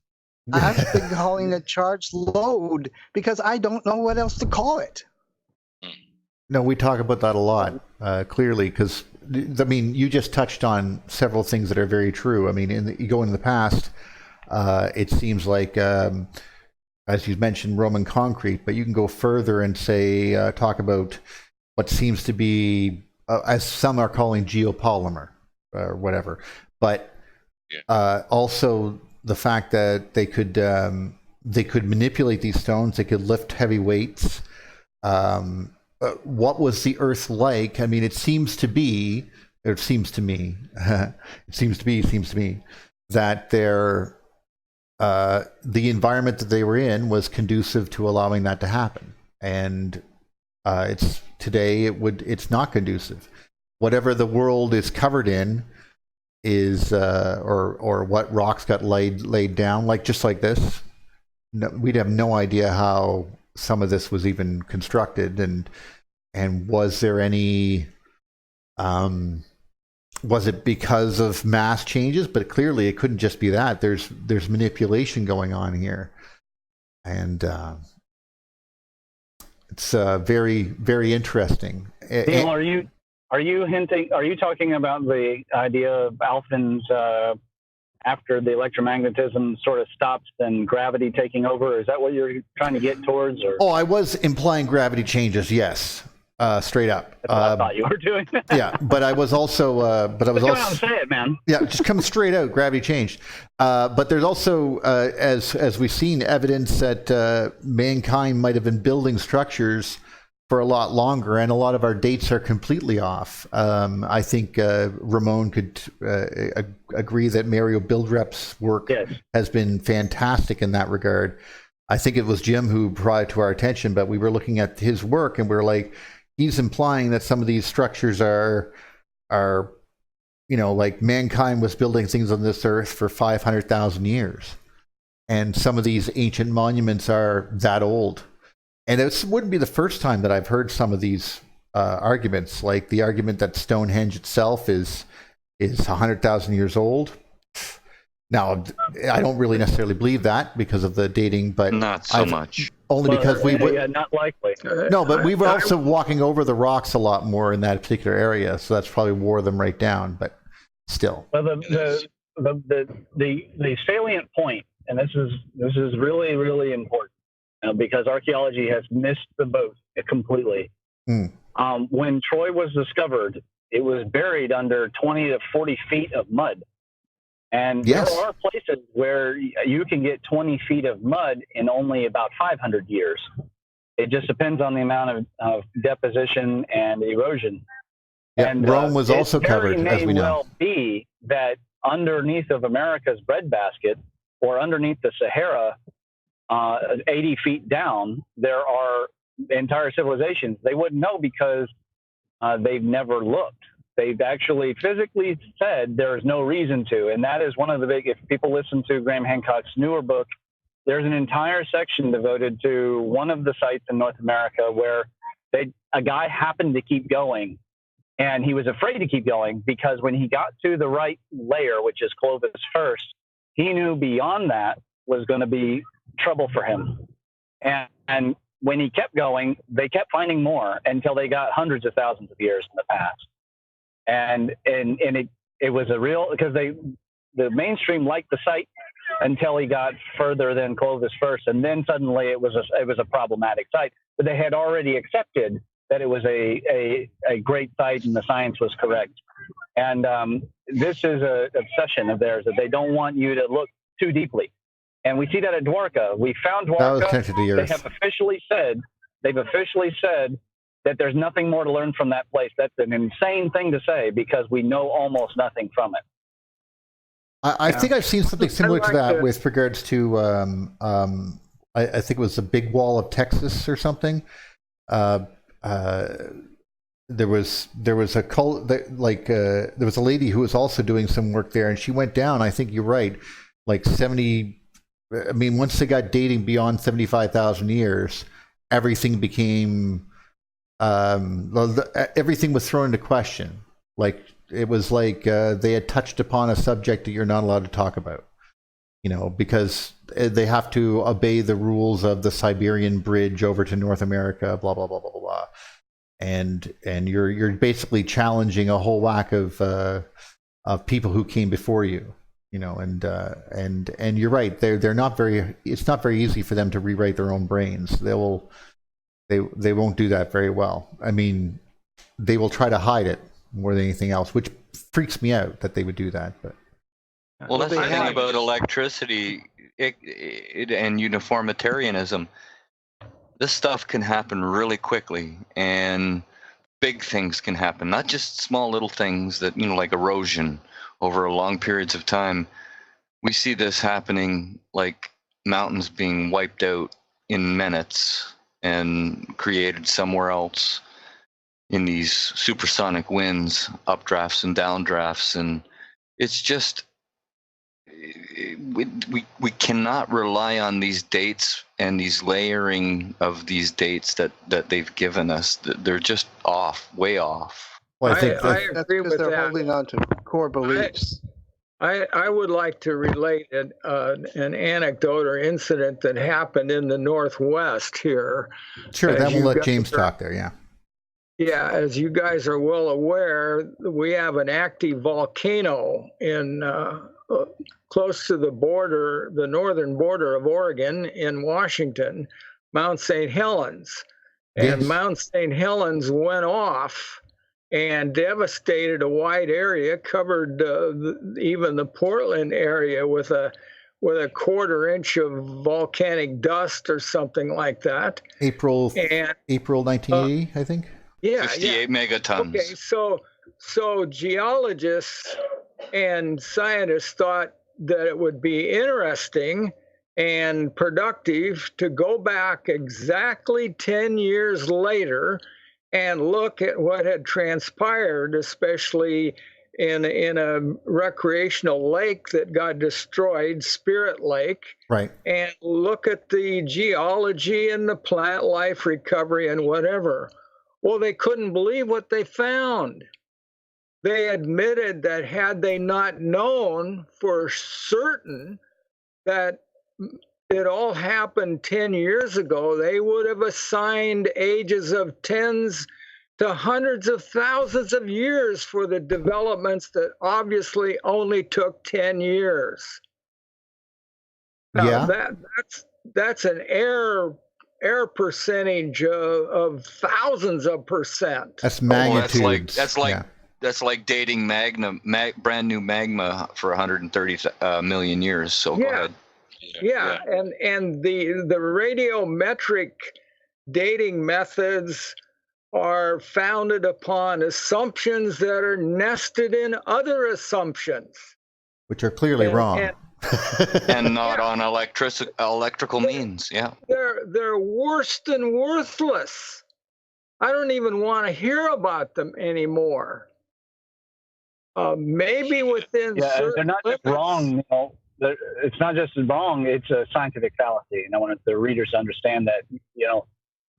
[SPEAKER 2] I've been calling it charged load because I don't know what else to call it.
[SPEAKER 1] No, we talk about that a lot, clearly, because, I mean, you just touched on several things that are very true. I mean, you go into the past, it seems like, as you mentioned, Roman concrete, but you can go further and say, talk about what seems to be, as some are calling geopolymer, or whatever. But Also, the fact that they could manipulate these stones, they could lift heavy weights. What was the Earth like? I mean, it seems to me, that the environment that they were in was conducive to allowing that to happen, and it's not conducive. Whatever the world is covered in is, or what rocks got laid down, just like this. No, we'd have no idea how some of this was even constructed, and was there any, was it because of mass changes? But clearly it couldn't just be that. There's manipulation going on here, and it's very, very interesting.
[SPEAKER 9] Neil, are you talking about the idea of Alphin's after the electromagnetism sort of stops, then gravity taking over? Is that what you're trying to get towards? Or?
[SPEAKER 1] Oh, I was implying gravity changes. Yes, straight up.
[SPEAKER 9] That's what I thought you were doing.
[SPEAKER 1] Yeah, but I was also. But I was also.
[SPEAKER 9] Come out and say it, man.
[SPEAKER 1] Yeah, just come straight out. Gravity changed. But there's also, as we've seen, evidence that mankind might have been building structures for a lot longer, and a lot of our dates are completely off. I think Ramon could agree that Mario Bildrep's work has been fantastic in that regard. I think it was Jim who brought it to our attention, but we were looking at his work and we were like, he's implying that some of these structures are like mankind was building things on this earth for 500,000 years. And some of these ancient monuments are that old. And this wouldn't be the first time that I've heard some of these arguments, like the argument that Stonehenge itself is 100,000 years old. Now, I don't really necessarily believe that because of the dating, but
[SPEAKER 7] not so much.
[SPEAKER 1] Only because we would.
[SPEAKER 9] Yeah, not likely.
[SPEAKER 1] No, but we were also walking over the rocks a lot more in that particular area, so that's probably wore them right down. But still.
[SPEAKER 9] Well, the salient point, and this is really, really important. Because archaeology has missed the boat completely. When Troy was discovered, it was buried under 20 to 40 feet of mud. And there are places where you can get 20 feet of mud in only about 500 years. It just depends on the amount of deposition and erosion.
[SPEAKER 1] Yeah,
[SPEAKER 9] and
[SPEAKER 1] Rome was also covered, as we know. It may
[SPEAKER 9] well be that underneath of America's breadbasket, or underneath the Sahara, 80 feet down, there are entire civilizations. They wouldn't know because they've never looked. They've actually physically said there is no reason to. And that is one of the big, if people listen to Graham Hancock's newer book, there's an entire section devoted to one of the sites in North America where a guy happened to keep going. And he was afraid to keep going because when he got to the right layer, which is Clovis first, he knew beyond that was going to be trouble for him. And when he kept going, they kept finding more until they got hundreds of thousands of years in the past. And it was a real, because the mainstream liked the site until he got further than Clovis first, and then suddenly it was a problematic site. But they had already accepted that it was a great site and the science was correct. And this is an obsession of theirs, that they don't want you to look too deeply. And we see that at Dwarka. We found Dwarka. They have officially said that there's nothing more to learn from that place. That's an insane thing to say because we know almost nothing from it.
[SPEAKER 1] I think I've seen something similar to that with regards to, I think it was the Big Wall of Texas or something. There was a cult, there was a lady who was also doing some work there, and she went down. I think you're right, like 70. I mean, once they got dating beyond 75,000 years, everything became, everything was thrown into question. Like, it was like they had touched upon a subject that you're not allowed to talk about, because they have to obey the rules of the Siberian Bridge over to North America, blah, blah, blah, blah, blah. And you're basically challenging a whole whack of people who came before you. And you're right. They're not very. It's not very easy for them to rewrite their own brains. They won't do that very well. I mean, they will try to hide it more than anything else, which freaks me out that they would do that. But
[SPEAKER 7] Well, that's
[SPEAKER 2] they
[SPEAKER 7] the thing
[SPEAKER 2] have-
[SPEAKER 7] about electricity and uniformitarianism. This stuff can happen really quickly, and big things can happen, not just small little things that, like erosion over long periods of time. We see this happening, like mountains being wiped out in minutes and created somewhere else in these supersonic winds, updrafts and downdrafts. And it's just, we cannot rely on these dates and these layering of these dates that they've given us. They're just off, way off.
[SPEAKER 1] Well, I think
[SPEAKER 4] I
[SPEAKER 2] That's
[SPEAKER 4] agree
[SPEAKER 2] because
[SPEAKER 4] with
[SPEAKER 2] they're
[SPEAKER 4] that.
[SPEAKER 2] holding on to core beliefs.
[SPEAKER 4] I would like to relate an anecdote or incident that happened in the Northwest here.
[SPEAKER 1] sure.
[SPEAKER 4] as
[SPEAKER 1] Then we'll
[SPEAKER 4] you
[SPEAKER 1] let
[SPEAKER 4] guys
[SPEAKER 1] James
[SPEAKER 4] are-
[SPEAKER 1] talk there. Yeah.
[SPEAKER 4] Yeah, as you guys are well aware, we have an active volcano in close to the border, the northern border of Oregon in Washington, Mount St. Helens. And
[SPEAKER 1] Yes.
[SPEAKER 4] Mount St. Helens went off and devastated a wide area, covered even the Portland area with a quarter inch of volcanic dust or something like that.
[SPEAKER 1] April
[SPEAKER 4] And
[SPEAKER 1] 1980, I think.
[SPEAKER 4] yeah,
[SPEAKER 7] 58 megatons.
[SPEAKER 4] Okay, so geologists and scientists thought that it would be interesting and productive to go back exactly 10 years later and look at what had transpired, especially in a recreational lake that got destroyed, Spirit Lake,
[SPEAKER 1] Right.
[SPEAKER 4] and look at the geology and the plant life recovery and whatever. Well, they couldn't believe what they found. They admitted that had they not known for certain that it all happened 10 years ago, they would have assigned ages of tens to hundreds of thousands of years for the developments that obviously only took 10 years. Now,
[SPEAKER 1] Yeah.
[SPEAKER 4] that's an error percentage of thousands of percent.
[SPEAKER 1] That's
[SPEAKER 7] Well,
[SPEAKER 1] magnitude.
[SPEAKER 7] that's like dating brand new magma for 130 million years. So go
[SPEAKER 4] Yeah.
[SPEAKER 7] ahead.
[SPEAKER 4] Yeah, and the radiometric dating methods are founded upon assumptions that are nested in other assumptions.
[SPEAKER 1] which are clearly
[SPEAKER 4] And-
[SPEAKER 1] wrong.
[SPEAKER 7] And not on electrical means. Yeah.
[SPEAKER 4] They're worse than worthless. I don't even want to hear about them anymore. Maybe within
[SPEAKER 9] Yeah,
[SPEAKER 4] certain
[SPEAKER 9] they're not just
[SPEAKER 4] limits.
[SPEAKER 9] wrong. It's not just wrong. It's a scientific fallacy, and I want the readers to understand that.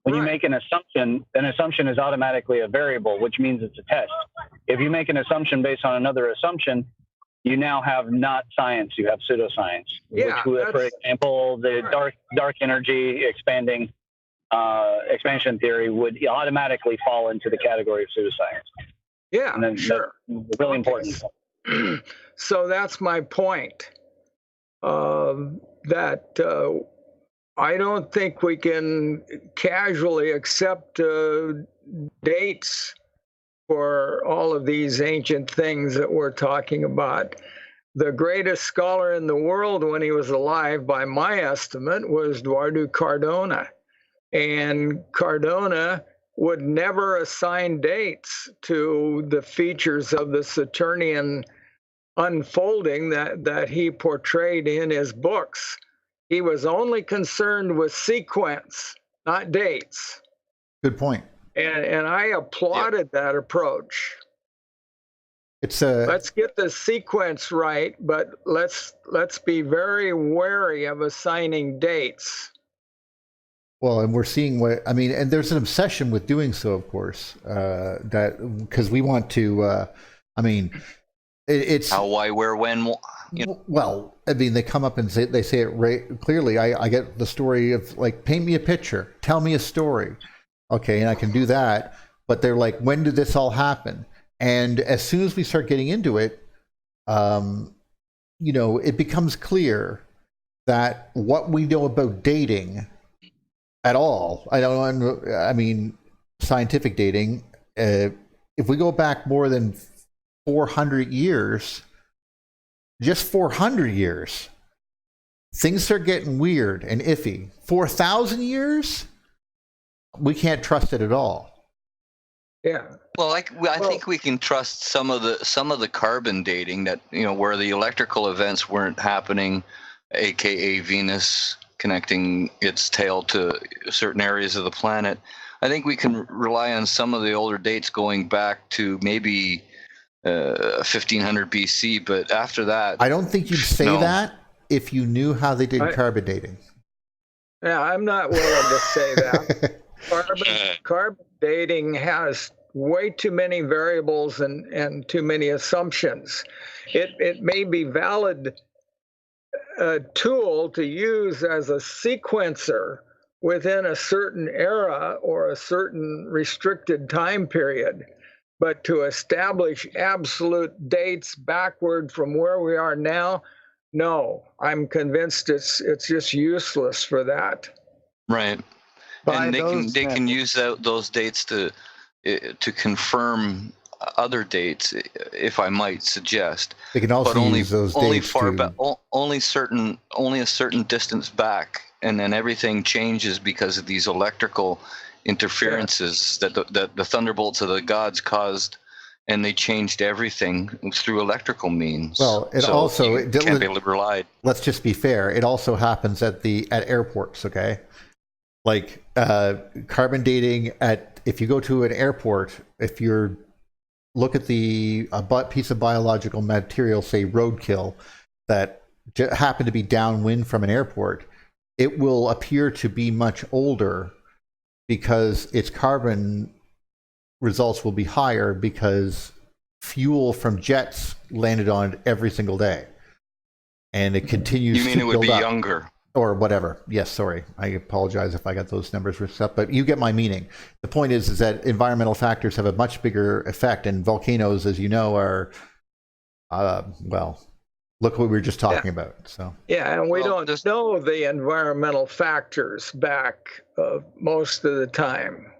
[SPEAKER 9] When you
[SPEAKER 4] Right.
[SPEAKER 9] make an assumption is automatically a variable, which means it's a test. If you make an assumption based on another assumption, you now have not science. You have pseudoscience.
[SPEAKER 4] Yeah,
[SPEAKER 9] which, for
[SPEAKER 4] that's-
[SPEAKER 9] example, the dark energy expansion theory would automatically fall into the category of pseudoscience.
[SPEAKER 4] Yeah,
[SPEAKER 9] And then
[SPEAKER 4] sure.
[SPEAKER 9] that's really important.
[SPEAKER 4] So that's my point. That I don't think we can casually accept dates for all of these ancient things that we're talking about. The greatest scholar in the world when he was alive, by my estimate, was Eduardo Cardona. And Cardona would never assign dates to the features of the Saturnian unfolding that he portrayed in his books. He was only concerned with sequence, not dates.
[SPEAKER 1] Good point.
[SPEAKER 4] And I applauded that approach.
[SPEAKER 1] It's a
[SPEAKER 4] Let's get the sequence right, but let's be very wary of assigning dates.
[SPEAKER 1] well, and we're seeing and there's an obsession with doing so, of course. That because we want to. It's
[SPEAKER 7] How, why, where, when.
[SPEAKER 1] well. They come up and they say it right clearly. I get the story of like, paint me a picture, tell me a story. Okay, and I can do that. But they're like, when did this all happen? And as soon as we start getting into it, it becomes clear that what we know about dating at all, scientific dating, if we go back more than 400 years, just 400 years, things start getting weird and iffy. 4,000 years, we can't trust it at all.
[SPEAKER 4] Yeah.
[SPEAKER 7] Well, I think we can trust some of the carbon dating that, where the electrical events weren't happening, aka Venus connecting its tail to certain areas of the planet. I think we can rely on some of the older dates going back to maybe 1500 BC, but after that,
[SPEAKER 1] I don't think you'd say that if you knew how they did carbon dating.
[SPEAKER 4] Yeah, I'm not willing to say that. Carbon dating has way too many variables and too many assumptions. It may be valid tool to use as a sequencer within a certain era or a certain restricted time period, but to establish absolute dates backward from where we are now, no, I'm convinced it's just useless for that.
[SPEAKER 7] Right. And they can use those dates to confirm other dates, if I might suggest.
[SPEAKER 1] They can also use those dates
[SPEAKER 7] only a certain distance back, and then everything changes because of these electrical interferences that the thunderbolts of the gods caused, and they changed everything through electrical means.
[SPEAKER 1] Well, it
[SPEAKER 7] can't be relied.
[SPEAKER 1] Let's just be fair. It also happens at airports. Okay, like carbon dating if you go to an airport, if you're look at a piece of biological material, say roadkill, that happened to be downwind from an airport, it will appear to be much older because its carbon results will be higher because fuel from jets landed on it every single day. And it continues to build up.
[SPEAKER 7] You mean it would be younger?
[SPEAKER 1] Or whatever. Yes, sorry. I apologize if I got those numbers mixed up, but you get my meaning. The point is that environmental factors have a much bigger effect, and volcanoes, as you know, are, look what we were just talking about. So
[SPEAKER 4] yeah, and we don't know the environmental factors back most of the time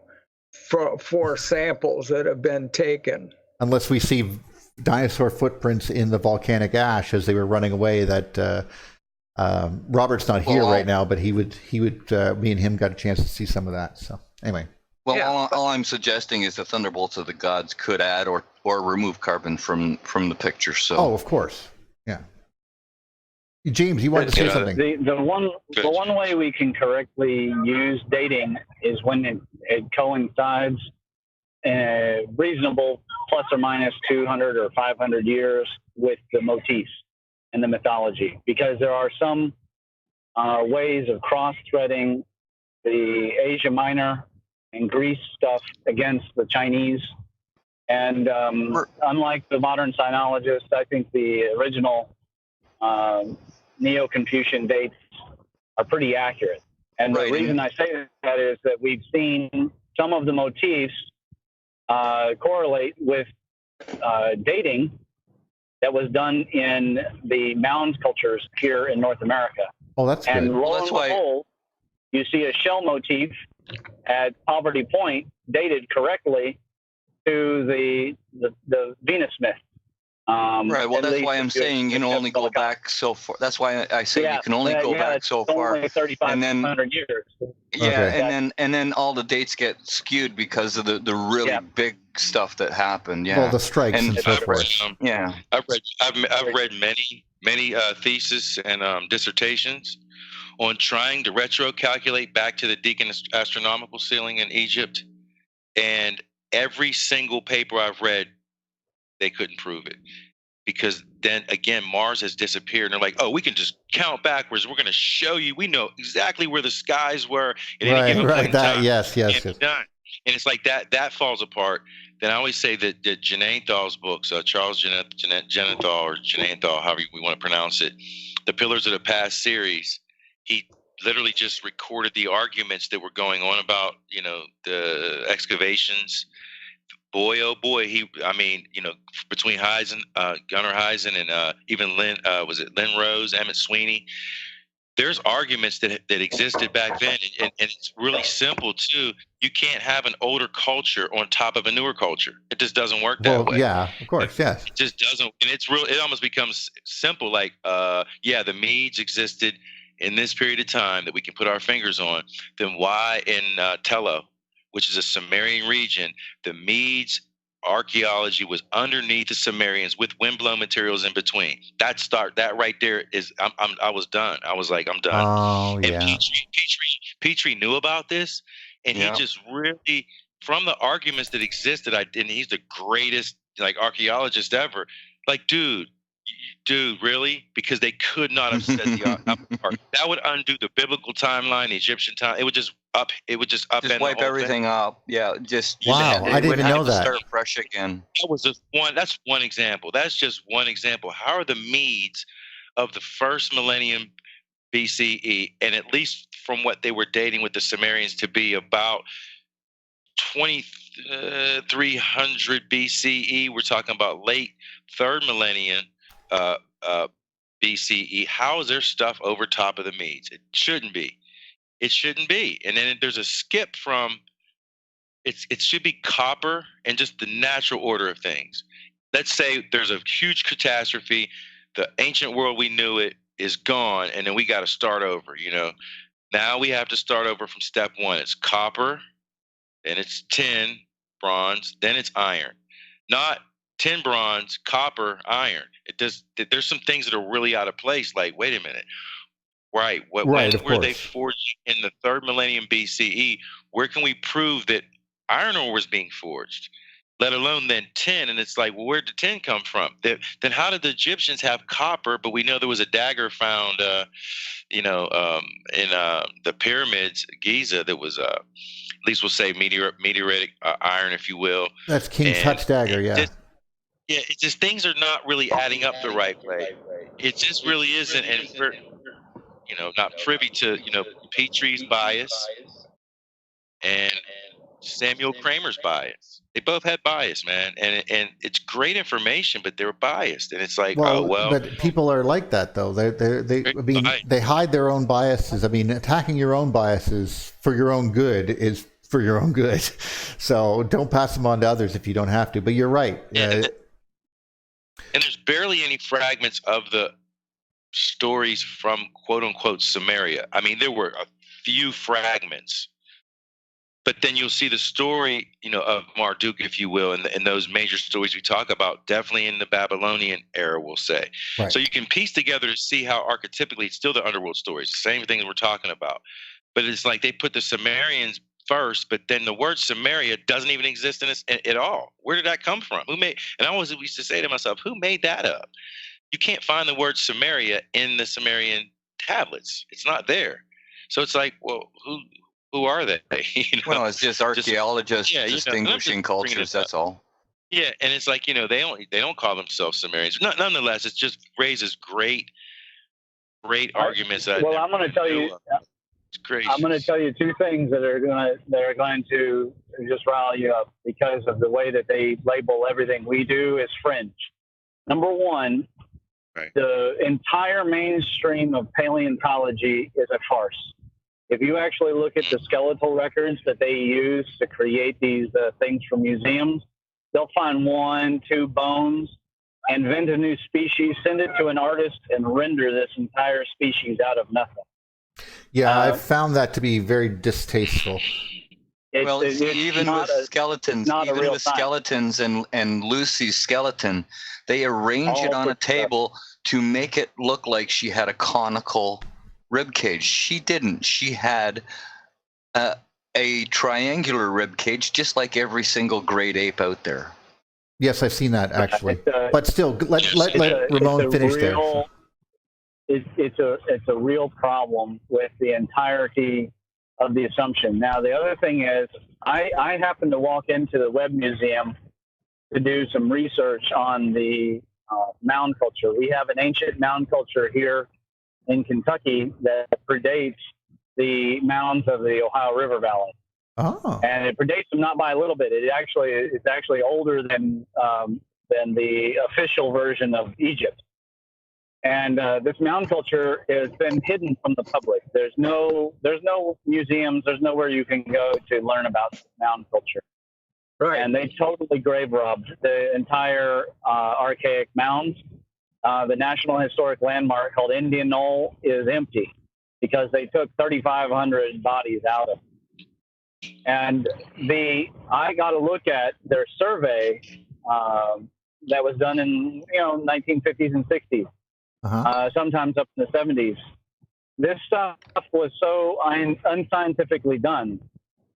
[SPEAKER 4] for samples that have been taken.
[SPEAKER 1] Unless we see dinosaur footprints in the volcanic ash as they were running away that... Robert's not here right now, but he would. Me and him got a chance to see some of that. So anyway.
[SPEAKER 7] Well, all I'm suggesting is the thunderbolts of the gods could add or remove carbon from the picture. So.
[SPEAKER 1] Of course, yeah. James, you wanted to say something.
[SPEAKER 9] The one way we can correctly use dating is when it coincides reasonable plus or minus 200 or 500 years with the motifs and the mythology, because there are some ways of cross-threading the Asia Minor and Greece stuff against the Chinese. And unlike the modern sinologists, I think the original Neo-Confucian dates are pretty accurate. And the reason I say that is that we've seen some of the motifs correlate with dating that was done in the mound cultures here in North America.
[SPEAKER 1] Oh, that's good.
[SPEAKER 9] And lo and behold, you see a shell motif at Poverty Point dated correctly to the Venus myth.
[SPEAKER 7] Right. Well, that's why I'm saying you can only go back so far. That's why I say you can only go back so far.
[SPEAKER 9] Only 3,500 years.
[SPEAKER 7] Yeah, okay. and then all the dates get skewed because of the really big stuff that happened. Yeah.
[SPEAKER 1] Well, the strikes and so forth.
[SPEAKER 3] I've read many theses and dissertations on trying to retro-calculate back to the Deakin astronomical ceiling in Egypt, and every single paper I've read, they couldn't prove it, because then again Mars has disappeared, and they're like, oh, we can just count backwards. We're going to show you. We know exactly where the skies were at any given point in time.
[SPEAKER 1] Yes.
[SPEAKER 3] Done. And it's like that falls apart. Then I always say that Janethal's books, Charles Janethal or Janethal, however we want to pronounce it, the Pillars of the Past series, he literally just recorded the arguments that were going on about, the excavations. Boy, oh boy, between Gunnar Heisen and even Lynn Rose, Emmett Sweeney, there's arguments that existed back then, and it's really simple too. You can't have an older culture on top of a newer culture. It just doesn't work that way.
[SPEAKER 1] Yeah, of course, yes.
[SPEAKER 3] It just doesn't, and it's real. It almost becomes simple. Like, yeah, the Medes existed in this period of time that we can put our fingers on. Then why in Tello, which is a Sumerian region, the Medes archaeology was underneath the Sumerians with windblown materials in between. That right there is I was done. I was like, I'm done.
[SPEAKER 1] Oh,
[SPEAKER 3] and
[SPEAKER 1] yeah.
[SPEAKER 3] Petrie knew about this, and
[SPEAKER 7] Yeah.
[SPEAKER 3] he just really, from the arguments that existed, and he's the greatest like archaeologist ever. Like, dude, really? Because they could not have set the apart. That would undo the biblical timeline, the Egyptian time. It would just upend
[SPEAKER 7] wipe
[SPEAKER 3] the whole
[SPEAKER 7] everything
[SPEAKER 3] thing.
[SPEAKER 7] up. Yeah, just
[SPEAKER 1] Wow, I didn't even know that.
[SPEAKER 7] Start fresh again.
[SPEAKER 3] That's one example. That's just one example. How are the Medes of the first millennium BCE, and at least from what they were dating with the Sumerians to be about 2300 BCE, we're talking about late third millennium BCE. How is their stuff over top of the Medes? It shouldn't be. It shouldn't be. And then there's a skip from it should be copper and just the natural order of things. Let's say there's a huge catastrophe. The ancient world we knew it is gone, and then we got to start over. Now we have to start over from step one. It's copper, then it's tin, bronze, then it's iron. Not tin, bronze, copper, iron. There's some things that are really out of place. Like, wait a minute. Right. When were they forged in the third millennium BCE? Where can we prove that iron ore was being forged, let alone then tin? And it's like, well, where did tin come from? Then how did the Egyptians have copper? But we know there was a dagger found, in the pyramids, Giza, that was, at least we'll say meteoritic iron, if you will.
[SPEAKER 1] That's King Tut's dagger, yeah.
[SPEAKER 3] It's just things are not really adding up the right way. It just really isn't. And we're, not privy to, Petrie's bias and Samuel Kramer's bias. They both had bias, man. And it's great information, but they were biased. And it's like,
[SPEAKER 1] but people are like that, though. They hide their own biases. I mean, attacking your own biases for your own good is for your own good. So don't pass them on to others if you don't have to. But you're right.
[SPEAKER 3] And there's barely any fragments of the stories from quote unquote Samaria. I mean, there were a few fragments, but then you'll see the story, of Marduk, if you will, and those major stories we talk about, definitely in the Babylonian era, we'll say. Right. So you can piece together to see how archetypically it's still the underworld stories, the same thing we're talking about. But it's like they put the Sumerians first, but then the word Samaria doesn't even exist in this at all. Where did that come from? And I always used to say to myself, who made that up? You can't find the word Samaria in the Sumerian tablets. It's not there. So it's like, well, who are they?
[SPEAKER 7] Well, it's just archaeologists distinguishing cultures. That's all.
[SPEAKER 3] Yeah, and it's like, they don't call themselves Sumerians. Nonetheless, it just raises great arguments.
[SPEAKER 9] Well, I'm going to tell you.
[SPEAKER 3] It's crazy.
[SPEAKER 9] I'm going to tell you two things that are going to just rile you up because of the way that they label everything we do as fringe. Number one, right. The entire mainstream of paleontology is a farce. If you actually look at the skeletal records that they use to create these things from museums, they'll find 1, 2 bones, invent a new species, send it to an artist, and render this entire species out of nothing.
[SPEAKER 1] Yeah, I've found that to be very distasteful.
[SPEAKER 7] Even with skeletons and Lucy's skeleton, they arrange it on a table to make it look like she had a conical rib cage. She didn't. She had a triangular rib cage, just like every single great ape out there.
[SPEAKER 1] Yes, I've seen that actually. But still, let Ramon finish there.
[SPEAKER 9] It's a real problem with the entirety of the assumption. Now, the other thing is, I happened to walk into the Webb Museum to do some research on the mound culture. We have an ancient mound culture here in Kentucky that predates the mounds of the Ohio River Valley.
[SPEAKER 1] Oh.
[SPEAKER 9] And it predates them not by a little bit. It's actually older than the official version of Egypt. And this mound culture has been hidden from the public. There's no museums. There's nowhere you can go to learn about mound culture.
[SPEAKER 4] Right.
[SPEAKER 9] And they totally grave robbed the entire archaic mounds. The National Historic Landmark called Indian Knoll is empty because they took 3,500 bodies out of it. And I got to look at their survey that was done in 1950s and 60s, sometimes up in the 70s. This stuff was so unscientifically done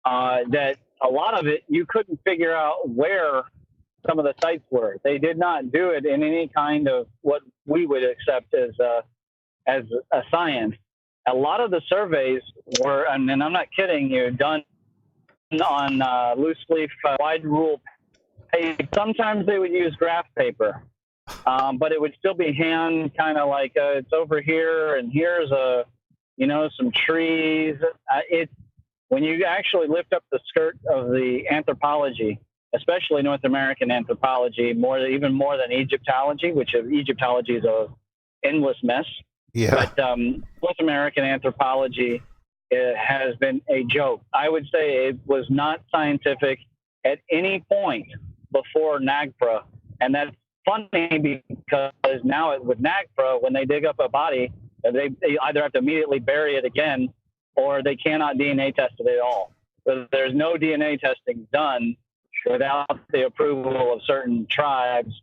[SPEAKER 9] that a lot of it you couldn't figure out where some of the sites were. They did not do it in any kind of what we would accept as a science. A lot of the surveys were, and I'm not kidding you, done on loose leaf wide rule paper. Sometimes they would use graph paper, but it would still be hand, kind of like it's over here and here's some trees. When you actually lift up the skirt of the anthropology, especially North American anthropology, even more than Egyptology, which Egyptology is a endless mess.
[SPEAKER 1] Yeah.
[SPEAKER 9] But North American anthropology has been a joke. I would say it was not scientific at any point before NAGPRA. And that's funny because now with NAGPRA, when they dig up a body, they either have to immediately bury it again or they cannot DNA test it at all. So there's no DNA testing done without the approval of certain tribes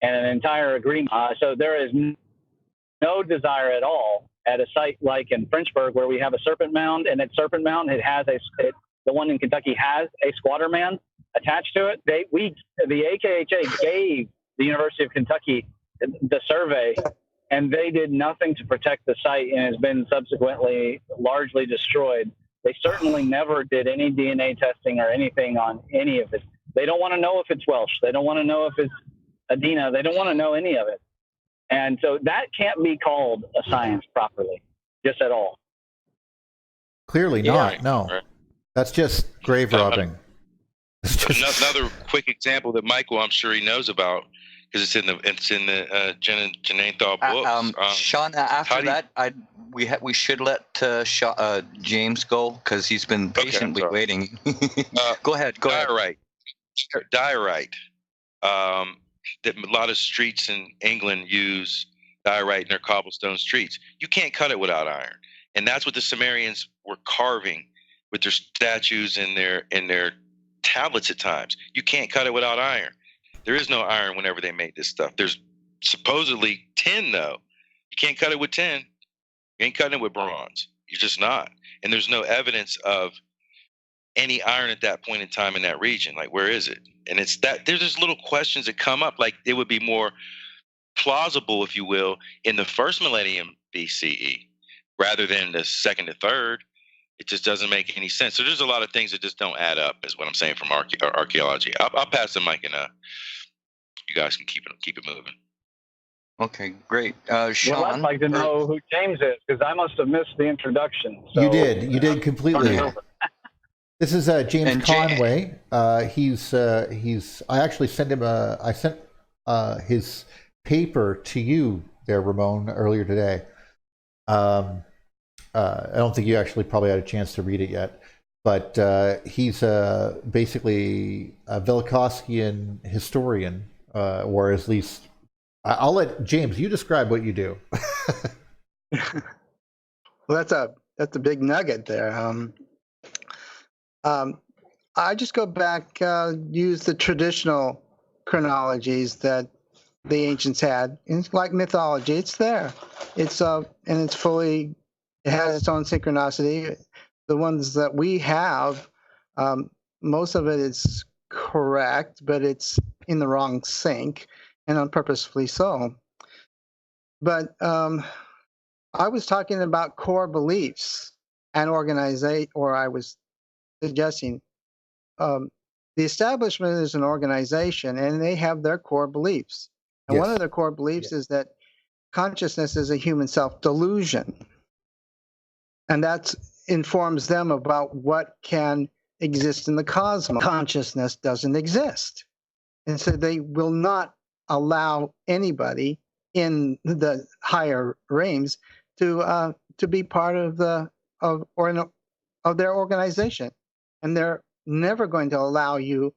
[SPEAKER 9] and an entire agreement. So there is no desire at all at a site like in Frenchburg where we have a serpent mound, and at Serpent Mound the one in Kentucky has a squatter man attached to it. The AKHA gave the University of Kentucky the survey, and they did nothing to protect the site, and has been subsequently largely destroyed. They certainly never did any DNA testing or anything on any of it. They don't want to know if it's Welsh. They don't want to know if it's Adena. They don't want to know any of it. And so that can't be called a science properly, just at all.
[SPEAKER 1] Clearly not. No, that's just grave robbing.
[SPEAKER 3] Another quick example that Michael, I'm sure he knows about, because it's in the Jananthal books.
[SPEAKER 7] Sean, after that, we should let James go because he's been patiently waiting. Go ahead. Diorite. That a lot of streets in England use diorite in their cobblestone streets. You can't cut it without iron, and that's what the Sumerians were carving with their statues and their tablets at times. You can't cut it without iron. There is no iron whenever they made this stuff. There's supposedly tin, though. You can't cut it with tin. You ain't cutting it with bronze. You're just not. And there's no evidence of any iron at that point in time in that region. Like, where is it? And it's that there's just little questions that come up. Like, it would be more plausible, if you will, in the first millennium BCE rather than the second to third. It just doesn't make any sense. So there's a lot of things that just don't add up, is what I'm saying from archaeology. I'll pass the mic, and you guys can keep it moving. Okay, great. Sean?
[SPEAKER 9] Well, I'd like to know who James is, because I must have missed the introduction. So,
[SPEAKER 1] you did completely. This is James Conway. I actually sent him I sent his paper to you there, Ramon, earlier today. I don't think you actually probably had a chance to read it yet, but he's basically a Velikovskian historian, or at least I'll let James, you describe what you do.
[SPEAKER 2] Well, that's a big nugget there. I just go back, use the traditional chronologies that the ancients had. It's like mythology. It's there. It has its own synchronicity. The ones that we have, most of it is correct, but it's in the wrong sync, and unpurposefully so. But I was talking about core beliefs and organization, or I was suggesting the establishment is an organization, and they have their core beliefs. And one of their core beliefs is that consciousness is a human self-delusion. And that informs them about what can exist in the cosmos. Consciousness doesn't exist. And so they will not allow anybody in the higher realms to be part of their organization, and they're never going to allow you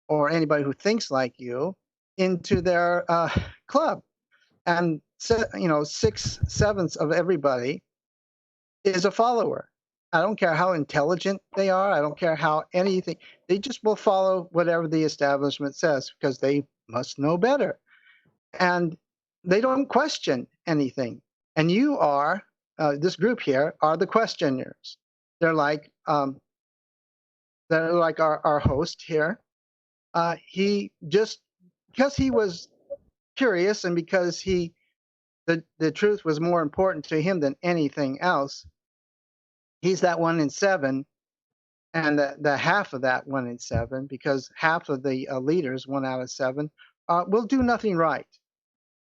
[SPEAKER 2] or anybody who thinks like you into their club. And 6/7 of everybody is a follower. I don't care how intelligent they are. I don't care how anything. They just will follow whatever the establishment says because they must know better. And they don't question anything. And you are, this group here, are the questioners. They're like our host here. He just, because he was curious and because the truth was more important to him than anything else, he's that 1 in 7, and the half of that 1 in 7, because half of the leaders, 1 out of 7, will do nothing right.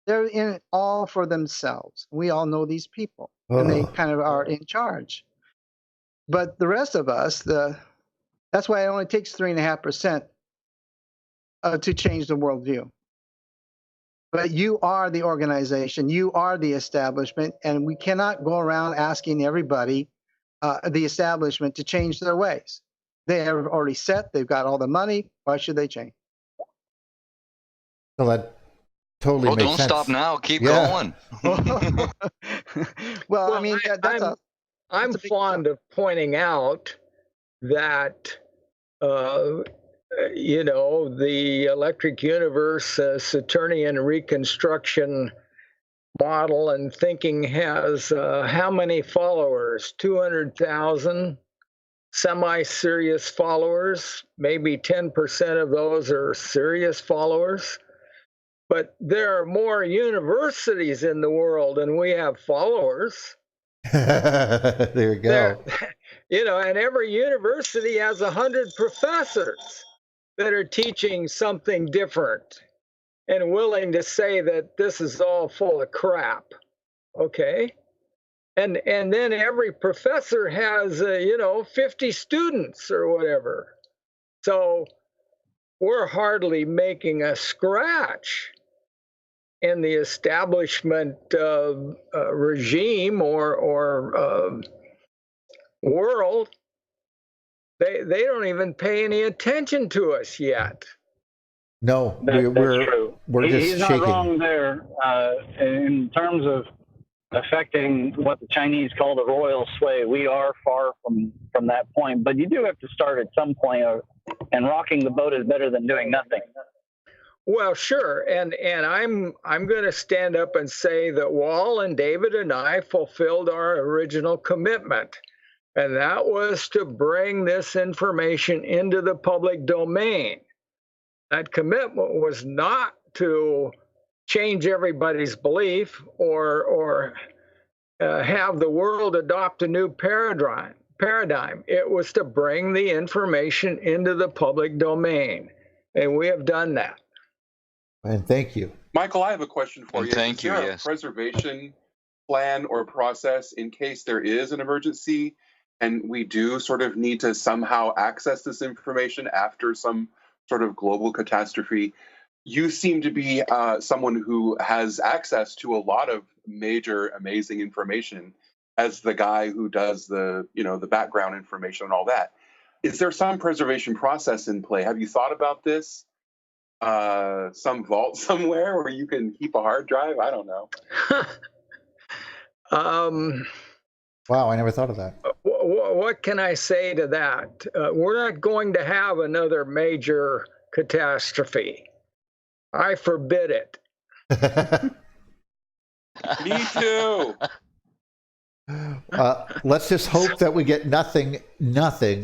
[SPEAKER 2] They're in it all for themselves. We all know these people, and they kind of are in charge. But the rest of us, that's why it only takes 3.5% to change the worldview. But you are the organization, you are the establishment, and we cannot go around asking everybody, the establishment, to change their ways. They are already set, they've got all the money, why should they change?
[SPEAKER 1] Well, that totally makes
[SPEAKER 7] don't
[SPEAKER 1] sense.
[SPEAKER 7] Stop now, keep going.
[SPEAKER 2] Well, I mean,
[SPEAKER 4] I'm fond of pointing out that the electric universe Saturnian Reconstruction model and thinking has how many followers? 200,000 semi-serious followers. Maybe 10% of those are serious followers. But there are more universities in the world than we have followers.
[SPEAKER 1] There you go.
[SPEAKER 4] And every university has 100 professors that are teaching something different and willing to say that this is all full of crap. Okay? And then every professor has 50 students or whatever. So we're hardly making a scratch in the establishment regime or world. They don't even pay any attention to us yet.
[SPEAKER 1] No,
[SPEAKER 9] That's
[SPEAKER 1] we're
[SPEAKER 9] true.
[SPEAKER 1] just
[SPEAKER 9] He's not
[SPEAKER 1] shaking.
[SPEAKER 9] wrong there in terms of affecting what the Chinese call the royal sway. We are far from that point, but you do have to start at some point, and rocking the boat is better than doing nothing.
[SPEAKER 4] Well, sure, and I'm going to stand up and say that Wall and David and I fulfilled our original commitment, and that was to bring this information into the public domain. That commitment was not to change everybody's belief or have the world adopt a new paradigm. It was to bring the information into the public domain, and we have done that.
[SPEAKER 1] And thank you.
[SPEAKER 6] Michael, I have a question for you.
[SPEAKER 7] Thank you,
[SPEAKER 6] Is there
[SPEAKER 7] yes.
[SPEAKER 6] a preservation plan or process in case there is an emergency and we do sort of need to somehow access this information after some sort of global catastrophe? You seem to be someone who has access to a lot of major, amazing information as the guy who does the background information and all that. Is there some preservation process in play? Have you thought about this? Some vault somewhere where you can keep a hard drive? I don't know.
[SPEAKER 1] Wow, I never thought of that.
[SPEAKER 4] What can I say to that? We're not going to have another major catastrophe. I forbid it.
[SPEAKER 6] Me too.
[SPEAKER 1] Let's just hope that we get nothing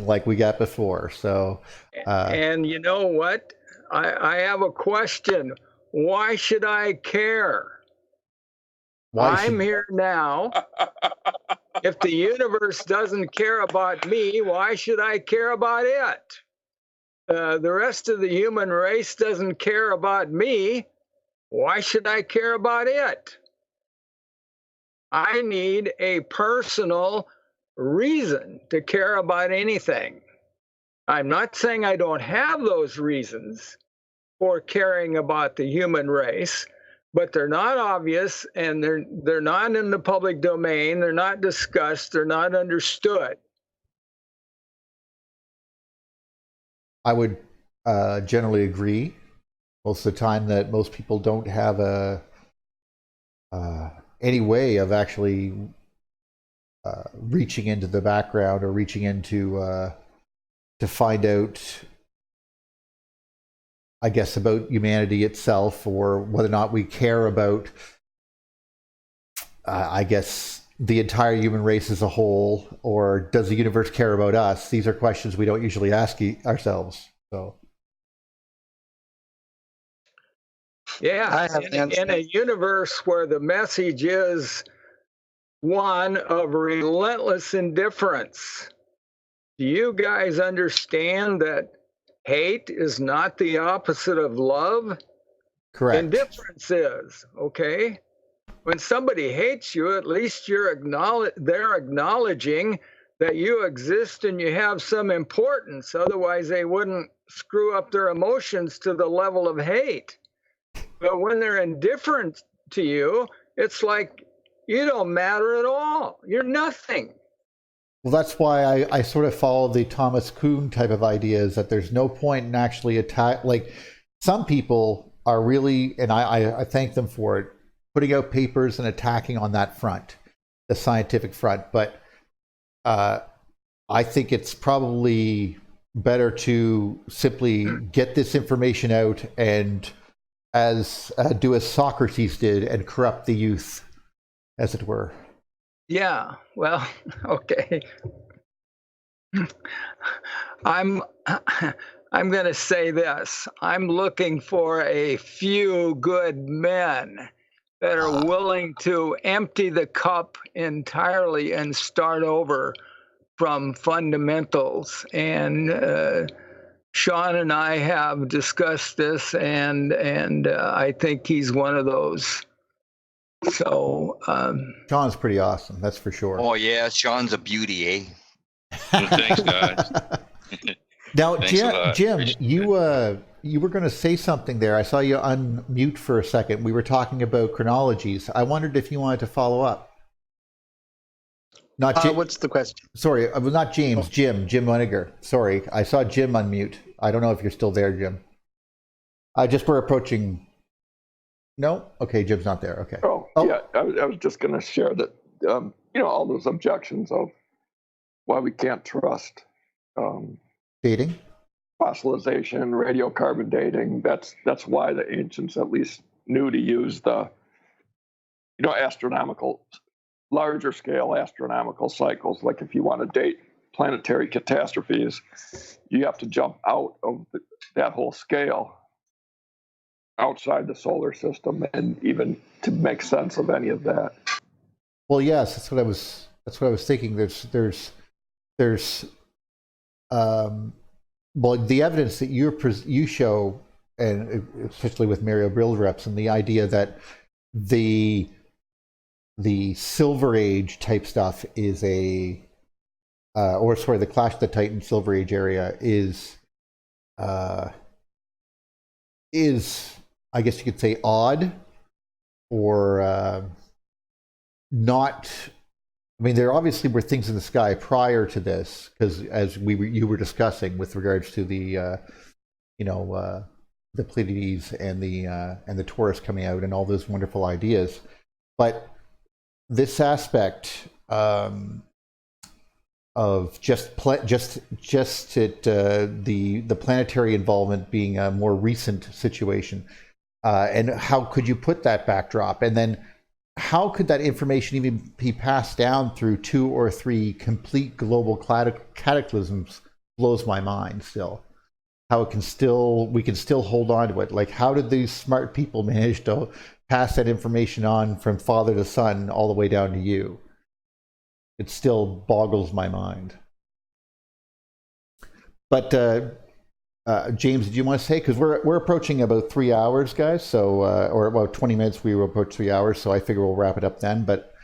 [SPEAKER 1] like we got before. So,
[SPEAKER 4] and you know what? I have a question. Why should I care? I'm here now. If the universe doesn't care about me, why should I care about it? The rest of the human race doesn't care about me. Why should I care about it? I need a personal reason to care about anything. I'm not saying I don't have those reasons for caring about the human race, but they're not obvious, and they're not in the public domain. They're not discussed. They're not understood.
[SPEAKER 1] I would generally agree. Most of the time, that most people don't have any way of actually reaching into the background or reaching into to find out, I guess, about humanity itself, or whether or not we care about, I guess, the entire human race as a whole, or does the universe care about us? These are questions we don't usually ask ourselves. So,
[SPEAKER 4] Yeah, in a universe where the message is one of relentless indifference, do you guys understand that hate is not the opposite of love?
[SPEAKER 1] correct.
[SPEAKER 4] Indifference is, okay? When somebody hates you, at least they're acknowledging that you exist and you have some importance. Otherwise, they wouldn't screw up their emotions to the level of hate. But when they're indifferent to you, it's like you don't matter at all. You're nothing.
[SPEAKER 1] Well, that's why I sort of follow the Thomas Kuhn type of ideas, that there's no point in actually attack. Like, some people are really, and I thank them for it, putting out papers and attacking on that front, the scientific front. But I think it's probably better to simply get this information out and do as Socrates did and corrupt the youth, as it were.
[SPEAKER 4] Yeah, well, okay. I'm going to say this. I'm looking for a few good men that are willing to empty the cup entirely and start over from fundamentals. And Sean and I have discussed this, and I think he's one of those. So
[SPEAKER 1] John's pretty awesome, that's for sure.
[SPEAKER 7] Oh yeah, Sean's a beauty, eh?
[SPEAKER 3] Thanks, guys.
[SPEAKER 1] Now,
[SPEAKER 3] Thanks
[SPEAKER 1] Jim, you were going to say something there. I saw you unmute for a second. We were talking about chronologies. I wondered if you wanted to follow up. Not Jim.
[SPEAKER 2] What's the question?
[SPEAKER 1] Sorry, it was not James. Jim Weniger. Sorry, I saw Jim unmute. I don't know if you're still there, Jim. We're approaching. No? Okay, Jim's not there. Okay.
[SPEAKER 11] Oh. Yeah, I was just going to share that, all those objections of why we can't trust
[SPEAKER 1] Dating?
[SPEAKER 11] Fossilization, radiocarbon dating. That's why the ancients at least knew to use the, larger scale astronomical cycles. Like, if you want to date planetary catastrophes, you have to jump out of that whole scale, outside the solar system, and even to make sense of any of that.
[SPEAKER 1] Well, yes, that's what I was thinking. There's well, the evidence that you show, and especially with Mario Bildreps, and the idea that the Silver Age type stuff is the Clash of the Titans Silver Age area is I guess you could say odd, or not. I mean, there obviously were things in the sky prior to this, because as you were discussing with regards to the Pleiades and the Taurus coming out and all those wonderful ideas, but this aspect of the planetary involvement being a more recent situation, and how could you put that backdrop, and then how could that information even be passed down through 2 or 3 complete global cataclysms, blows my mind still. How we can still hold on to it. Like, how did these smart people manage to pass that information on from father to son all the way down to you? It still boggles my mind. But James, did you want to say? Because we're approaching about 3 hours, guys. So, or about 20 minutes, we will approach 3 hours. So I figure we'll wrap it up then. But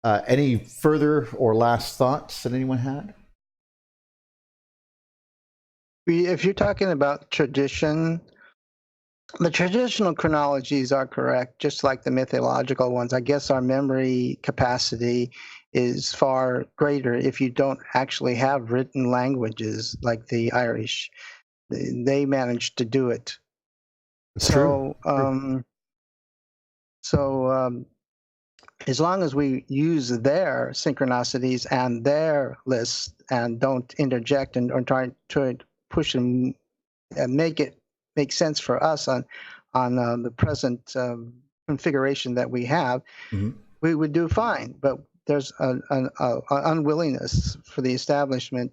[SPEAKER 1] any further or last thoughts that anyone had?
[SPEAKER 2] If you're talking about tradition, The traditional chronologies are correct, just like the mythological ones. I guess our memory capacity is far greater if you don't actually have written languages like the Irish. They managed to do it.
[SPEAKER 1] It's true.
[SPEAKER 2] As long as we use their synchronicities and their lists and don't interject or try to push them and make sense for us on the present configuration that we have, we would do fine. But there's an unwillingness for the establishment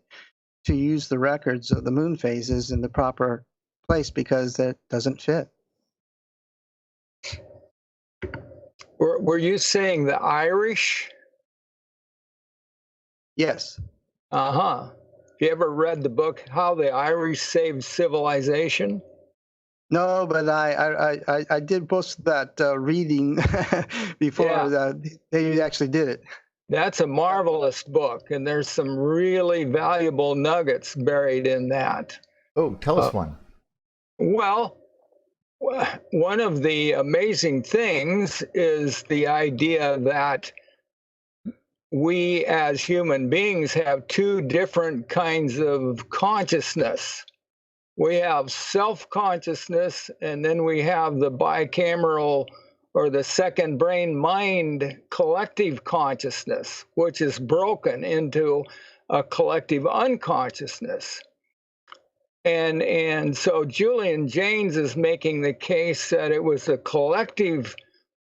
[SPEAKER 2] to use the records of the moon phases in the proper place because that doesn't fit.
[SPEAKER 4] Were you saying the Irish?
[SPEAKER 2] Yes.
[SPEAKER 4] Have you ever read the book How the Irish Saved Civilization?
[SPEAKER 2] No, but I did most of that reading before they actually did it.
[SPEAKER 4] That's a marvelous book, and there's some really valuable nuggets buried in that.
[SPEAKER 1] Oh, tell us one.
[SPEAKER 4] Well, one of the amazing things is the idea that we as human beings have two different kinds of consciousness. We have self-consciousness, and then we have the bicameral or the second brain mind collective consciousness, which is broken into a collective unconsciousness. And so Julian Jaynes is making the case that it was a collective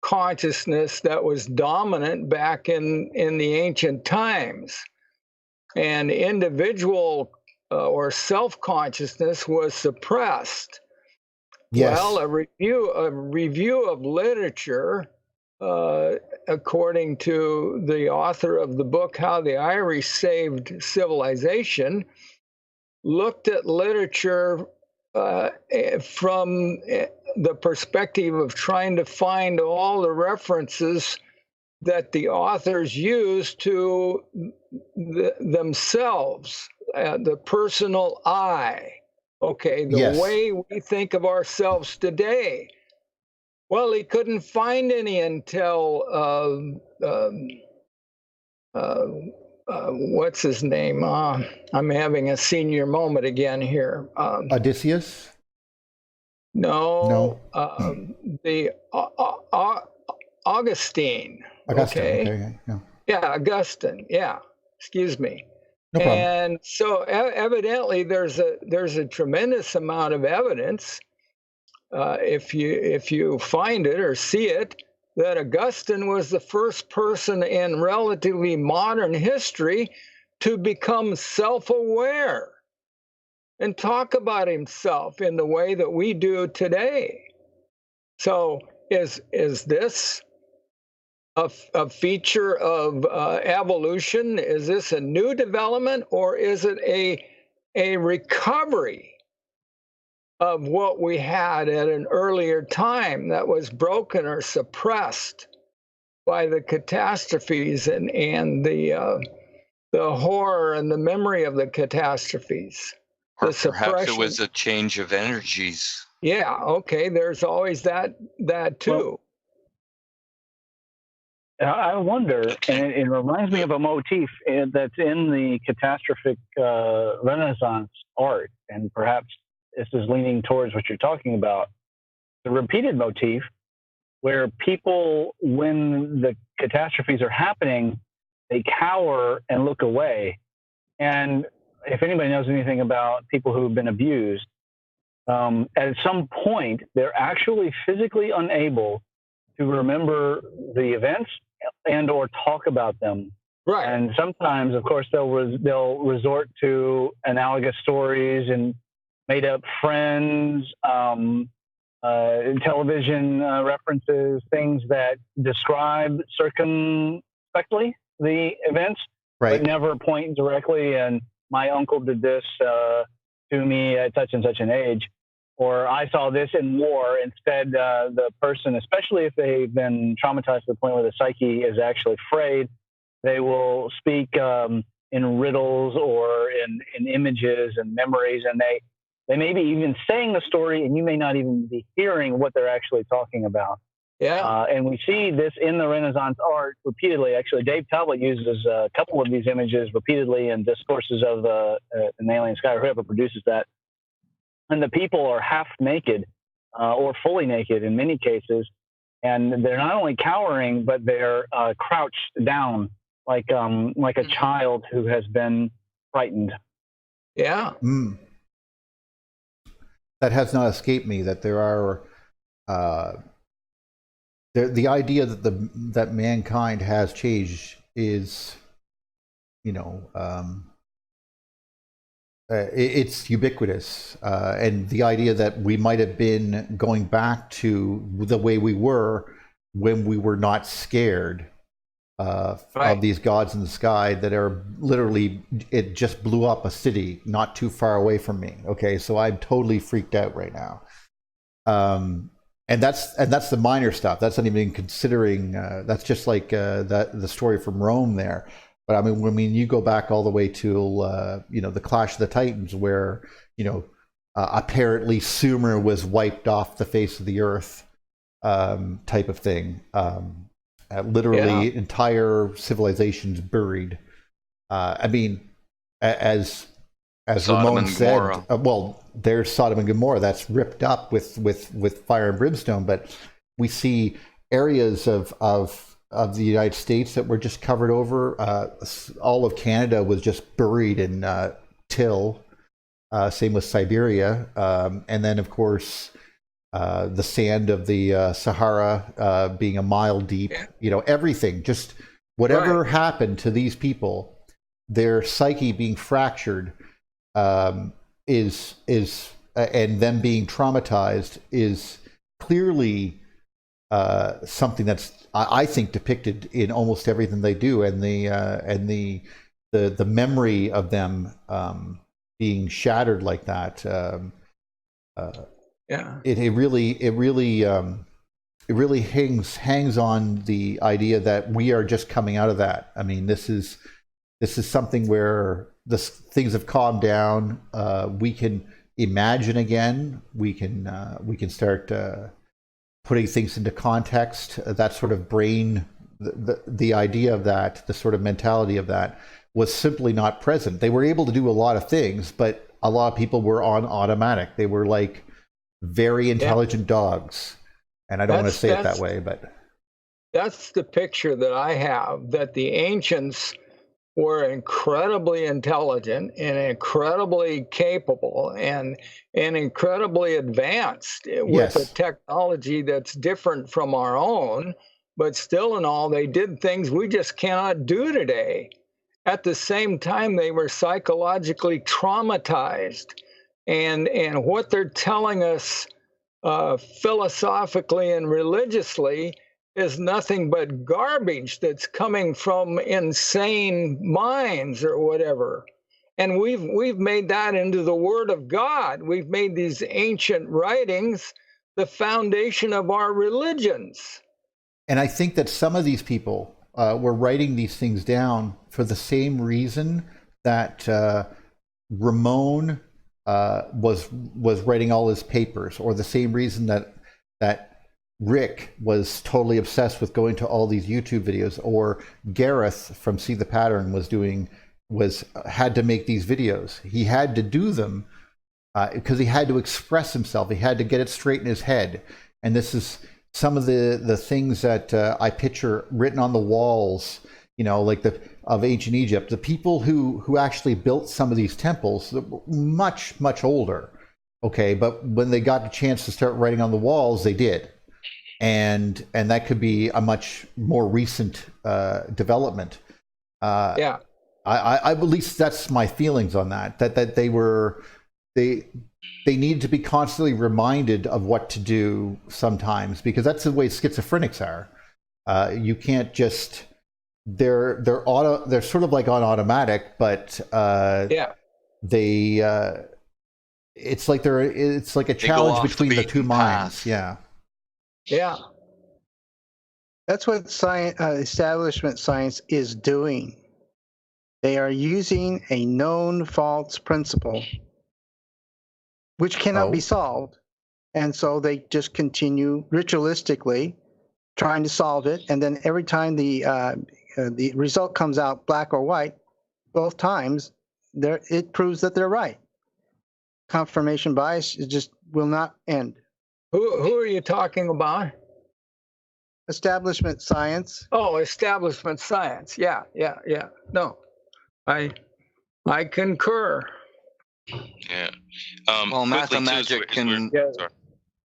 [SPEAKER 4] consciousness that was dominant back in the ancient times, and individual or self-consciousness was suppressed.
[SPEAKER 1] Yes.
[SPEAKER 4] Well, a review of literature, according to the author of the book How the Irish Saved Civilization, looked at literature from the perspective of trying to find all the references that the authors used to themselves, the personal I. Okay, the way we think of ourselves today. Well, he couldn't find any until what's his name? I'm having a senior moment again here.
[SPEAKER 1] Odysseus?
[SPEAKER 4] No. The Augustine.
[SPEAKER 1] Okay.
[SPEAKER 4] Yeah, Augustine. Yeah. Excuse me.
[SPEAKER 1] No problem.
[SPEAKER 4] And so evidently there's a tremendous amount of evidence, if you find it or see it, that Augustine was the first person in relatively modern history to become self-aware and talk about himself in the way that we do today. So is this a feature of evolution? Is this a new development, or is it a recovery of what we had at an earlier time that was broken or suppressed by the catastrophes and the horror and the memory of the catastrophes?
[SPEAKER 7] Or perhaps it was a change of energies.
[SPEAKER 4] Yeah, okay, there's always that too.
[SPEAKER 9] I wonder, and it reminds me of a motif that's in the catastrophic Renaissance art, and perhaps this is leaning towards what you're talking about. The repeated motif where people, when the catastrophes are happening, they cower and look away. And if anybody knows anything about people who've been abused, at some point, they're actually physically unable to remember the events and or talk about them.
[SPEAKER 4] Right.
[SPEAKER 9] And sometimes, of course, they'll resort to analogous stories and made up friends, television references, things that describe circumspectly the events,
[SPEAKER 1] right,
[SPEAKER 9] but never point directly. And my uncle did this to me at such and such an age, or I saw this in war. Instead, the person, especially if they've been traumatized to the point where the psyche is actually frayed, they will speak in riddles or in images and memories, and They may be even saying the story, and you may not even be hearing what they're actually talking about.
[SPEAKER 4] Yeah.
[SPEAKER 9] And we see this in the Renaissance art repeatedly. Actually, Dave Talbot uses a couple of these images repeatedly in Discourses of an Alien Sky, or whoever produces that. And the people are half naked or fully naked in many cases. And they're not only cowering, but they're crouched down like a child who has been frightened.
[SPEAKER 4] Yeah.
[SPEAKER 1] Mm. That has not escaped me, that there are the idea that mankind has changed is, it's ubiquitous, and the idea that we might have been going back to the way we were when we were not scared of these gods in the sky that are literally, it just blew up a city not too far away from me. Okay, so I'm totally freaked out right now. And that's the minor stuff. That's not even considering. That's just like the story from Rome there. But I mean, you go back all the way to the Clash of the Titans, where apparently Sumer was wiped off the face of the earth, type of thing. Literally, entire civilizations buried. I mean, as Ramon said, well, there's Sodom and Gomorrah that's ripped up with fire and brimstone, but we see areas of the United States that were just covered over. All of Canada was just buried in till. Same with Siberia, and then of course the sand of the Sahara being a mile deep. Everything, just whatever happened to these people, their psyche being fractured. Is and them being traumatized is clearly something that's, I think, depicted in almost everything they do, and the memory of them being shattered like that. It really hangs on the idea that we are just coming out of that. I mean, this is something where things have calmed down. We can imagine again. We can start putting things into context. That sort of brain, the idea of that, the sort of mentality of that, was simply not present. They were able to do a lot of things, but a lot of people were on automatic. They were like very intelligent dogs, and I don't want to say it that way, but
[SPEAKER 4] that's the picture that I have. That the ancients were incredibly intelligent and incredibly capable and incredibly advanced with a technology that's different from our own, but still in all, they did things we just cannot do today. At the same time, they were psychologically traumatized, and what they're telling us philosophically and religiously is nothing but garbage that's coming from insane minds or whatever. And we've made that into the Word of God. We've made these ancient writings the foundation of our religions.
[SPEAKER 1] And I think that some of these people were writing these things down for the same reason that Ramon was writing all his papers, or the same reason that Rick was totally obsessed with going to all these YouTube videos, or Gareth from See the Pattern had to make these videos. He had to do them because he had to express himself. He had to get it straight in his head. And this is some of the things that I picture written on the walls, like of ancient Egypt. The people who actually built some of these temples, much, much older. Okay, but when they got the chance to start writing on the walls, they did. And that could be a much more recent development. I at least that's my feelings on that. That they need to be constantly reminded of what to do sometimes, because that's the way schizophrenics are. You can't just they're sort of like on automatic, but they it's like a challenge between the two minds.
[SPEAKER 2] Yeah. That's what establishment science is doing. They are using a known false principle which cannot be solved. And so they just continue ritualistically trying to solve it. And then every time the result comes out black or white, both times, it proves that they're right. Confirmation bias just will not end.
[SPEAKER 4] Who are you talking about?
[SPEAKER 2] Establishment science.
[SPEAKER 4] Oh, establishment science. Yeah. No, I concur.
[SPEAKER 3] Yeah.
[SPEAKER 7] Well, Mathemagic can.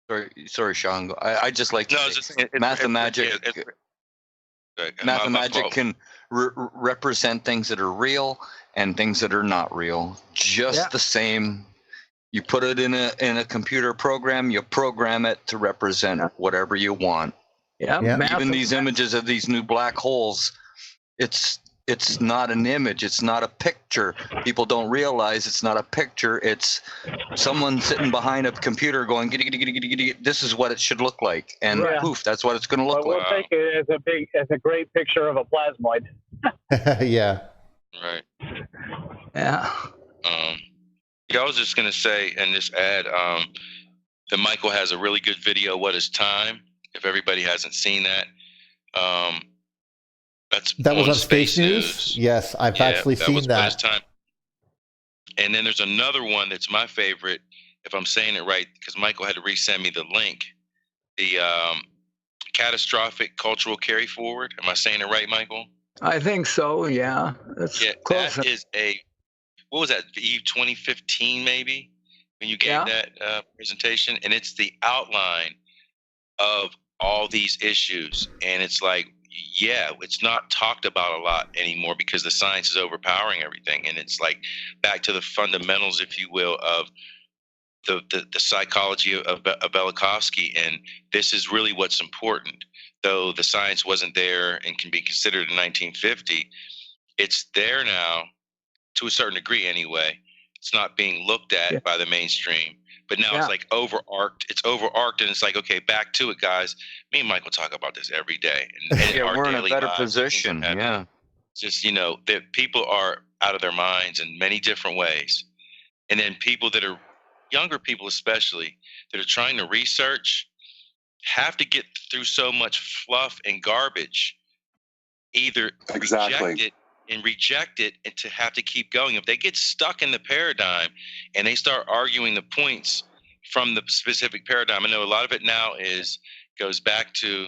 [SPEAKER 3] Sorry.
[SPEAKER 7] Sorry, Sean. I just like to
[SPEAKER 3] No,
[SPEAKER 7] say,
[SPEAKER 3] I was just saying,
[SPEAKER 7] Mathemagic can represent things that are real and things that are not real, just the same. You put it in a computer program, you program it to represent whatever you want.
[SPEAKER 4] Yeah.
[SPEAKER 7] Even these images of these new black holes, it's not an image, it's not a picture. People don't realize it's not a picture. It's someone sitting behind a computer going, this is what it should look like, and poof, that's what it's going to look
[SPEAKER 9] we'll
[SPEAKER 7] like.
[SPEAKER 9] take it as a great picture of a plasmoid.
[SPEAKER 1] Yeah.
[SPEAKER 3] Right.
[SPEAKER 4] Yeah.
[SPEAKER 3] Yeah, I was just going to say, and just add, that Michael has a really good video, What is Time? If everybody hasn't seen that.
[SPEAKER 1] That was on Space News? Yes, I've actually seen that.
[SPEAKER 3] What is Time? And then there's another one that's my favorite, if I'm saying it right, because Michael had to resend me the link. The Catastrophic Cultural Carry Forward. Am I saying it right, Michael?
[SPEAKER 4] I think so, yeah. That's close.
[SPEAKER 3] That is what was that, Eve 2015 maybe, when you gave that presentation? And it's the outline of all these issues. And it's like, it's not talked about a lot anymore because the science is overpowering everything. And it's like back to the fundamentals, if you will, of the psychology of Velikovsky. And this is really what's important. Though the science wasn't there and can be considered in 1950, it's there now to a certain degree anyway. It's not being looked at by the mainstream. But now it's like overarched. It's overarched, and it's like, okay, back to it, guys. Me and Michael talk about this every day. And
[SPEAKER 7] we're in a better position. Yeah.
[SPEAKER 3] It's just, that people are out of their minds in many different ways. And then people that are younger people, especially, that are trying to research, have to get through so much fluff and garbage, either reject it and to have to keep going. If they get stuck in the paradigm and they start arguing the points from the specific paradigm, I know a lot of it now goes back to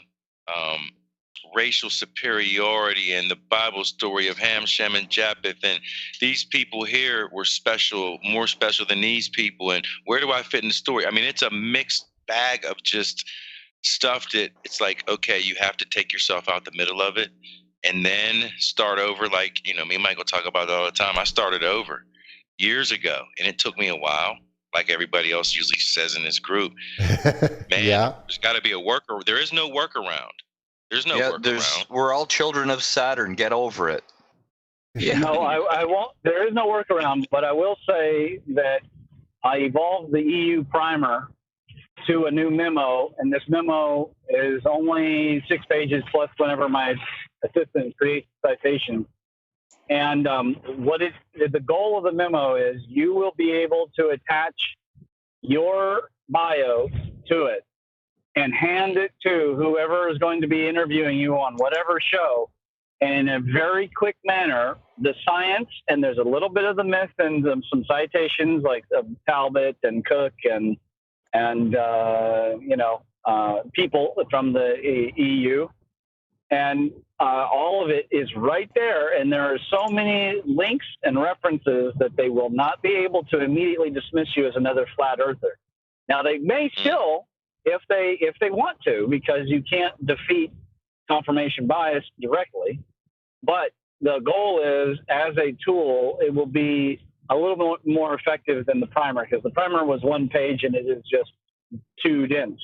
[SPEAKER 3] racial superiority and the Bible story of Ham, Shem, and Japheth, and these people here were special, more special than these people, and where do I fit in the story? I mean, it's a mixed bag of just stuff that it's like, okay, you have to take yourself out the middle of it and then start over. Like, me and Michael talk about it all the time. I started over years ago, and it took me a while, like everybody else usually says in this group. Man, there's got to be a worker. There is no workaround. There's no workaround.
[SPEAKER 7] We're all children of Saturn. Get over it.
[SPEAKER 9] Yeah. No, I won't. There is no workaround, but I will say that I evolved the EU primer to a new memo, and this memo is only 6 pages plus whenever my assistant creates citation. And the goal of the memo is you will be able to attach your bio to it and hand it to whoever is going to be interviewing you on whatever show. And in a very quick manner, the science, and there's a little bit of the myth and some citations like Talbot and Cook and people from the EU. And all of it is right there. And there are so many links and references that they will not be able to immediately dismiss you as another flat earther. Now, they may still, if they want to, because you can't defeat confirmation bias directly. But the goal is, as a tool, it will be a little bit more effective than the primer, because the primer was 1 page and it is just 2 dense.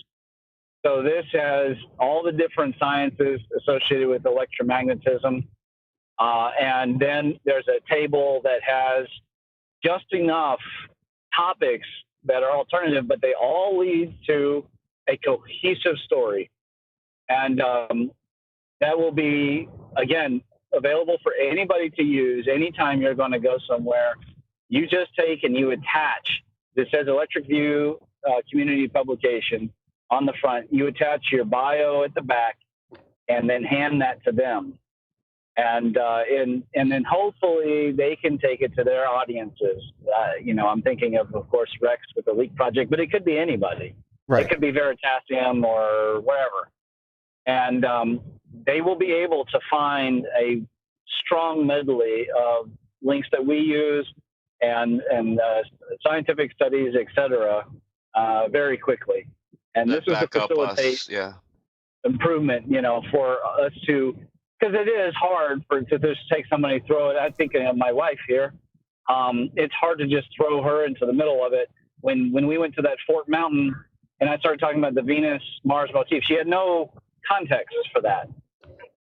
[SPEAKER 9] So this has all the different sciences associated with electromagnetism. And then there's a table that has just enough topics that are alternative, but they all lead to a cohesive story. And that will be, again, available for anybody to use anytime you're going to go somewhere. You just take and you attach that says Electric View community publication on the front. You attach your bio at the back, and then hand that to them. And then hopefully they can take it to their audiences. I'm thinking of course, Rex with the Leak Project, but it could be anybody.
[SPEAKER 1] Right.
[SPEAKER 9] It could be Veritasium or wherever. And they will be able to find a strong medley of links that we use and scientific studies, etc., very quickly. And this is to facilitate improvement, for us to, because it is hard to just take somebody, throw it. I'm thinking of my wife here. It's hard to just throw her into the middle of it. When we went to that Fort Mountain and I started talking about the Venus-Mars motif, she had no context for that.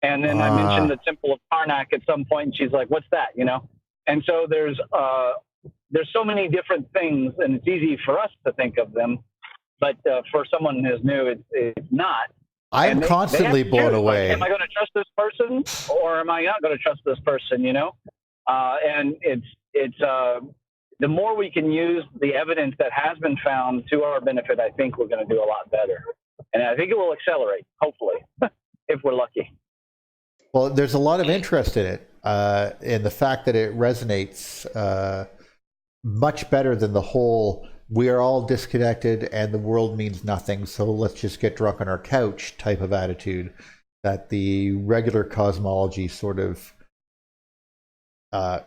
[SPEAKER 9] And then I mentioned the Temple of Karnak at some point, and she's like, "What's that?" And so there's so many different things, and it's easy for us to think of them, but for someone who's new, it's not.
[SPEAKER 1] I'm constantly blown away.
[SPEAKER 9] Like, am I going to trust this person, or am I not going to trust this person? And it's the more we can use the evidence that has been found to our benefit, I think we're going to do a lot better, and I think it will accelerate, hopefully, if we're lucky.
[SPEAKER 1] Well, there's a lot of interest in it, and the fact that it resonates much better than the whole "we are all disconnected and the world means nothing, so let's just get drunk on our couch" type of attitude that the regular cosmology sort of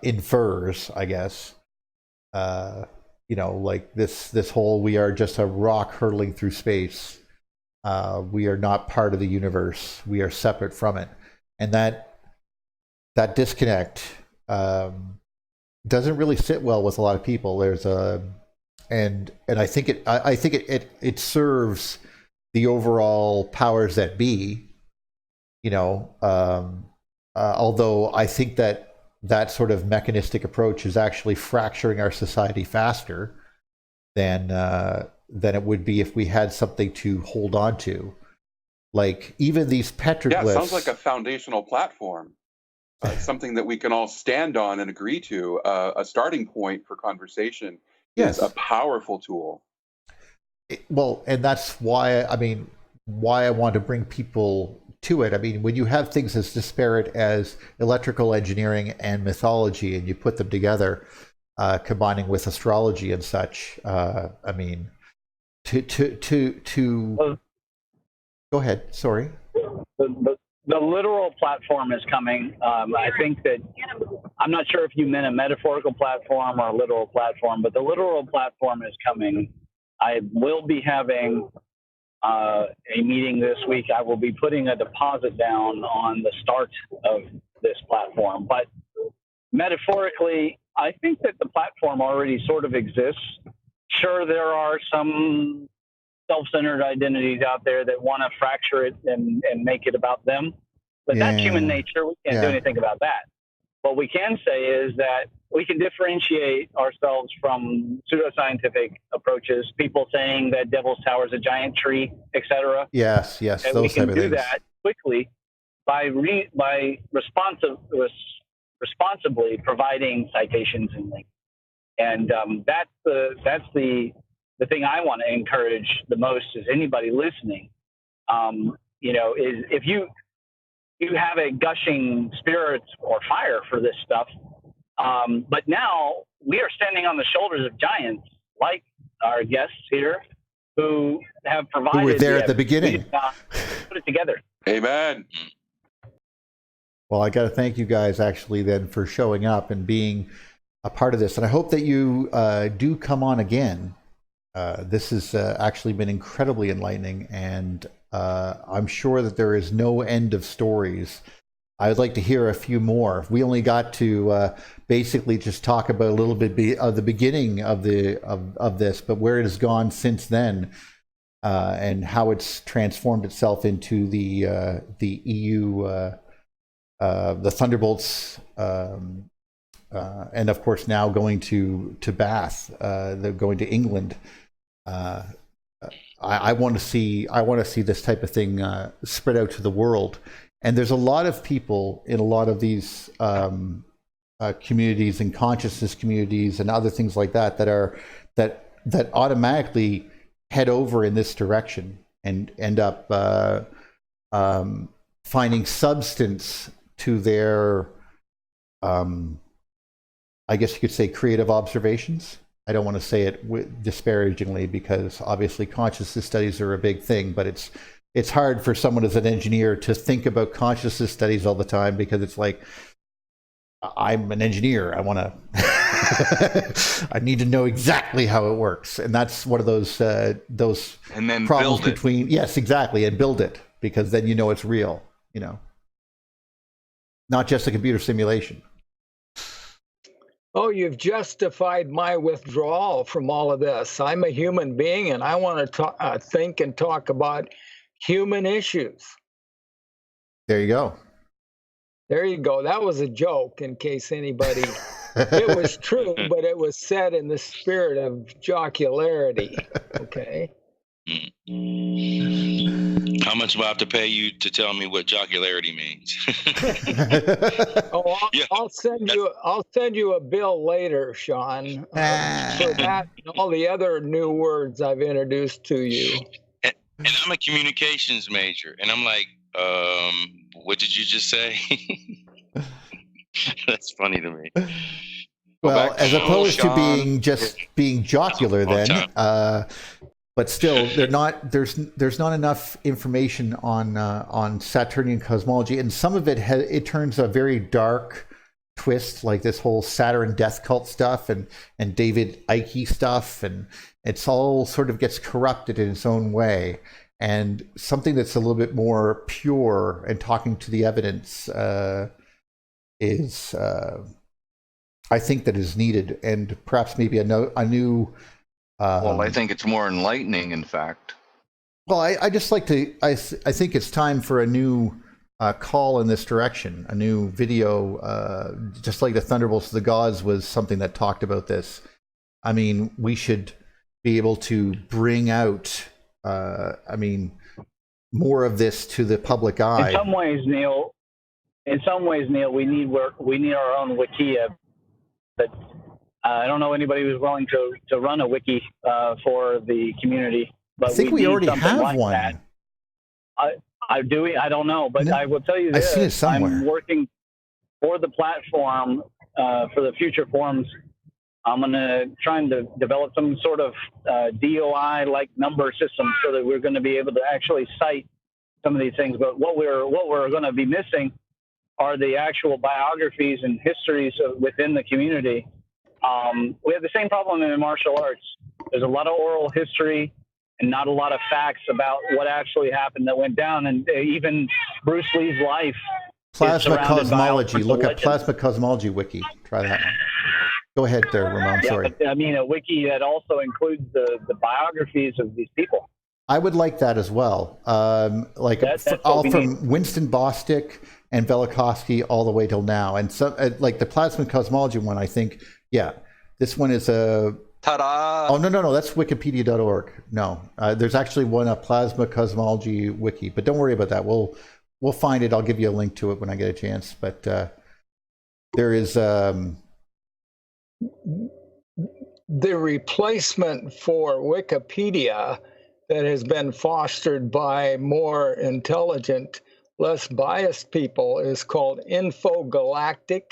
[SPEAKER 1] infers, I guess. Like this whole "we are just a rock hurtling through space. We are not part of the universe. We are separate from it." And that disconnect doesn't really sit well with a lot of people. There's and I think it serves the overall powers that be. Although I think that sort of mechanistic approach is actually fracturing our society faster than it would be if we had something to hold on to. Like even these petroglyphs.
[SPEAKER 6] Yeah, it sounds like a foundational platform, something that we can all stand on and agree to. A starting point for conversation is a powerful tool.
[SPEAKER 1] And that's why I want to bring people to it. I mean, when you have things as disparate as electrical engineering and mythology, and you put them together, combining with astrology and such, Go ahead. Sorry.
[SPEAKER 9] The literal platform is coming. I think that I'm not sure if you meant a metaphorical platform or a literal platform, but the literal platform is coming. I will be having a meeting this week. I will be putting a deposit down on the start of this platform. But metaphorically, I think that the platform already sort of exists. Sure, there are some self-centered identities out there that want to fracture it and make it about them. But that's human nature. We can't do anything about that. What we can say is that we can differentiate ourselves from pseudoscientific approaches, people saying that Devil's Tower is a giant tree, etc.
[SPEAKER 1] Yes,
[SPEAKER 9] and we can do that quickly by responsibly providing citations and links. And that's the thing I want to encourage the most is anybody listening, is if you have a gushing spirit or fire for this stuff, but now we are standing on the shoulders of giants like our guests here who have provided.
[SPEAKER 1] Who were there at the beginning.
[SPEAKER 9] Put it together.
[SPEAKER 6] Amen.
[SPEAKER 1] Well, I got to thank you guys actually then for showing up and being a part of this. And I hope that you do come on again. This has actually been incredibly enlightening, and I'm sure that there is no end of stories. I would like to hear a few more. We only got to basically just talk about a little bit of the beginning of this, but where it has gone since then, and how it's transformed itself into the EU, the Thunderbolts, and of course now going to Bath, they're going to England. I want to see this type of thing spread out to the world, and there's a lot of people in a lot of these communities and consciousness communities and other things like that that automatically head over in this direction and end up finding substance to their, I guess you could say, creative observations. I don't want to say it disparagingly, because obviously consciousness studies are a big thing, but it's hard for someone as an engineer to think about consciousness studies all the time, because it's like, I'm an engineer. I want to, I need to know exactly how it works. And that's one of those
[SPEAKER 7] And then
[SPEAKER 1] problems
[SPEAKER 7] build it.
[SPEAKER 1] between, yes, exactly. And build it, because then you know it's real, you know, not just a computer simulation.
[SPEAKER 4] Oh, you've justified my withdrawal from all of this. I'm a human being, and I want to think and talk about human issues.
[SPEAKER 1] There you go.
[SPEAKER 4] There you go. That was a joke, in case anybody. It was true, but it was said in the spirit of jocularity. Okay.
[SPEAKER 3] How much do I have to pay you to tell me what jocularity means?
[SPEAKER 4] Oh,
[SPEAKER 3] Yeah.
[SPEAKER 4] I'll send you a bill later, Sean, for that and all the other new words I've introduced to you.
[SPEAKER 3] And I'm a communications major, and I'm like, what did you just say? That's funny to me.
[SPEAKER 1] Well, as opposed to
[SPEAKER 7] Sean.
[SPEAKER 1] being jocular, then, but still, there's not enough information on Saturnian cosmology, and some of it turns a very dark twist, like this whole Saturn death cult stuff and David Icke stuff, and it's all sort of gets corrupted in its own way. And something that's a little bit more pure and talking to the evidence is, I think, that is needed, and perhaps maybe a new.
[SPEAKER 7] Well, I think it's more enlightening, in fact.
[SPEAKER 1] Well, I just like to. I think it's time for a new call in this direction, a new video, just like the Thunderbolts of the Gods was something that talked about this. I mean, we should be able to bring out, more of this to the public eye.
[SPEAKER 9] In some ways, Neil, we need our own Wikia, but I don't know anybody who's willing to run a wiki for the community. But
[SPEAKER 1] I think we
[SPEAKER 9] need
[SPEAKER 1] already
[SPEAKER 9] something
[SPEAKER 1] have
[SPEAKER 9] like
[SPEAKER 1] one.
[SPEAKER 9] that. I don't know, but
[SPEAKER 1] No,
[SPEAKER 9] I will tell you
[SPEAKER 1] I've
[SPEAKER 9] this:
[SPEAKER 1] seen it somewhere.
[SPEAKER 9] I'm working for the platform for the future forums. I'm going to try and develop some sort of DOI-like number system, so that we're going to be able to actually cite some of these things. But what we're going to be missing are the actual biographies and histories within the community. We have the same problem in martial arts. There's a lot of oral history and not a lot of facts about what actually happened that went down. And even Bruce Lee's life.
[SPEAKER 1] Plasma cosmology. Look at
[SPEAKER 9] legends.
[SPEAKER 1] Plasma Cosmology Wiki. Try that one. Go ahead there, Ramon.
[SPEAKER 9] Yeah,
[SPEAKER 1] Sorry.
[SPEAKER 9] but, I mean, a wiki that also includes the biographies of these people.
[SPEAKER 1] I would like that as well.
[SPEAKER 9] That's what
[SPEAKER 1] all
[SPEAKER 9] we
[SPEAKER 1] from Winston Bostick and Velikovsky all the way till now. And some like the Plasma Cosmology one, I think, yeah, this one is a.
[SPEAKER 7] Ta-da!
[SPEAKER 1] Oh, no, that's wikipedia.org. No, there's actually a Plasma Cosmology wiki, but don't worry about that. We'll find it. I'll give you a link to it when I get a chance. But there is
[SPEAKER 4] The replacement for Wikipedia that has been fostered by more intelligent, less biased people is called Infogalactic.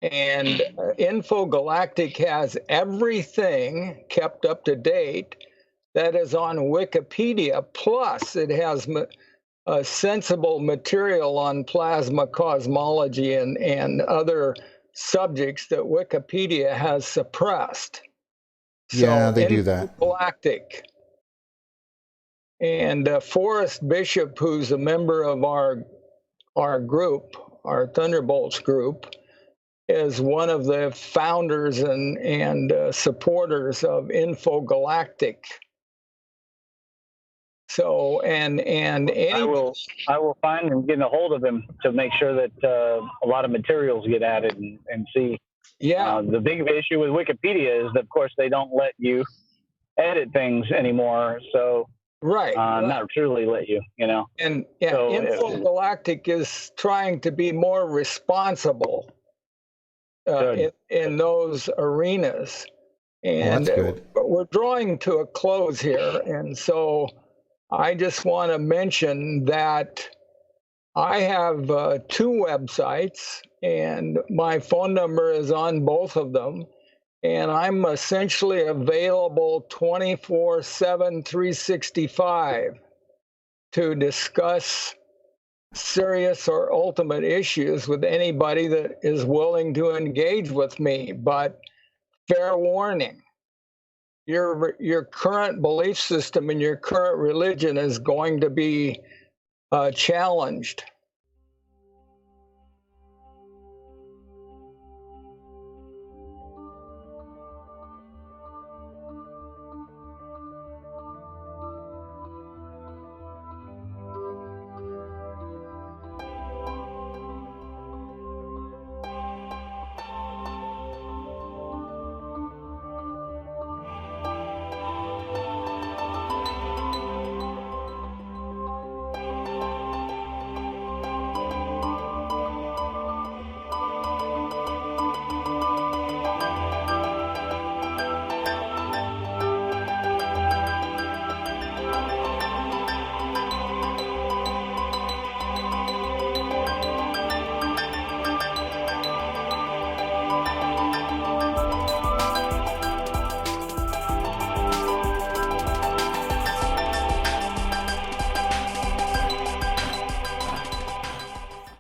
[SPEAKER 4] And Infogalactic has everything kept up to date that is on Wikipedia, plus it has sensible material on plasma cosmology and other subjects that Wikipedia has suppressed.
[SPEAKER 1] Yeah, they do that.
[SPEAKER 4] Galactic. And Forrest Bishop, who's a member of our group, our Thunderbolts group, is one of the founders and supporters of Infogalactic. So
[SPEAKER 9] I will find and get a hold of him to make sure that a lot of materials get added and see.
[SPEAKER 4] Yeah.
[SPEAKER 9] The big issue with Wikipedia is that, of course, they don't let you edit things anymore. So
[SPEAKER 4] right.
[SPEAKER 9] Not truly let you,
[SPEAKER 4] And yeah,
[SPEAKER 9] So,
[SPEAKER 4] Infogalactic is trying to be more responsible in those arenas.
[SPEAKER 1] Well,
[SPEAKER 4] And
[SPEAKER 1] that's good.
[SPEAKER 4] we're drawing to a close here. And so I just want to mention that I have 2 websites, and my phone number is on both of them. And I'm essentially available 24/7, 365 to discuss serious or ultimate issues with anybody that is willing to engage with me. But fair warning, your current belief system and your current religion is going to be challenged.